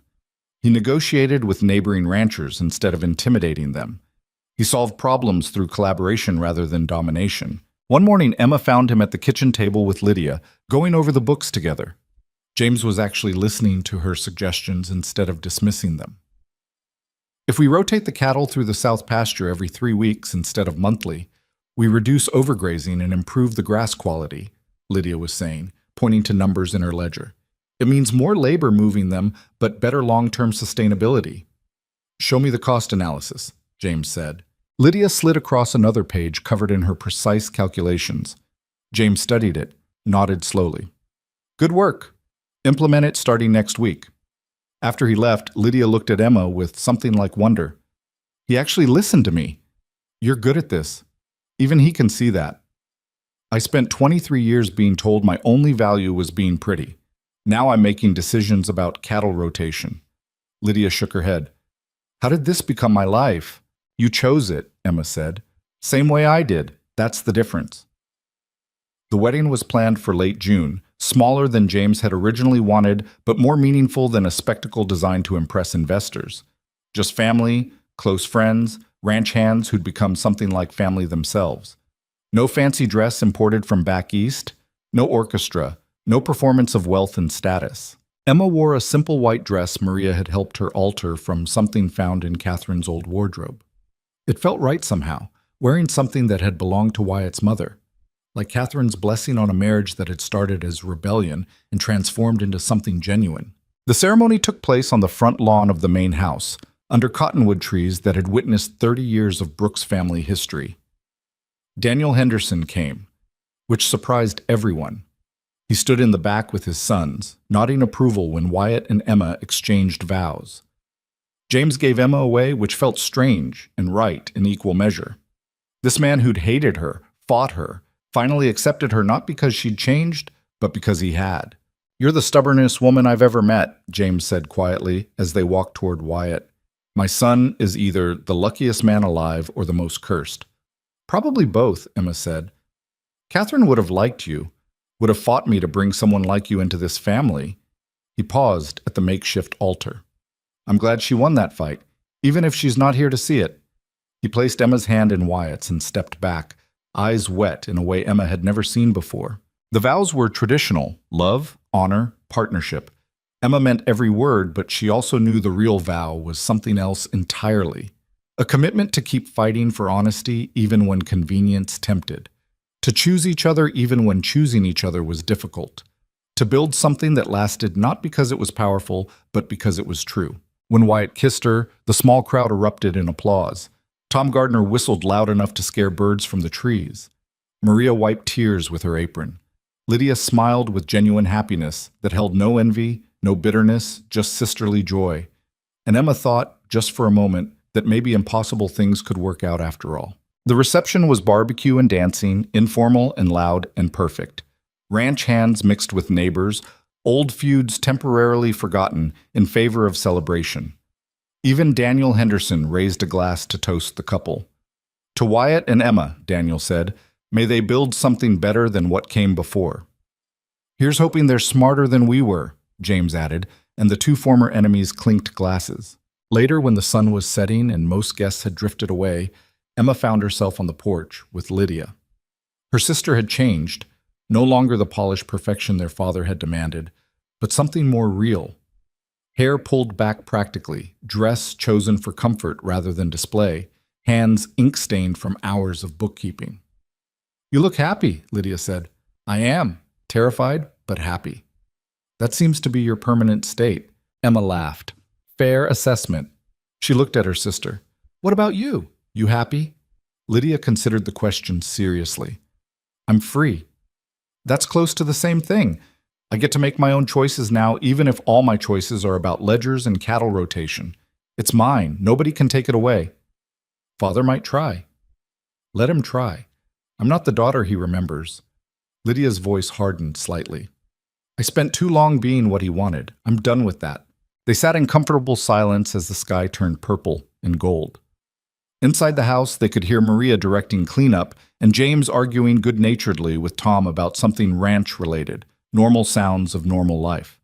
He negotiated with neighboring ranchers instead of intimidating them. He solved problems through collaboration rather than domination. One morning, Emma found him at the kitchen table with Lydia, going over the books together. James was actually listening to her suggestions instead of dismissing them. If we rotate the cattle through the south pasture every 3 weeks instead of monthly, we reduce overgrazing and improve the grass quality, Lydia was saying, pointing to numbers in her ledger. It means more labor moving them, but better long-term sustainability. Show me the cost analysis, James said. Lydia slid across another page covered in her precise calculations. James studied it, nodded slowly. Good work. Implement it starting next week. After he left, Lydia looked at Emma with something like wonder. He actually listened to me. You're good at this. Even he can see that. I spent 23 years being told my only value was being pretty. Now I'm making decisions about cattle rotation. Lydia shook her head. How did this become my life? You chose it, Emma said. Same way I did. That's the difference. The wedding was planned for late June, smaller than James had originally wanted, but more meaningful than a spectacle designed to impress investors. Just family, close friends, ranch hands who'd become something like family themselves. No fancy dress imported from back east, no orchestra, no performance of wealth and status. Emma wore a simple white dress Maria had helped her alter from something found in Catherine's old wardrobe. It felt right somehow, wearing something that had belonged to Wyatt's mother, like Catherine's blessing on a marriage that had started as rebellion and transformed into something genuine. The ceremony took place on the front lawn of the main house, under cottonwood trees that had witnessed 30 years of Brooks family history. Daniel Henderson came, which surprised everyone. He stood in the back with his sons, nodding approval when Wyatt and Emma exchanged vows. James gave Emma away, which felt strange and right in equal measure. This man who'd hated her, fought her, finally accepted her not because she'd changed, but because he had. You're the stubbornest woman I've ever met, James said quietly as they walked toward Wyatt. My son is either the luckiest man alive or the most cursed. Probably both, Emma said. Catherine would have liked you, would have fought me to bring someone like you into this family. He paused at the makeshift altar. I'm glad she won that fight, even if she's not here to see it. He placed Emma's hand in Wyatt's and stepped back, eyes wet in a way Emma had never seen before. The vows were traditional: love, honor, partnership. Emma meant every word, but she also knew the real vow was something else entirely. A commitment to keep fighting for honesty even when convenience tempted. To choose each other even when choosing each other was difficult. To build something that lasted not because it was powerful, but because it was true. When Wyatt kissed her, the small crowd erupted in applause. Tom Gardner whistled loud enough to scare birds from the trees. Maria wiped tears with her apron. Lydia smiled with genuine happiness that held no envy, no bitterness, just sisterly joy. And Emma thought, just for a moment, that maybe impossible things could work out after all. The reception was barbecue and dancing, informal and loud and perfect. Ranch hands mixed with neighbors, old feuds temporarily forgotten in favor of celebration. Even Daniel Henderson raised a glass to toast the couple. To Wyatt and Emma, Daniel said, may they build something better than what came before. Here's hoping they're smarter than we were, James added, and the two former enemies clinked glasses. Later, when the sun was setting and most guests had drifted away, Emma found herself on the porch with Lydia. Her sister had changed, no longer the polished perfection their father had demanded, but something more real. Hair pulled back practically, dress chosen for comfort rather than display, hands ink-stained from hours of bookkeeping. You look happy, Lydia said. I am, terrified, but happy. That seems to be your permanent state. Emma laughed. Fair assessment. She looked at her sister. What about you? You happy? Lydia considered the question seriously. I'm free. That's close to the same thing. I get to make my own choices now, even if all my choices are about ledgers and cattle rotation. It's mine. Nobody can take it away. Father might try. Let him try. I'm not the daughter he remembers. Lydia's voice hardened slightly. I spent too long being what he wanted. I'm done with that. They sat in comfortable silence as the sky turned purple and gold. Inside the house, they could hear Maria directing cleanup and James arguing good-naturedly with Tom about something ranch-related, normal sounds of normal life.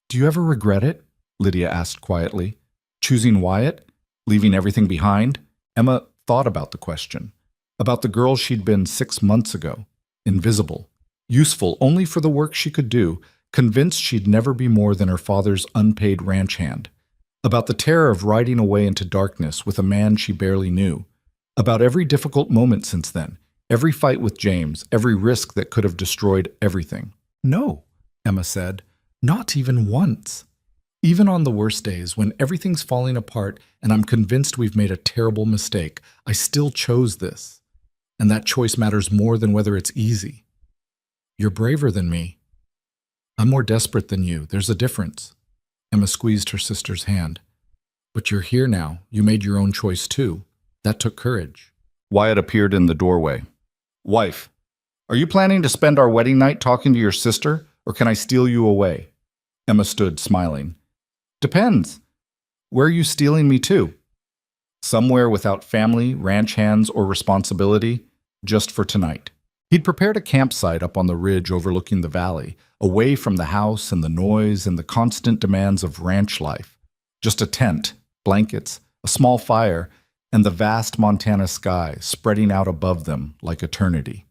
Do you ever regret it? Lydia asked quietly. Choosing Wyatt? Leaving everything behind? Emma thought about the question. About the girl she'd been 6 months ago. Invisible. Useful only for the work she could do, convinced she'd never be more than her father's unpaid ranch hand. About the terror of riding away into darkness with a man she barely knew. About every difficult moment since then, every fight with James, every risk that could have destroyed everything. No, Emma said, not even once. Even on the worst days, when everything's falling apart and I'm convinced we've made a terrible mistake, I still chose this. And that choice matters more than whether it's easy. You're braver than me. I'm more desperate than you. There's a difference. Emma squeezed her sister's hand. But you're here now. You made your own choice too. That took courage. Wyatt appeared in the doorway. Wife, are you planning to spend our wedding night talking to your sister, or can I steal you away? Emma stood, smiling. Depends. Where are you stealing me to? Somewhere without family, ranch hands, or responsibility, just for tonight. He'd prepared a campsite up on the ridge overlooking the valley, away from the house and the noise and the constant demands of ranch life. Just a tent, blankets, a small fire, and the vast Montana sky spreading out above them like eternity.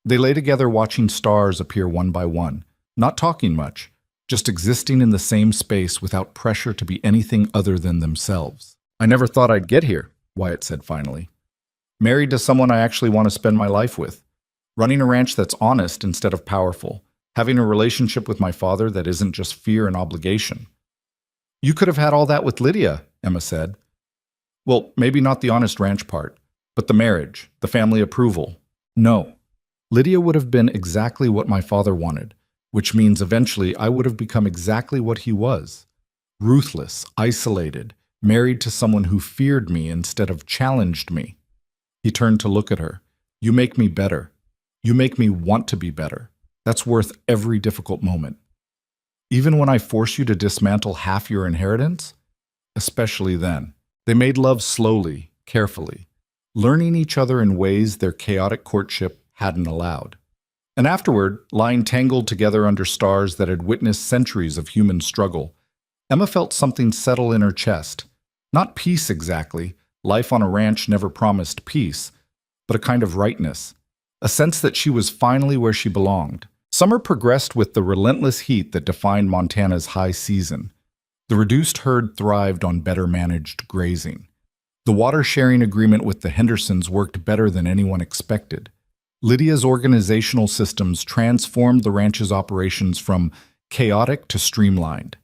They lay together watching stars appear one by one, not talking much, just existing in the same space without pressure to be anything other than themselves. I never thought I'd get here, Wyatt said finally. Married to someone I actually want to spend my life with. Running a ranch that's honest instead of powerful. Having a relationship with my father that isn't just fear and obligation. You could have had all that with Lydia, Emma said. Well, maybe not the honest ranch part, but the marriage, the family approval. No. Lydia would have been exactly what my father wanted, which means eventually I would have become exactly what he was. Ruthless, isolated, married to someone who feared me instead of challenged me. He turned to look at her. You make me better. You make me want to be better. That's worth every difficult moment. Even when I force you to dismantle half your inheritance? Especially then. They made love slowly, carefully, learning each other in ways their chaotic courtship hadn't allowed. And afterward, lying tangled together under stars that had witnessed centuries of human struggle, Emma felt something settle in her chest. Not peace exactly. Life on a ranch never promised peace, but a kind of rightness. A sense that she was finally where she belonged. Summer progressed with the relentless heat that defined Montana's high season. The reduced herd thrived on better managed grazing. The water-sharing agreement with the Hendersons worked better than anyone expected. Lydia's organizational systems transformed the ranch's operations from chaotic to streamlined.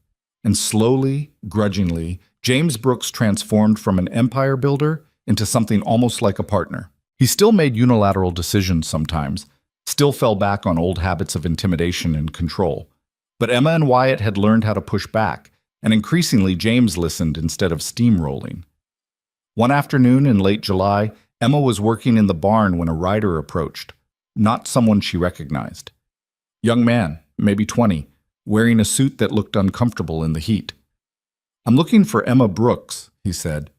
And slowly, grudgingly, James Brooks transformed from an empire builder into something almost like a partner. He still made unilateral decisions sometimes, still fell back on old habits of intimidation and control. But Emma and Wyatt had learned how to push back, and increasingly James listened instead of steamrolling. One afternoon in late July, Emma was working in the barn when a rider approached, not someone she recognized. Young man, maybe 20, wearing a suit that looked uncomfortable in the heat. "I'm looking for Emma Brooks," he said.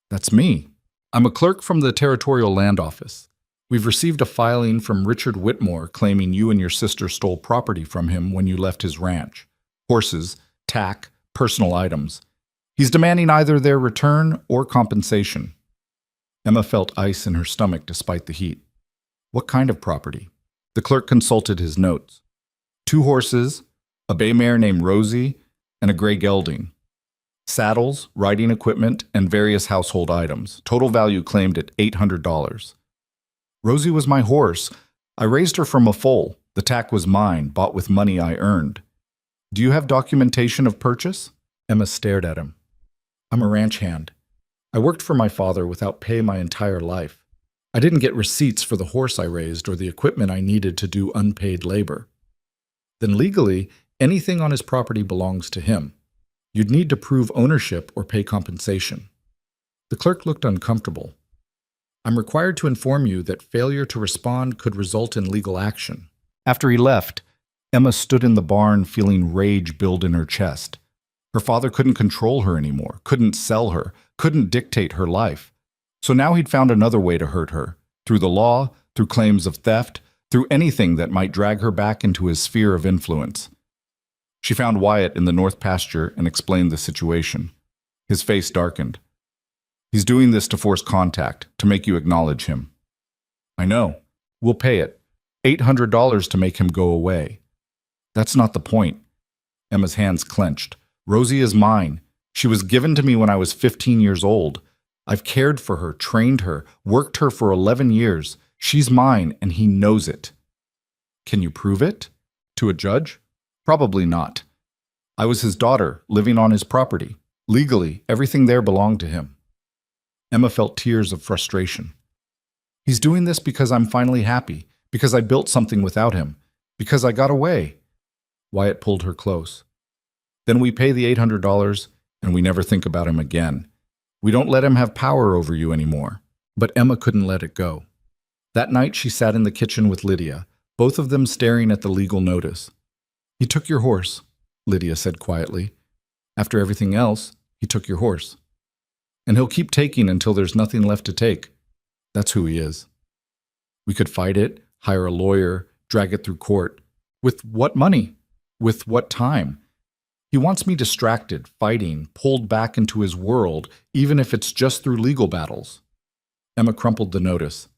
"That's me. I'm a clerk from the Territorial Land Office. We've received a filing from Richard Whitmore claiming you and your sister stole property from him when you left his ranch. Horses, tack, personal items. He's demanding either their return or compensation." Emma felt ice in her stomach despite the heat. What kind of property? The clerk consulted his notes. 2 horses, a bay mare named Rosie, and a gray gelding. Saddles, riding equipment, and various household items. Total value claimed at $800. "Rosie was my horse. I raised her from a foal. The tack was mine, bought with money I earned." "Do you have documentation of purchase?" Emma stared at him. "I'm a ranch hand. I worked for my father without pay my entire life. I didn't get receipts for the horse I raised or the equipment I needed to do unpaid labor." "Then legally, anything on his property belongs to him. You'd need to prove ownership or pay compensation." The clerk looked uncomfortable. "I'm required to inform you that failure to respond could result in legal action." After he left, Emma stood in the barn feeling rage build in her chest. Her father couldn't control her anymore, couldn't sell her, couldn't dictate her life. So now he'd found another way to hurt her, through the law, through claims of theft, through anything that might drag her back into his sphere of influence. She found Wyatt in the north pasture and explained the situation. His face darkened. "He's doing this to force contact, to make you acknowledge him." "I know. We'll pay it. $800 to make him go away." "That's not the point." Emma's hands clenched. "Rosie is mine. She was given to me when I was 15 years old. I've cared for her, trained her, worked her for 11 years. She's mine, and he knows it." "Can you prove it? To a judge?" "Probably not. I was his daughter, living on his property. Legally, everything there belonged to him." Emma felt tears of frustration. "He's doing this because I'm finally happy, because I built something without him, because I got away." Wyatt pulled her close. "Then we pay the $800, and we never think about him again. We don't let him have power over you anymore." But Emma couldn't let it go. That night she sat in the kitchen with Lydia, both of them staring at the legal notice. "He took your horse," Lydia said quietly. "After everything else, he took your horse. And he'll keep taking until there's nothing left to take. That's who he is. We could fight it, hire a lawyer, drag it through court. With what money? With what time? He wants me distracted, fighting, pulled back into his world, even if it's just through legal battles." Emma crumpled the notice.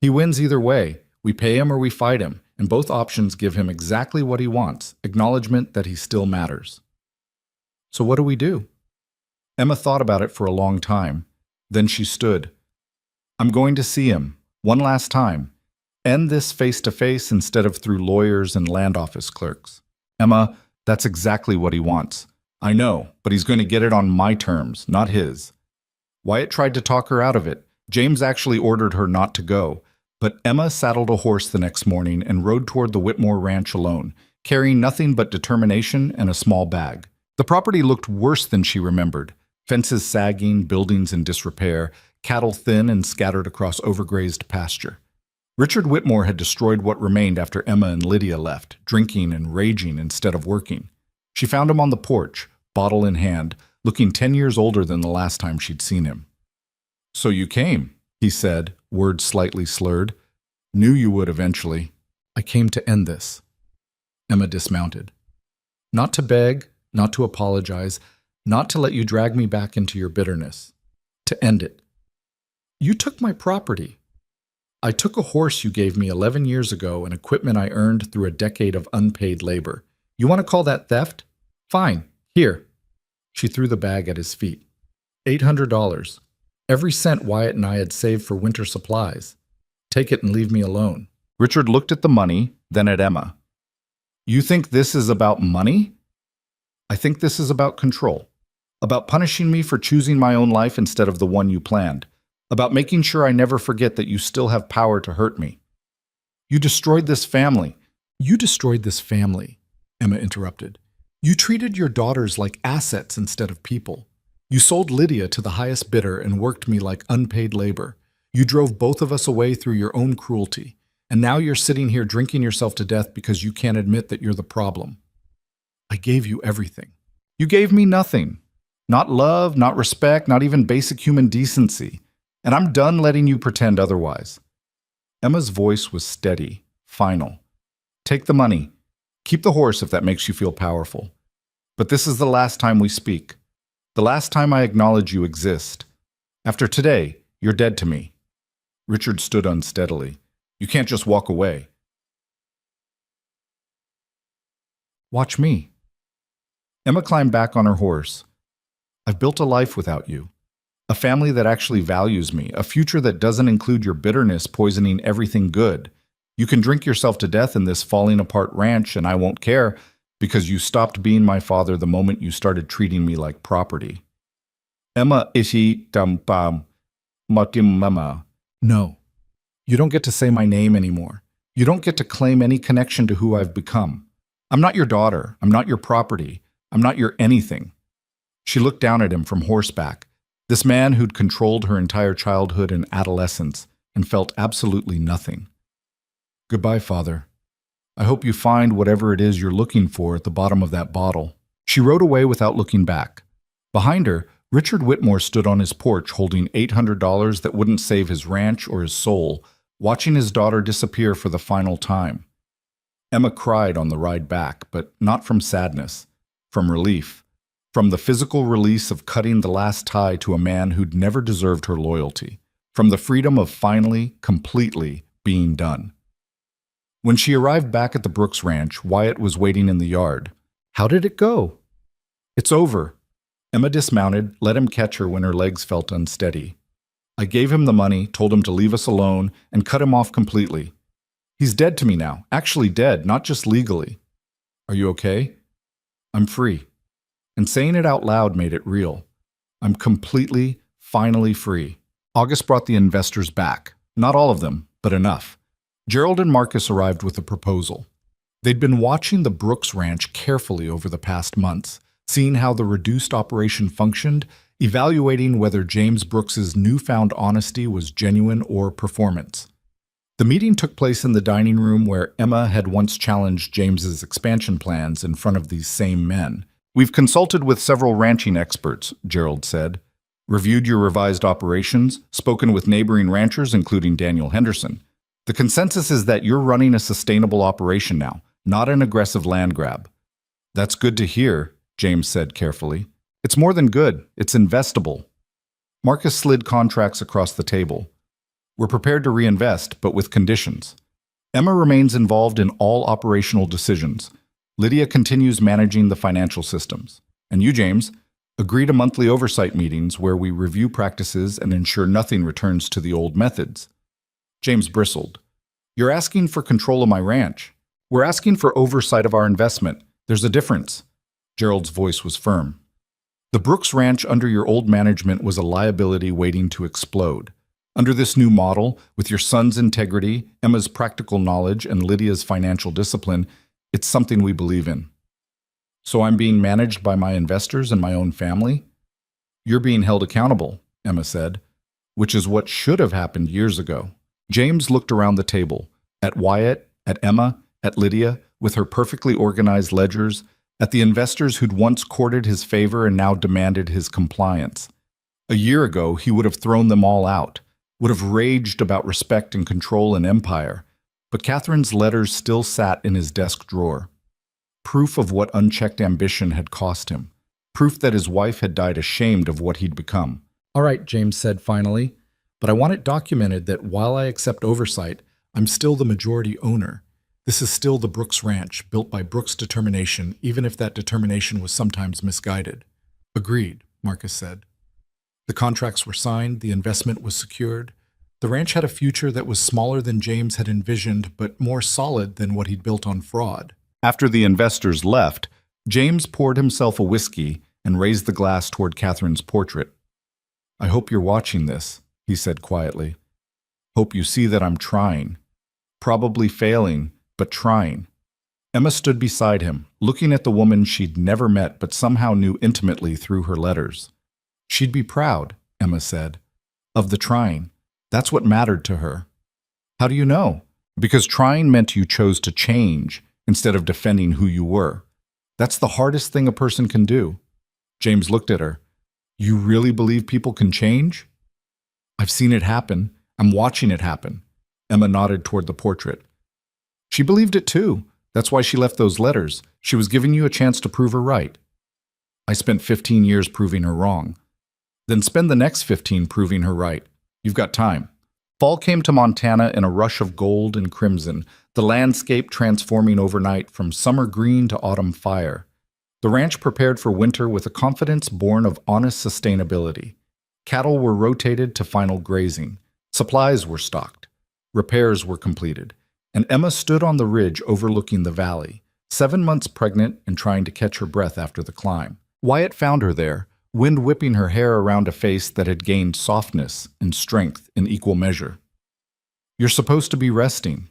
"He wins either way. We pay him or we fight him, and both options give him exactly what he wants, acknowledgement that he still matters." "So what do we do?" Emma thought about it for a long time. Then she stood. "I'm going to see him, one last time. End this face-to-face instead of through lawyers and land office clerks. Emma, that's exactly what he wants. I know, but he's going to get it on my terms, not his." Wyatt tried to talk her out of it. James actually ordered her not to go. But Emma saddled a horse the next morning and rode toward the Whitmore ranch alone, carrying nothing but determination and a small bag. The property looked worse than she remembered. Fences sagging, buildings in disrepair, cattle thin and scattered across overgrazed pasture. Richard Whitmore had destroyed what remained after Emma and Lydia left, drinking and raging instead of working. She found him on the porch, bottle in hand, looking 10 years older than the last time she'd seen him. "So you came," he said, words slightly slurred. "Knew you would eventually." "I came to end this." Emma dismounted. "Not to beg, not to apologize, not to let you drag me back into your bitterness. To end it. You took my property. I took a horse you gave me 11 years ago and equipment I earned through a decade of unpaid labor. You want to call that theft? Fine, here." She threw the bag at his feet. $800. Every cent Wyatt and I had saved for winter supplies. Take it and leave me alone." Richard looked at the money, then at Emma. "You think this is about money?" "I think this is about control. About punishing me for choosing my own life instead of the one you planned. About making sure I never forget that you still have power to hurt me. You destroyed this family." "You destroyed this family," Emma interrupted. "You treated your daughters like assets instead of people. You sold Lydia to the highest bidder and worked me like unpaid labor. You drove both of us away through your own cruelty. And now you're sitting here drinking yourself to death because you can't admit that you're the problem. I gave you everything. You gave me nothing. Not love, not respect, not even basic human decency. And I'm done letting you pretend otherwise. Emma's voice was steady, final. Take the money. Keep the horse if that makes you feel powerful. But this is the last time we speak. The last time I acknowledge you exist. After today, you're dead to me. Richard stood unsteadily. You can't just walk away. Watch me. Emma climbed back on her horse. I've built a life without you. A family that actually values me. A future that doesn't include your bitterness poisoning everything good. You can drink yourself to death in this falling apart ranch and I won't care because you stopped being my father the moment you started treating me like property. Emma ishi dampam makim mama. No. You don't get to say my name anymore. You don't get to claim any connection to who I've become. I'm not your daughter. I'm not your property. I'm not your anything. She looked down at him from horseback, this man who'd controlled her entire childhood and adolescence and felt absolutely nothing. Goodbye, Father. I hope you find whatever it is you're looking for at the bottom of that bottle. She rode away without looking back. Behind her, Richard Whitmore stood on his porch holding $800 that wouldn't save his ranch or his soul, watching his daughter disappear for the final time. Emma cried on the ride back, but not from sadness, from relief, from the physical release of cutting the last tie to a man who'd never deserved her loyalty, from the freedom of finally, completely being done. When she arrived back at the Brooks Ranch, Wyatt was waiting in the yard. How did it go? It's over. Emma dismounted, let him catch her when her legs felt unsteady. I gave him the money, told him to leave us alone, and cut him off completely. He's dead to me now, actually dead, not just legally. Are you okay? I'm free. And saying it out loud made it real. I'm completely, finally free. August brought the investors back. Not all of them, but enough. Gerald and Marcus arrived with a proposal. They'd been watching the Brooks Ranch carefully over the past months, seeing how the reduced operation functioned, evaluating whether James Brooks's newfound honesty was genuine or performance. The meeting took place in the dining room where Emma had once challenged James's expansion plans in front of these same men. We've consulted with several ranching experts, Gerald said, reviewed your revised operations, spoken with neighboring ranchers, including Daniel Henderson. The consensus is that you're running a sustainable operation now, not an aggressive land grab. That's good to hear, James said carefully. It's more than good, it's investable. Marcus slid contracts across the table. We're prepared to reinvest, but with conditions. Emma remains involved in all operational decisions. Lydia continues managing the financial systems. And you, James, agree to monthly oversight meetings where we review practices and ensure nothing returns to the old methods. James bristled. You're asking for control of my ranch. We're asking for oversight of our investment. There's a difference. Gerald's voice was firm. The Brooks Ranch under your old management was a liability waiting to explode. Under this new model, with your son's integrity, Emma's practical knowledge, and Lydia's financial discipline, it's something we believe in. So I'm being managed by my investors and my own family? You're being held accountable, Emma said, which is what should have happened years ago. James looked around the table, at Wyatt, at Emma, at Lydia, with her perfectly organized ledgers, at the investors who'd once courted his favor and now demanded his compliance. A year ago, he would have thrown them all out, would have raged about respect and control and empire, but Catherine's letters still sat in his desk drawer. Proof of what unchecked ambition had cost him. Proof that his wife had died ashamed of what he'd become.
All right, James said finally, but I want it documented that while I accept oversight, I'm still the majority owner. This is still the Brooks Ranch, built by Brooks' determination, even if that determination was sometimes misguided. Agreed, Marcus said. The contracts were signed, the investment was secured. The ranch had a future that was smaller than James had envisioned, but more solid than what he'd built on fraud.
After the investors left, James poured himself a whiskey and raised the glass toward Catherine's portrait. I hope you're watching this, he said quietly. Hope you see that I'm trying. Probably failing, but trying. Emma stood beside him, looking at the woman she'd never met but somehow knew intimately through her letters. She'd be proud, Emma said, of the trying. That's what mattered to her. How do you know? Because trying meant you chose to change instead of defending who you were. That's the hardest thing a person can do. James looked at her. You really believe people can change? I've seen it happen. I'm watching it happen. Emma nodded toward the portrait. She believed it too. That's why she left those letters. She was giving you a chance to prove her right. I spent 15 years proving her wrong. Then spend the next 15 proving her right. You've got time. Fall came to Montana in a rush of gold and crimson, the landscape transforming overnight from summer green to autumn fire. The ranch prepared for winter with a confidence born of honest sustainability. Cattle were rotated to final grazing. Supplies were stocked. Repairs were completed. And Emma stood on the ridge overlooking the valley, 7 months pregnant and trying to catch her breath after the climb. Wyatt found her there, wind whipping her hair around a face that had gained softness and strength in equal measure. You're supposed to be resting.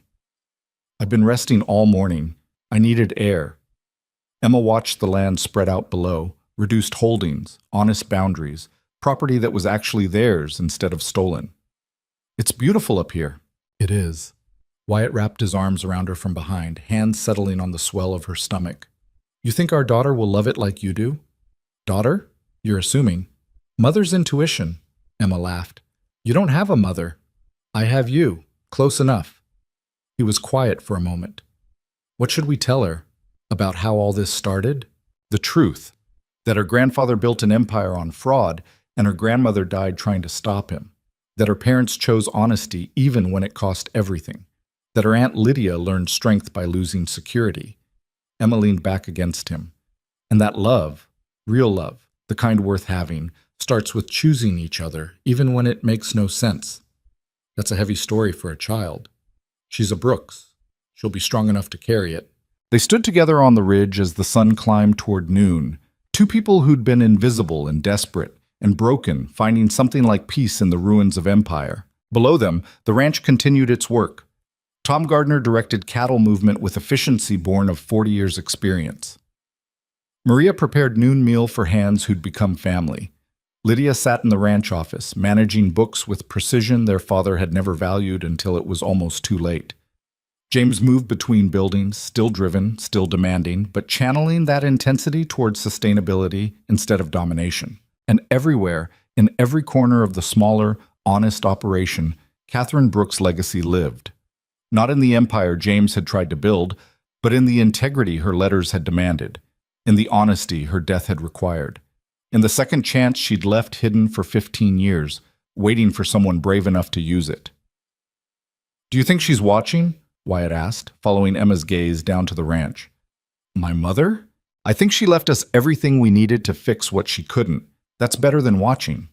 I've been resting all morning. I needed air. Emma watched the land spread out below, reduced holdings, honest boundaries, property that was actually theirs instead of stolen. It's beautiful up here. It is. Wyatt wrapped his arms around her from behind, hands settling on the swell of her stomach. You think our daughter will love it like you do? Daughter? You're assuming. Mother's intuition, Emma laughed. You don't have a mother. I have you. Close enough. He was quiet for a moment. What should we tell her? About how all this started? The truth. That her grandfather built an empire on fraud, and her grandmother died trying to stop him. That her parents chose honesty even when it cost everything. That her Aunt Lydia learned strength by losing security. Emma leaned back against him. And that love, real love, the kind worth having, starts with choosing each other, even when it makes no sense. That's a heavy story for a child. She's a Brooks. She'll be strong enough to carry it. They stood together on the ridge as the sun climbed toward noon, two people who'd been invisible and desperate and broken, finding something like peace in the ruins of empire. Below them, the ranch continued its work. Tom Gardner directed cattle movement with efficiency born of 40 years' experience. Maria prepared noon meal for hands who'd become family. Lydia sat in the ranch office, managing books with precision their father had never valued until it was almost too late. James moved between buildings, still driven, still demanding, but channeling that intensity towards sustainability instead of domination. And everywhere, in every corner of the smaller, honest operation, Catherine Brooks' legacy lived. Not in the empire James had tried to build, but in the integrity her letters had demanded, in the honesty her death had required, in the second chance she'd left hidden for 15 years, waiting for someone brave enough to use it. Do you think she's watching? Wyatt asked, following Emma's gaze down to the ranch. My mother? I think she left us everything we needed to fix what she couldn't. That's better than watching.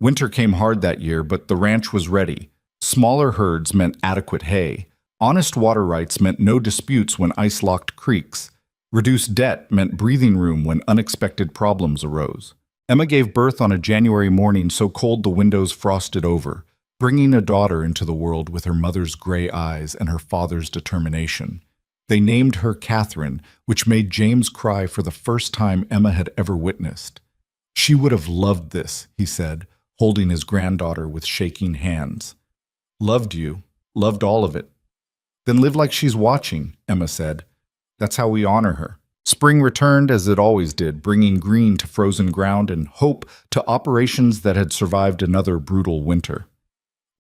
Winter came hard that year, but the ranch was ready. Smaller herds meant adequate hay. Honest water rights meant no disputes when ice-locked creeks. Reduced debt meant breathing room when unexpected problems arose. Emma gave birth on a January morning so cold the windows frosted over, bringing a daughter into the world with her mother's gray eyes and her father's determination. They named her Catherine, which made James cry for the first time Emma had ever witnessed. She would have loved this, he said, holding his granddaughter with shaking hands. Loved you, loved all of it. Then live like she's watching, Emma said. That's how we honor her. Spring returned as it always did, bringing green to frozen ground and hope to operations that had survived another brutal winter.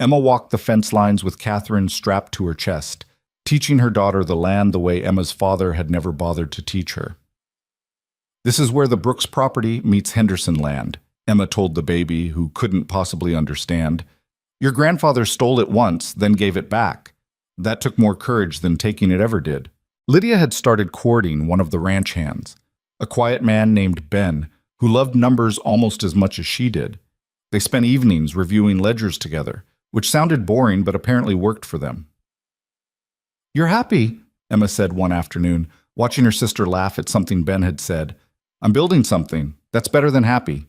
Emma walked the fence lines with Catherine strapped to her chest, teaching her daughter the land the way Emma's father had never bothered to teach her. This is where the Brooks property meets Henderson land, Emma told the baby, who couldn't possibly understand. Your grandfather stole it once, then gave it back. That took more courage than taking it ever did. Lydia had started courting one of the ranch hands, a quiet man named Ben, who loved numbers almost as much as she did. They spent evenings reviewing ledgers together, which sounded boring but apparently worked for them. You're happy, Emma said one afternoon, watching her sister laugh at something Ben had said. I'm building something. That's better than happy.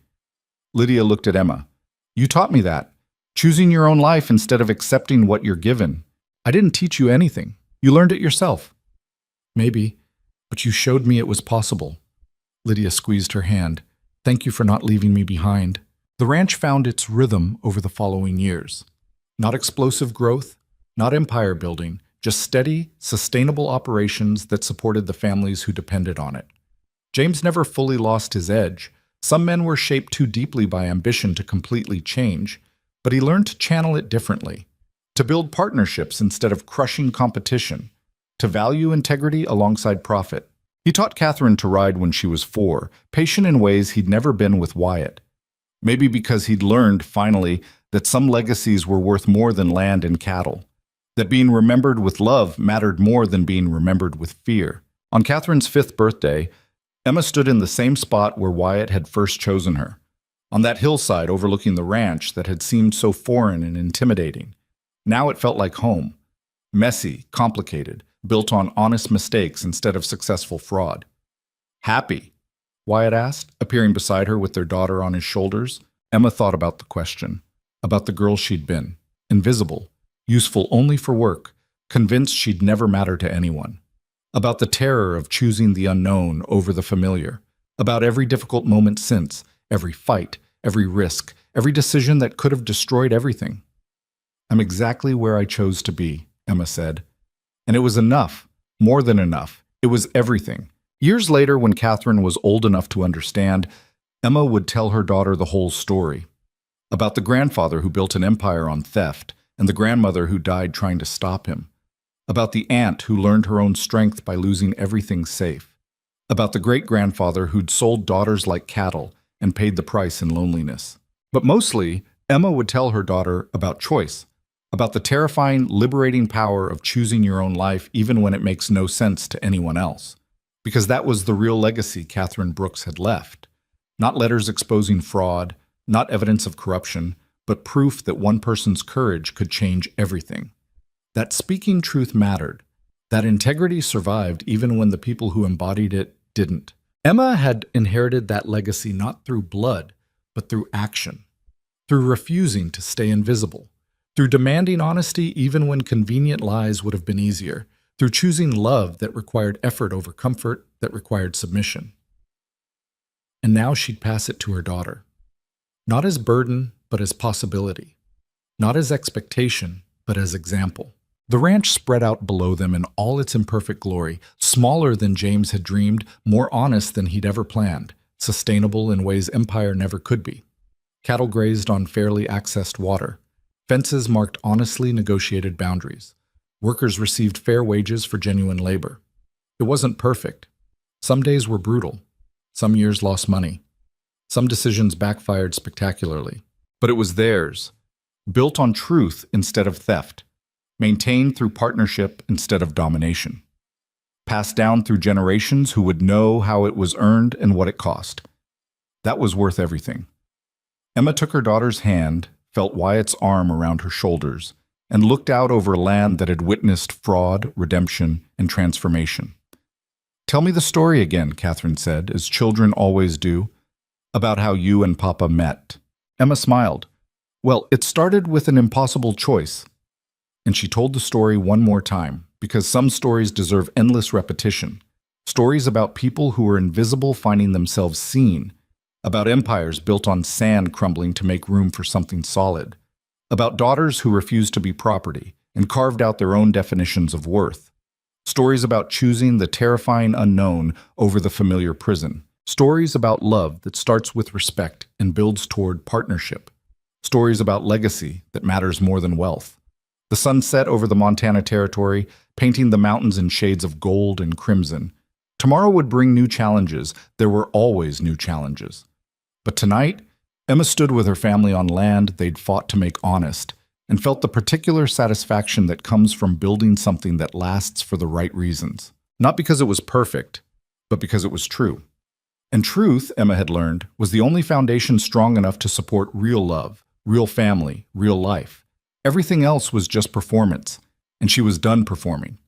Lydia looked at Emma. You taught me that. Choosing your own life instead of accepting what you're given. I didn't teach you anything. You learned it yourself. Maybe, but you showed me it was possible. Lydia squeezed her hand. Thank you for not leaving me behind. The ranch found its rhythm over the following years. Not explosive growth, not empire building, just steady, sustainable operations that supported the families who depended on it. James never fully lost his edge. Some men were shaped too deeply by ambition to completely change, but he learned to channel it differently, to build partnerships instead of crushing competition, to value integrity alongside profit. He taught Catherine to ride when she was 4, patient in ways he'd never been with Wyatt. Maybe because he'd learned, finally, that some legacies were worth more than land and cattle, that being remembered with love mattered more than being remembered with fear. On Catherine's 5th birthday, Emma stood in the same spot where Wyatt had first chosen her, on that hillside overlooking the ranch that had seemed so foreign and intimidating. Now it felt like home, messy, complicated, built on honest mistakes instead of successful fraud. Happy? Wyatt asked, appearing beside her with their daughter on his shoulders. Emma thought about the question, about the girl she'd been, invisible, useful only for work, convinced she'd never matter to anyone. About the terror of choosing the unknown over the familiar, about every difficult moment since, every fight, every risk, every decision that could have destroyed everything. I'm exactly where I chose to be, Emma said. And it was enough, more than enough. It was everything. Years later, when Catherine was old enough to understand, Emma would tell her daughter the whole story. About the grandfather who built an empire on theft, and the grandmother who died trying to stop him. About the aunt who learned her own strength by losing everything safe. About the great-grandfather who'd sold daughters like cattle and paid the price in loneliness. But mostly, Emma would tell her daughter about choice, about the terrifying, liberating power of choosing your own life even when it makes no sense to anyone else. Because that was the real legacy Catherine Brooks had left. Not letters exposing fraud, not evidence of corruption, but proof that one person's courage could change everything. That speaking truth mattered. That integrity survived even when the people who embodied it didn't. Emma had inherited that legacy not through blood, but through action. Through refusing to stay invisible. Through demanding honesty even when convenient lies would have been easier. Through choosing love that required effort over comfort that required submission. And now she'd pass it to her daughter. Not as burden, but as possibility. Not as expectation, but as example. The ranch spread out below them in all its imperfect glory, smaller than James had dreamed, more honest than he'd ever planned, sustainable in ways empire never could be. Cattle grazed on fairly accessed water. Fences marked honestly negotiated boundaries. Workers received fair wages for genuine labor. It wasn't perfect. Some days were brutal. Some years lost money. Some decisions backfired spectacularly. But it was theirs, built on truth instead of theft, maintained through partnership instead of domination, passed down through generations who would know how it was earned and what it cost. That was worth everything. Emma took her daughter's hand, felt Wyatt's arm around her shoulders, and looked out over land that had witnessed fraud, redemption, and transformation. "Tell me the story again," Catherine said, as children always do, "about how you and Papa met." Emma smiled. "Well, it started with an impossible choice." And she told the story one more time, because some stories deserve endless repetition. Stories about people who were invisible finding themselves seen, about empires built on sand crumbling to make room for something solid, about daughters who refused to be property and carved out their own definitions of worth. Stories about choosing the terrifying unknown over the familiar prison. Stories about love that starts with respect and builds toward partnership. Stories about legacy that matters more than wealth. The sun set over the Montana Territory, painting the mountains in shades of gold and crimson. Tomorrow would bring new challenges. There were always new challenges. But tonight, Emma stood with her family on land they'd fought to make honest, and felt the particular satisfaction that comes from building something that lasts for the right reasons. Not because it was perfect, but because it was true. And truth, Emma had learned, was the only foundation strong enough to support real love, real family, real life. Everything else was just performance, and she was done performing.